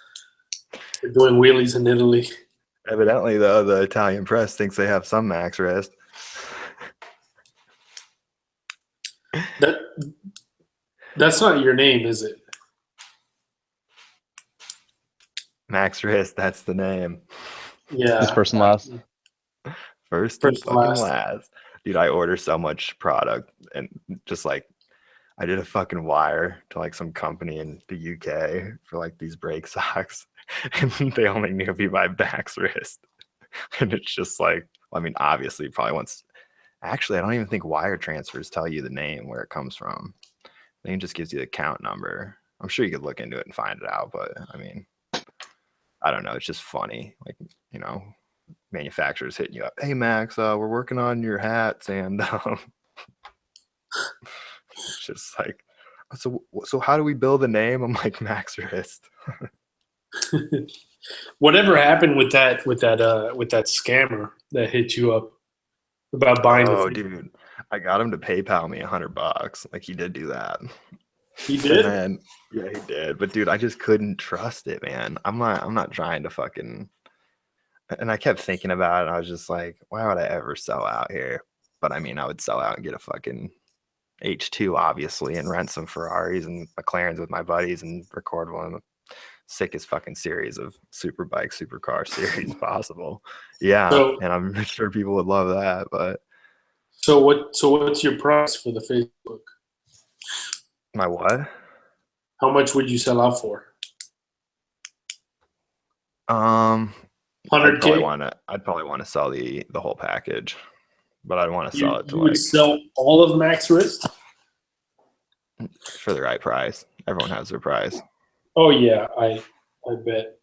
They're doing wheelies in Italy. Evidently, though, the Italian press thinks they have some MaxWrist. That's not your name, is it? MaxWrist, that's the name. Yeah. This person last. First First and and fucking last. Dude, I order so much product, and just like I did a fucking wire to like some company in the UK for like these brake socks, and they only knew me by MaxWrist. And it's just like, I mean, obviously, probably once. Actually, I don't even think wire transfers tell you the name where it comes from. I think it just gives you the account number. I'm sure you could look into it and find it out, but I mean, I don't know. It's just funny, like, you know, manufacturers hitting you up. Hey, Max, we're working on your hats, and it's just like, so how do we build a name? I'm like, MaxWrist. Whatever happened with that scammer that hit you up about buying the Oh, thing? dude, I got him to PayPal me $100. Like, he did do that. He did? And then, yeah, he did. But dude, I just couldn't trust it, man. I'm not trying to fucking. And I kept thinking about it. I was just like, why would I ever sell out here? But I mean, I would sell out and get a fucking H2, obviously, and rent some Ferraris and McLarens with my buddies and record one of the sickest fucking series of supercar series possible. Yeah, So- and I'm sure people would love that. But So what's your price for the Facebook? my what? How much would you sell out for? I'd probably 100K? want to sell the whole package, but I'd want to sell it to You would sell all of MaxWrist? for the right price. Everyone has their price. Oh yeah, I bet.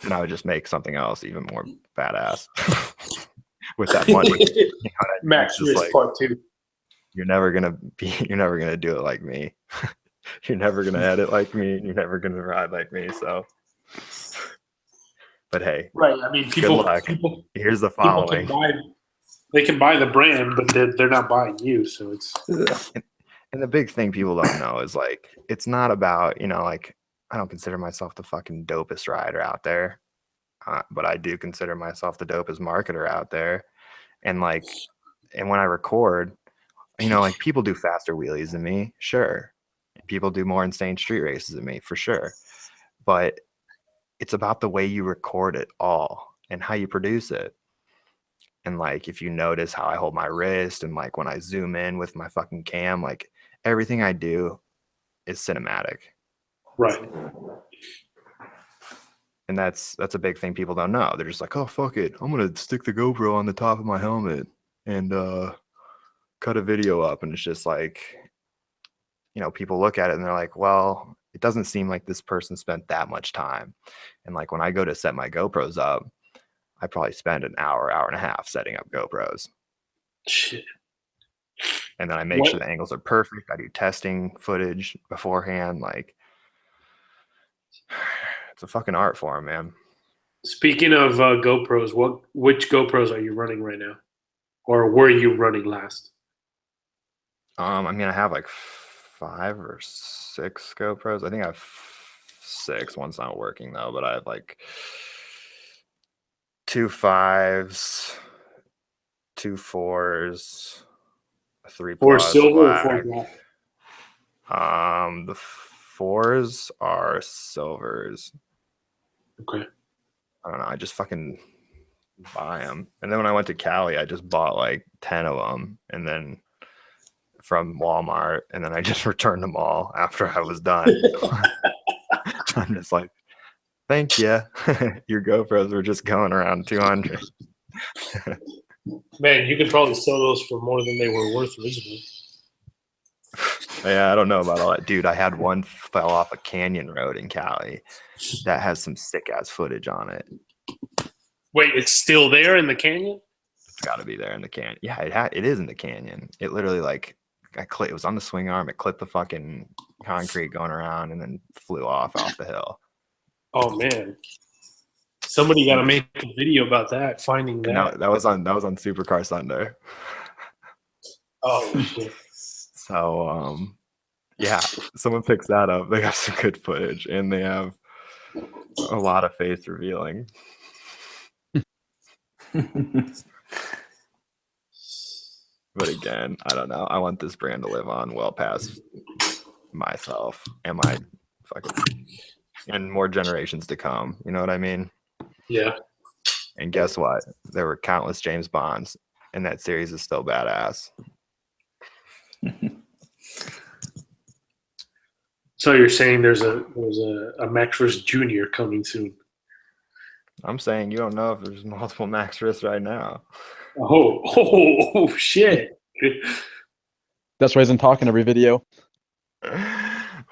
And I would just make something else even more badass with that money. You know what I mean? It's just MaxWrist like, Part 2. you're never gonna do it like me. You're never gonna edit like me, and you're never gonna ride like me. So, but hey, Right. I mean, good luck. Here's the following. They can buy the brand, but they're not buying you. So it's. And the big thing people don't know is like, it's not about, you know, like, I don't consider myself the fucking dopest rider out there, but I do consider myself the dopest marketer out there. And like, and when I record, you know, like, people do faster wheelies than me, sure. People do more insane street races than me, for sure. But it's about the way you record it all and how you produce it. And like, if you notice how I hold my wrist and like when I zoom in with my fucking cam, like everything I do is cinematic. Right. And that's a big thing people don't know. They're just like, oh, fuck it, I'm gonna stick the GoPro on the top of my helmet and cut a video up. And it's just like, you know, people look at it and they're like, well, it doesn't seem like this person spent that much time. And like, when I go to set my GoPros up, I probably spend an hour and a half setting up GoPros. Shit. And then I make sure the angles are perfect. I do testing footage beforehand. Like, it's a fucking art form, man. Speaking of GoPros, which GoPros are you running right now, or were you running last? I mean, I have like 5 or 6 GoPros. I think I have 6. One's not working though, but I have like 2 5s, 2 4s, 3 Four plus silver black. or 4 black? The 4s are silvers. Okay. I don't know. I just fucking buy them. And then when I went to Cali, I just bought like 10 of them, and then from Walmart, and then I just returned them all after I was done. I'm just like, thank you. Your GoPros were just going around 200. Man, you could probably sell those for more than they were worth originally. Yeah, I don't know about all that. Dude, I had one fell off a canyon road in Cali that has some sick ass footage on it. Wait, it's still there in the canyon? It's got to be there in the canyon. Yeah, it is in the canyon. It literally, like, it was on the swing arm. It clipped the fucking concrete going around and then flew off the hill. Oh man, somebody got to make a video about that. Finding that. No, that was on Supercar Sunday. Oh shit. So yeah, someone picks that up. They got some good footage, and they have a lot of face revealing. But again, I don't know. I want this brand to live on well past myself and my fucking, and more generations to come. You know what I mean? Yeah. And guess what? There were countless James Bonds, and that series is still badass. So you're saying there's a MaxWrist Junior coming soon? I'm saying you don't know if there's multiple MaxWrist right now. Oh, shit. That's why he doesn't talk in every video.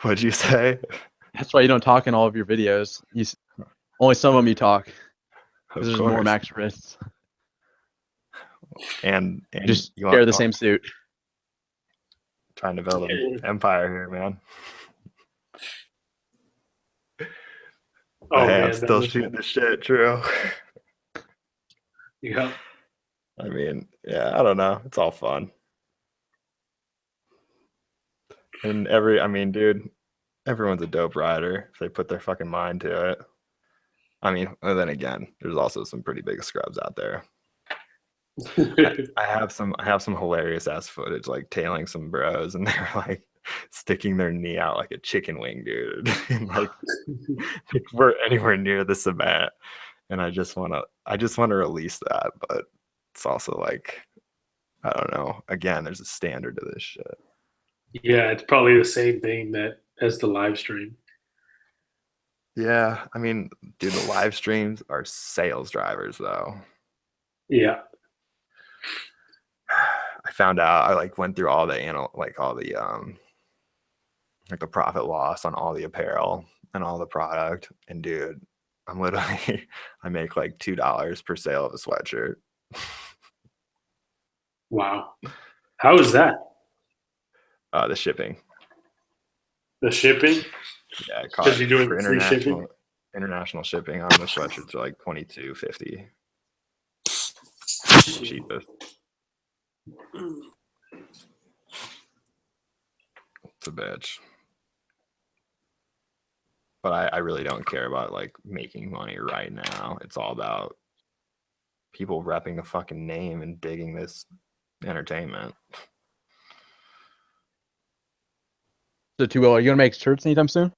What'd you say? That's why you don't talk in all of your videos. Only some of them you talk because Of there's more course. max wrists. And Just you share the same suit. trying to build an empire here, man. Oh, Hey, man, I'm still shooting the shit, true. Yeah. I mean, yeah, I don't know. It's all fun. And dude, everyone's a dope rider if they put their fucking mind to it. I mean, and then again, there's also some pretty big scrubs out there. I have some hilarious ass footage, like tailing some bros, and they're like sticking their knee out like a chicken wing, dude. And like we're anywhere near the cement, and I just wanna release that, but it's also like, I don't know. Again, there's a standard to this shit. Yeah, it's probably the same thing as the live stream. Yeah, I mean, dude, the live streams are sales drivers, though. Yeah. I found out. I like went through all the the profit loss on all the apparel and all the product, and dude, I'm literally I make like $2 per sale of a sweatshirt. Wow. How is that? The shipping. The shipping? Yeah, it Because you're doing for free shipping? international shipping on the sweatshirts are like $22.50. Cheapest. It's a bitch. But I really don't care about like making money right now. It's all about people repping the fucking name and digging this entertainment. So, are you gonna make shirts anytime soon?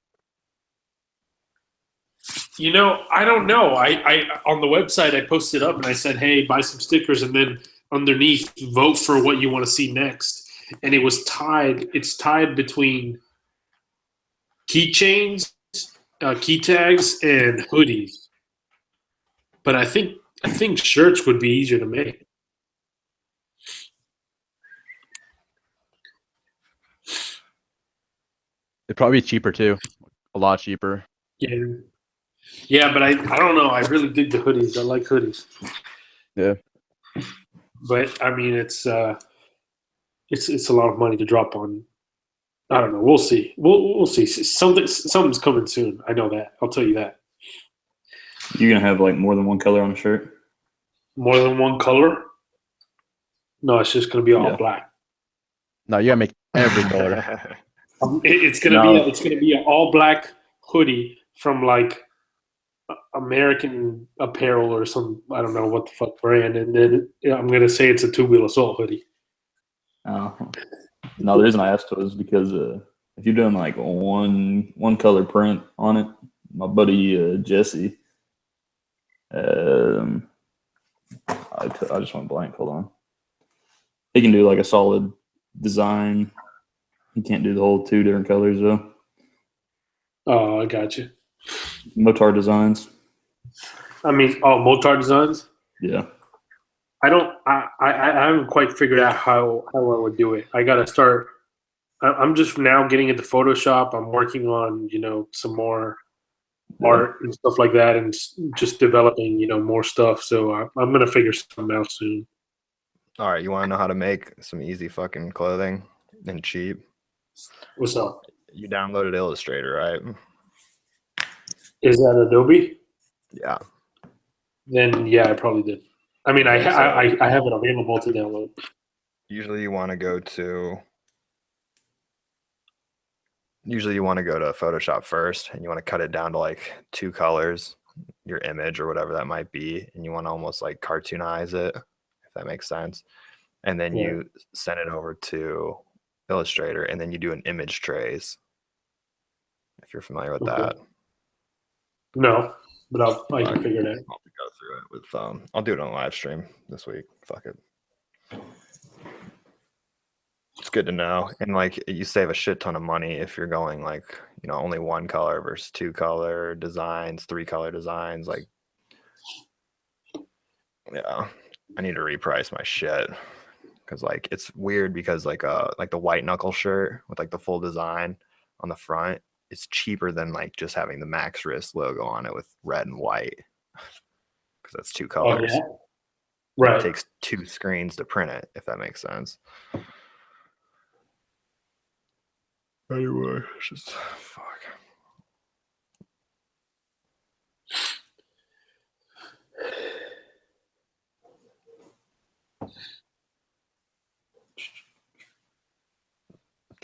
You know, I don't know. I on the website I posted up and I said, "Hey, buy some stickers," and then underneath, vote for what you want to see next. And it was tied. It's tied between keychains, key tags, and hoodies. But I think shirts would be easier to make. It'd probably be cheaper too, a lot cheaper. Yeah, but I don't know. I really dig the hoodies. I like hoodies. Yeah. But I mean, it's a lot of money to drop on. I don't know. We'll see. We'll see. Something's coming soon. I know that. I'll tell you that. You gonna have like more than one color on a shirt? More than one color? No, it's just gonna be all black. No, you gotta make every color. It's gonna be an all black hoodie from like American Apparel or some, I don't know what the fuck brand, and then I'm gonna say it's a two-wheel assault hoodie. Oh. No, the reason I asked was because if you're doing like one color print on it, my buddy Jesse, I just went blank. Hold on. He can do like a solid design. He can't do the whole two different colors though. Oh, I got you. Motar Designs. I mean, Motar Designs. Yeah. I haven't quite figured out how I would do it. I gotta start. I'm just now getting into Photoshop. I'm working on some more art and stuff like that, and just developing more stuff. So I'm gonna figure something out soon. All right, you want to know how to make some easy fucking clothing and cheap? What's up? You downloaded Illustrator, right? Is that Adobe? Yeah. Then yeah, I probably did. I mean, I have it available to download. Usually you want to go to Photoshop first, and you want to cut it down to like 2 colors, your image or whatever that might be, and you want to almost like cartoonize it, if that makes sense. And then you send it over to Illustrator, and then you do an image trace, if you're familiar with that. No, but I can figure it out. I'll go through it with I'll do it on live stream this week. Fuck it. It's good to know. And like, you save a shit ton of money if you're going like, only one color versus 2 color designs, 3 color designs. Like, Yeah, I need to reprice my shit because like it's weird because like the white knuckle shirt with like the full design on the front is cheaper than like just having the MaxWrist logo on it with red and white because that's two colors. Oh, yeah? Right. It takes 2 screens to print it, if that makes sense. Anyway, it's just fuck.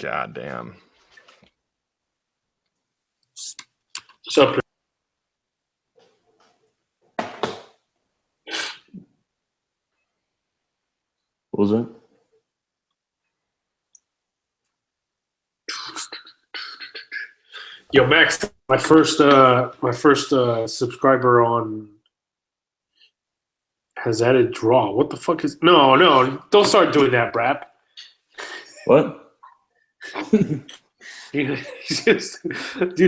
God damn. So What was that? yo, Max, my first subscriber on has added draw. What the fuck is no, don't start doing that, Brap. What? Dude,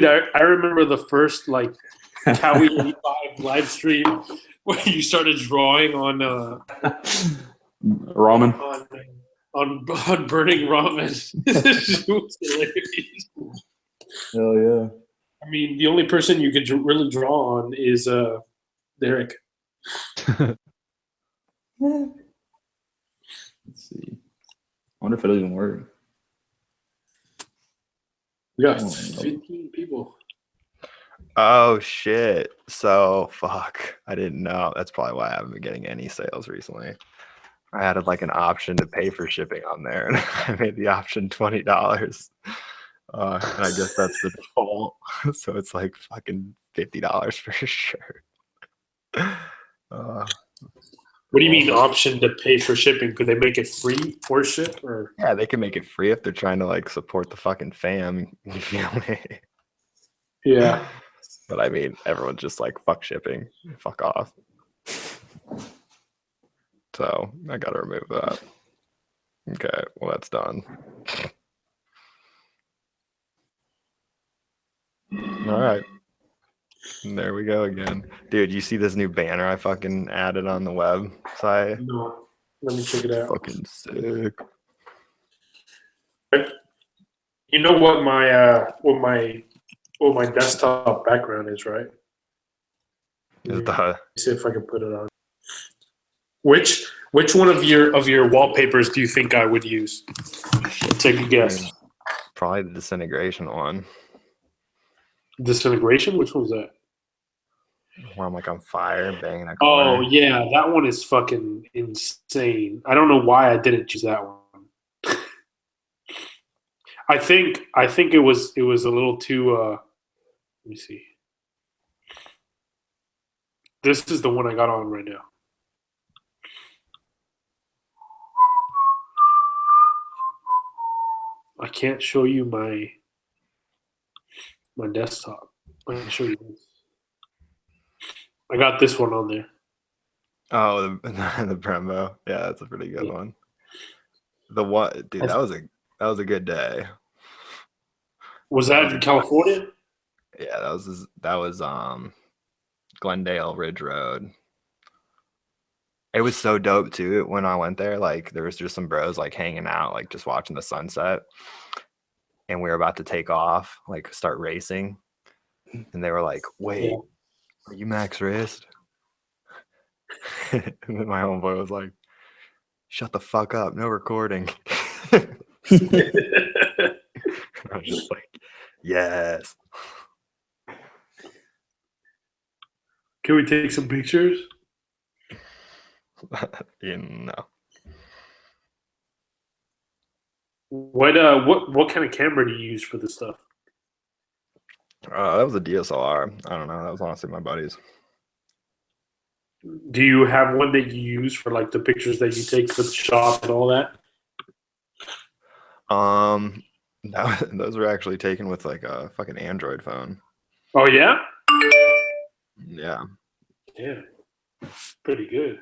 I remember the first like Cowie 85 live stream where you started drawing on Ramen. on burning ramen. It was hilarious. Hell yeah. I mean, the only person you could really draw on is Derek. Let's see. I wonder if it'll even work. We got 15 people. Oh shit. So fuck. I didn't know. That's probably why I haven't been getting any sales recently. I added like an option to pay for shipping on there, and I made the option $20. And I guess that's the default. So it's like fucking $50 for a shirt. What do you mean option to pay for shipping? Could they make it free for ship? Or Yeah, they can make it free if they're trying to like support the fucking fam. You feel me? yeah. But I mean, everyone's just like, fuck shipping, fuck off. So I gotta remove that. Okay, well that's done. All right. And there we go again. Dude, you see this new banner I fucking added on the website? No. Let me check it out. Fucking sick. You know what my desktop background is, right? Is the Let's see if I can put it on. Which one of your wallpapers do you think I would use? Take a guess. Probably the disintegration one. Disintegration? Which one's that? Where I'm like on fire, banging a corner. Oh yeah, that one is fucking insane. I don't know why I didn't choose that one. I think it was a little too. Let me see. This is the one I got on right now. I can't show you my desktop. I can show you this. I got this one on there. Oh, the Brembo. Yeah, that's a pretty good one. The what, dude? That was a good day. Was that in California? Yeah, that was Glendale Ridge Road. It was so dope too. When I went there, like there was just some bros like hanging out, like just watching the sunset, and we were about to take off, like start racing, and they were like, "Wait, are you MaxWrist?" And then my homeboy was like, "Shut the fuck up, no recording." I was just like, "Yes." Can we take some pictures? No. What kind of camera do you use for this stuff? That was a DSLR. I don't know. That was honestly my buddy's. Do you have one that you use for like the pictures that you take for the shop and all that? Those were actually taken with like a fucking Android phone. Oh yeah? Yeah. Yeah. Pretty good.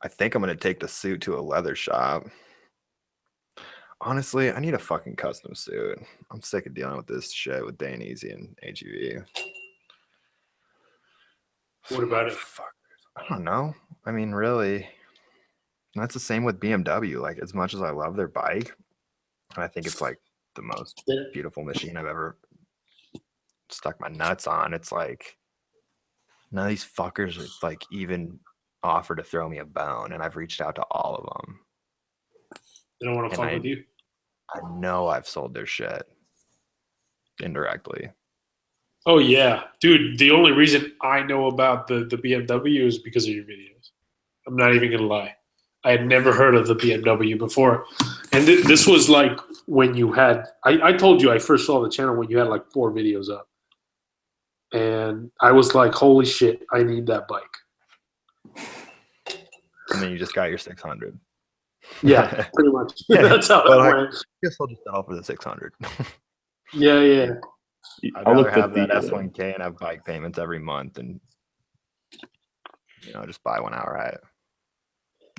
I think I'm gonna take the suit to a leather shop. Honestly, I need a fucking custom suit. I'm sick of dealing with this shit with Dane Easy and HEV. What about it? Fuck. I don't know. I mean, really, that's the same with BMW. Like, as much as I love their bike, and I think it's like the most Yeah. beautiful machine I've ever stuck my nuts on. It's like none of these fuckers would like even offer to throw me a bone, and I've reached out to all of them. They don't want to And fuck with you. I know I've sold their shit indirectly. Oh yeah, dude. The only reason I know about the BMW is because of your videos. I'm not even gonna lie. I had never heard of the BMW before, and this was like when you had. I told you I first saw the channel when you had like 4 videos up, and I was like, "Holy shit! I need that bike." And then you just got your 600. Yeah, pretty much. That's how Well, that I went. guess I'll just settle for the 600. Yeah, yeah. I'd I rather looked have at that the S1K and have bike payments every month and, just buy one outright.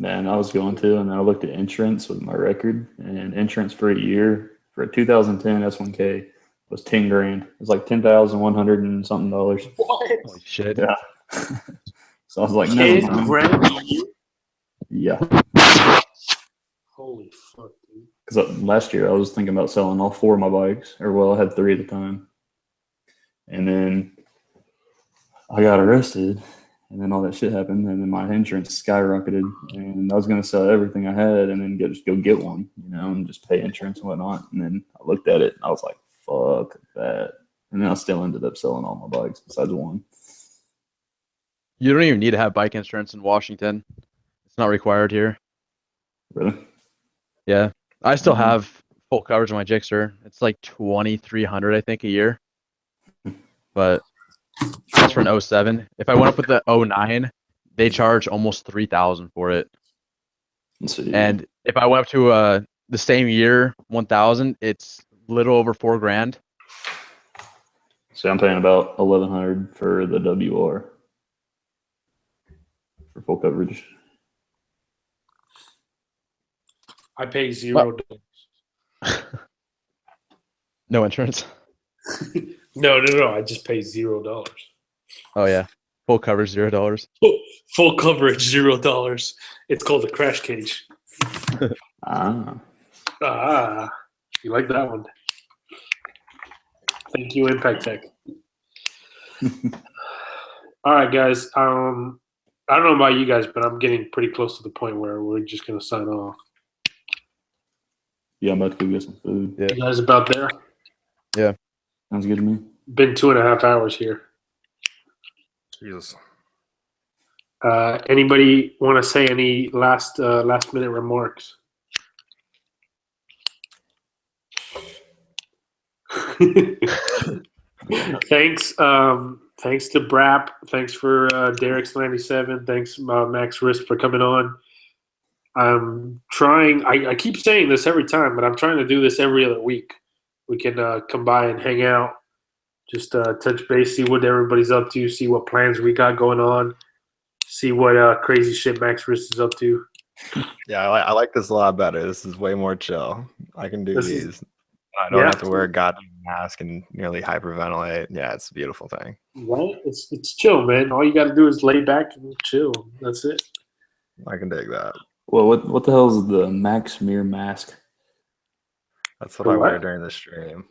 man. I was going to, and I looked at insurance with my record, and insurance for a year for a 2010 S1K was 10 grand. It was like 10,100 and something dollars. What? Holy shit. Yeah. So I was like, never 10 mind. grand a year? Yeah. Holy fuck, dude. Because last year I was thinking about selling all 4 of my bikes, or well, I had 3 at the time. And then I got arrested, and then all that shit happened, and then my insurance skyrocketed, and I was going to sell everything I had and then just go get one, and just pay insurance and whatnot. And then I looked at it, and I was like, fuck that. And then I still ended up selling all my bikes besides one. You don't even need to have bike insurance in Washington. It's not required here. Really? Yeah. I still Mhm. have full coverage on my Gixxer. It's like 2,300, I think, a year. But that's for an 07. If I went up with the 09, they charge almost 3,000 for it. Let's see. And if I went up to the same year, 1,000, it's little over 4 grand. So I'm paying about 1,100 for the WR for full coverage. I pay $0. No insurance. No. I just pay $0. Oh yeah, full coverage $0. Full coverage $0. It's called a crash cage. Ah, Ah, you like that one? Thank you, Impact Tech. All right, guys. I don't know about you guys, but I'm getting pretty close to the point where we're just gonna sign off. yeah, I'm about to go get some food. Yeah. You guys about there? Sounds good to me. Been 2.5 hours here. Jesus. Anybody want to say any last minute remarks? Thanks to Brap. Thanks for Derek's 97. Thanks MaxWrist for coming on. I'm trying. I keep saying this every time, but I'm trying to do this every other week. We can come by and hang out, just touch base, see what everybody's up to, see what plans we got going on, see what crazy shit MaxWrist is up to. Yeah, I like this a lot better. This is way more chill. I can do these. I don't have to wear a goddamn mask and nearly hyperventilate. Yeah, it's a beautiful thing. Right? It's chill, man. All you got to do is lay back and chill. That's it. I can dig that. Well, what the hell is the Max Mirror mask? That's what I wear during the stream.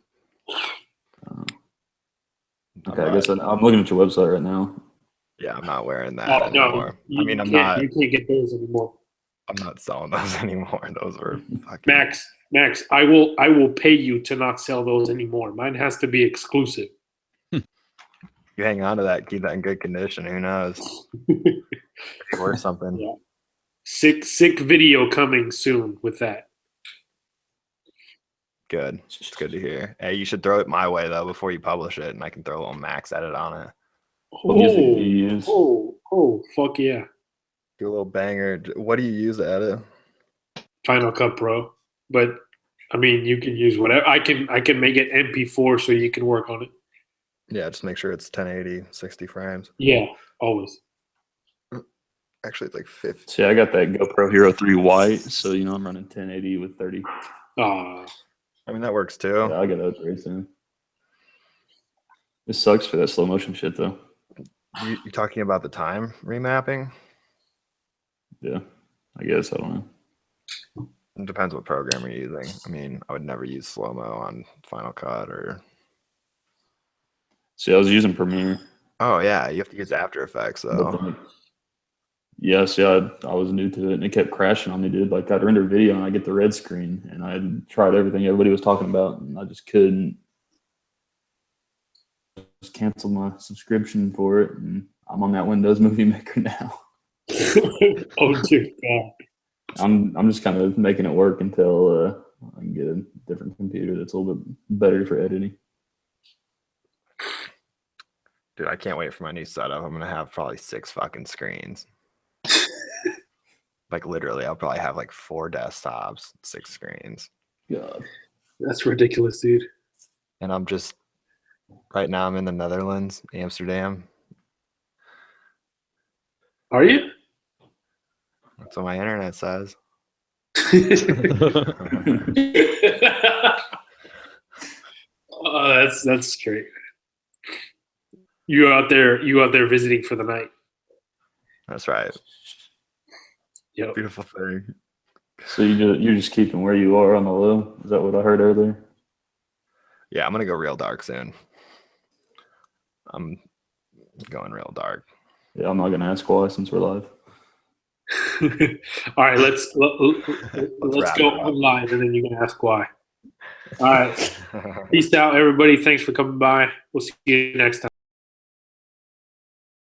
Okay, I guess I'm looking at your website right now. Yeah, I'm not wearing that anymore. You can't get those anymore. I'm not selling those anymore. Those are fucking Max, I will pay you to not sell those anymore. Mine has to be exclusive. You hang on to that, keep that in good condition. Who knows? Maybe worth something. Yeah. Sick video coming soon with that. Good. It's good to hear. Hey, you should throw it my way though before you publish it, and I can throw a little Max edit on it. What music do you use? Oh, fuck yeah. Do a little banger. What do you use to edit? Final Cut Pro. But I mean, you can use whatever. I can make it MP4 so you can work on it. Yeah, just make sure it's 1080, 60 frames. Yeah, always. Actually, it's like 50. See, I got that GoPro Hero 3 white, so I'm running 1080 with 30. I mean, that works too. Yeah, I'll get that pretty soon. It sucks for that slow motion shit though. You talking about the time remapping? Yeah, I guess I don't know. It depends what program you're using. I mean, I would never use slow mo on Final Cut or. See, I was using Premiere. Oh yeah, you have to use After Effects But though. then, yeah, see, I was new to it, and it kept crashing on me, dude. Like, I'd render video, and I get the red screen, and I tried everything everybody was talking about, and I just couldn't. Just canceled my subscription for it, and I'm on that Windows Movie Maker now. Oh dear God. I'm just kind of making it work until I can get a different computer that's a little bit better for editing. Dude, I can't wait for my new setup. I'm gonna have probably 6 fucking screens. Like literally, I'll probably have like 4 desktops, 6 screens. God. That's ridiculous, dude. And I'm just right now. I'm in the Netherlands, Amsterdam. Are you? That's what my internet says. Oh, that's great. You out there visiting for the night. That's right. Yep. Beautiful thing. So you're just keeping where you are on the low? Is that what I heard earlier? Yeah, I'm gonna go real dark soon. I'm going real dark. Yeah, I'm not gonna ask why since we're live. All right, let's wrap go it up. online, and then you can ask why. All right, peace out, everybody. Thanks for coming by. We'll see you next time.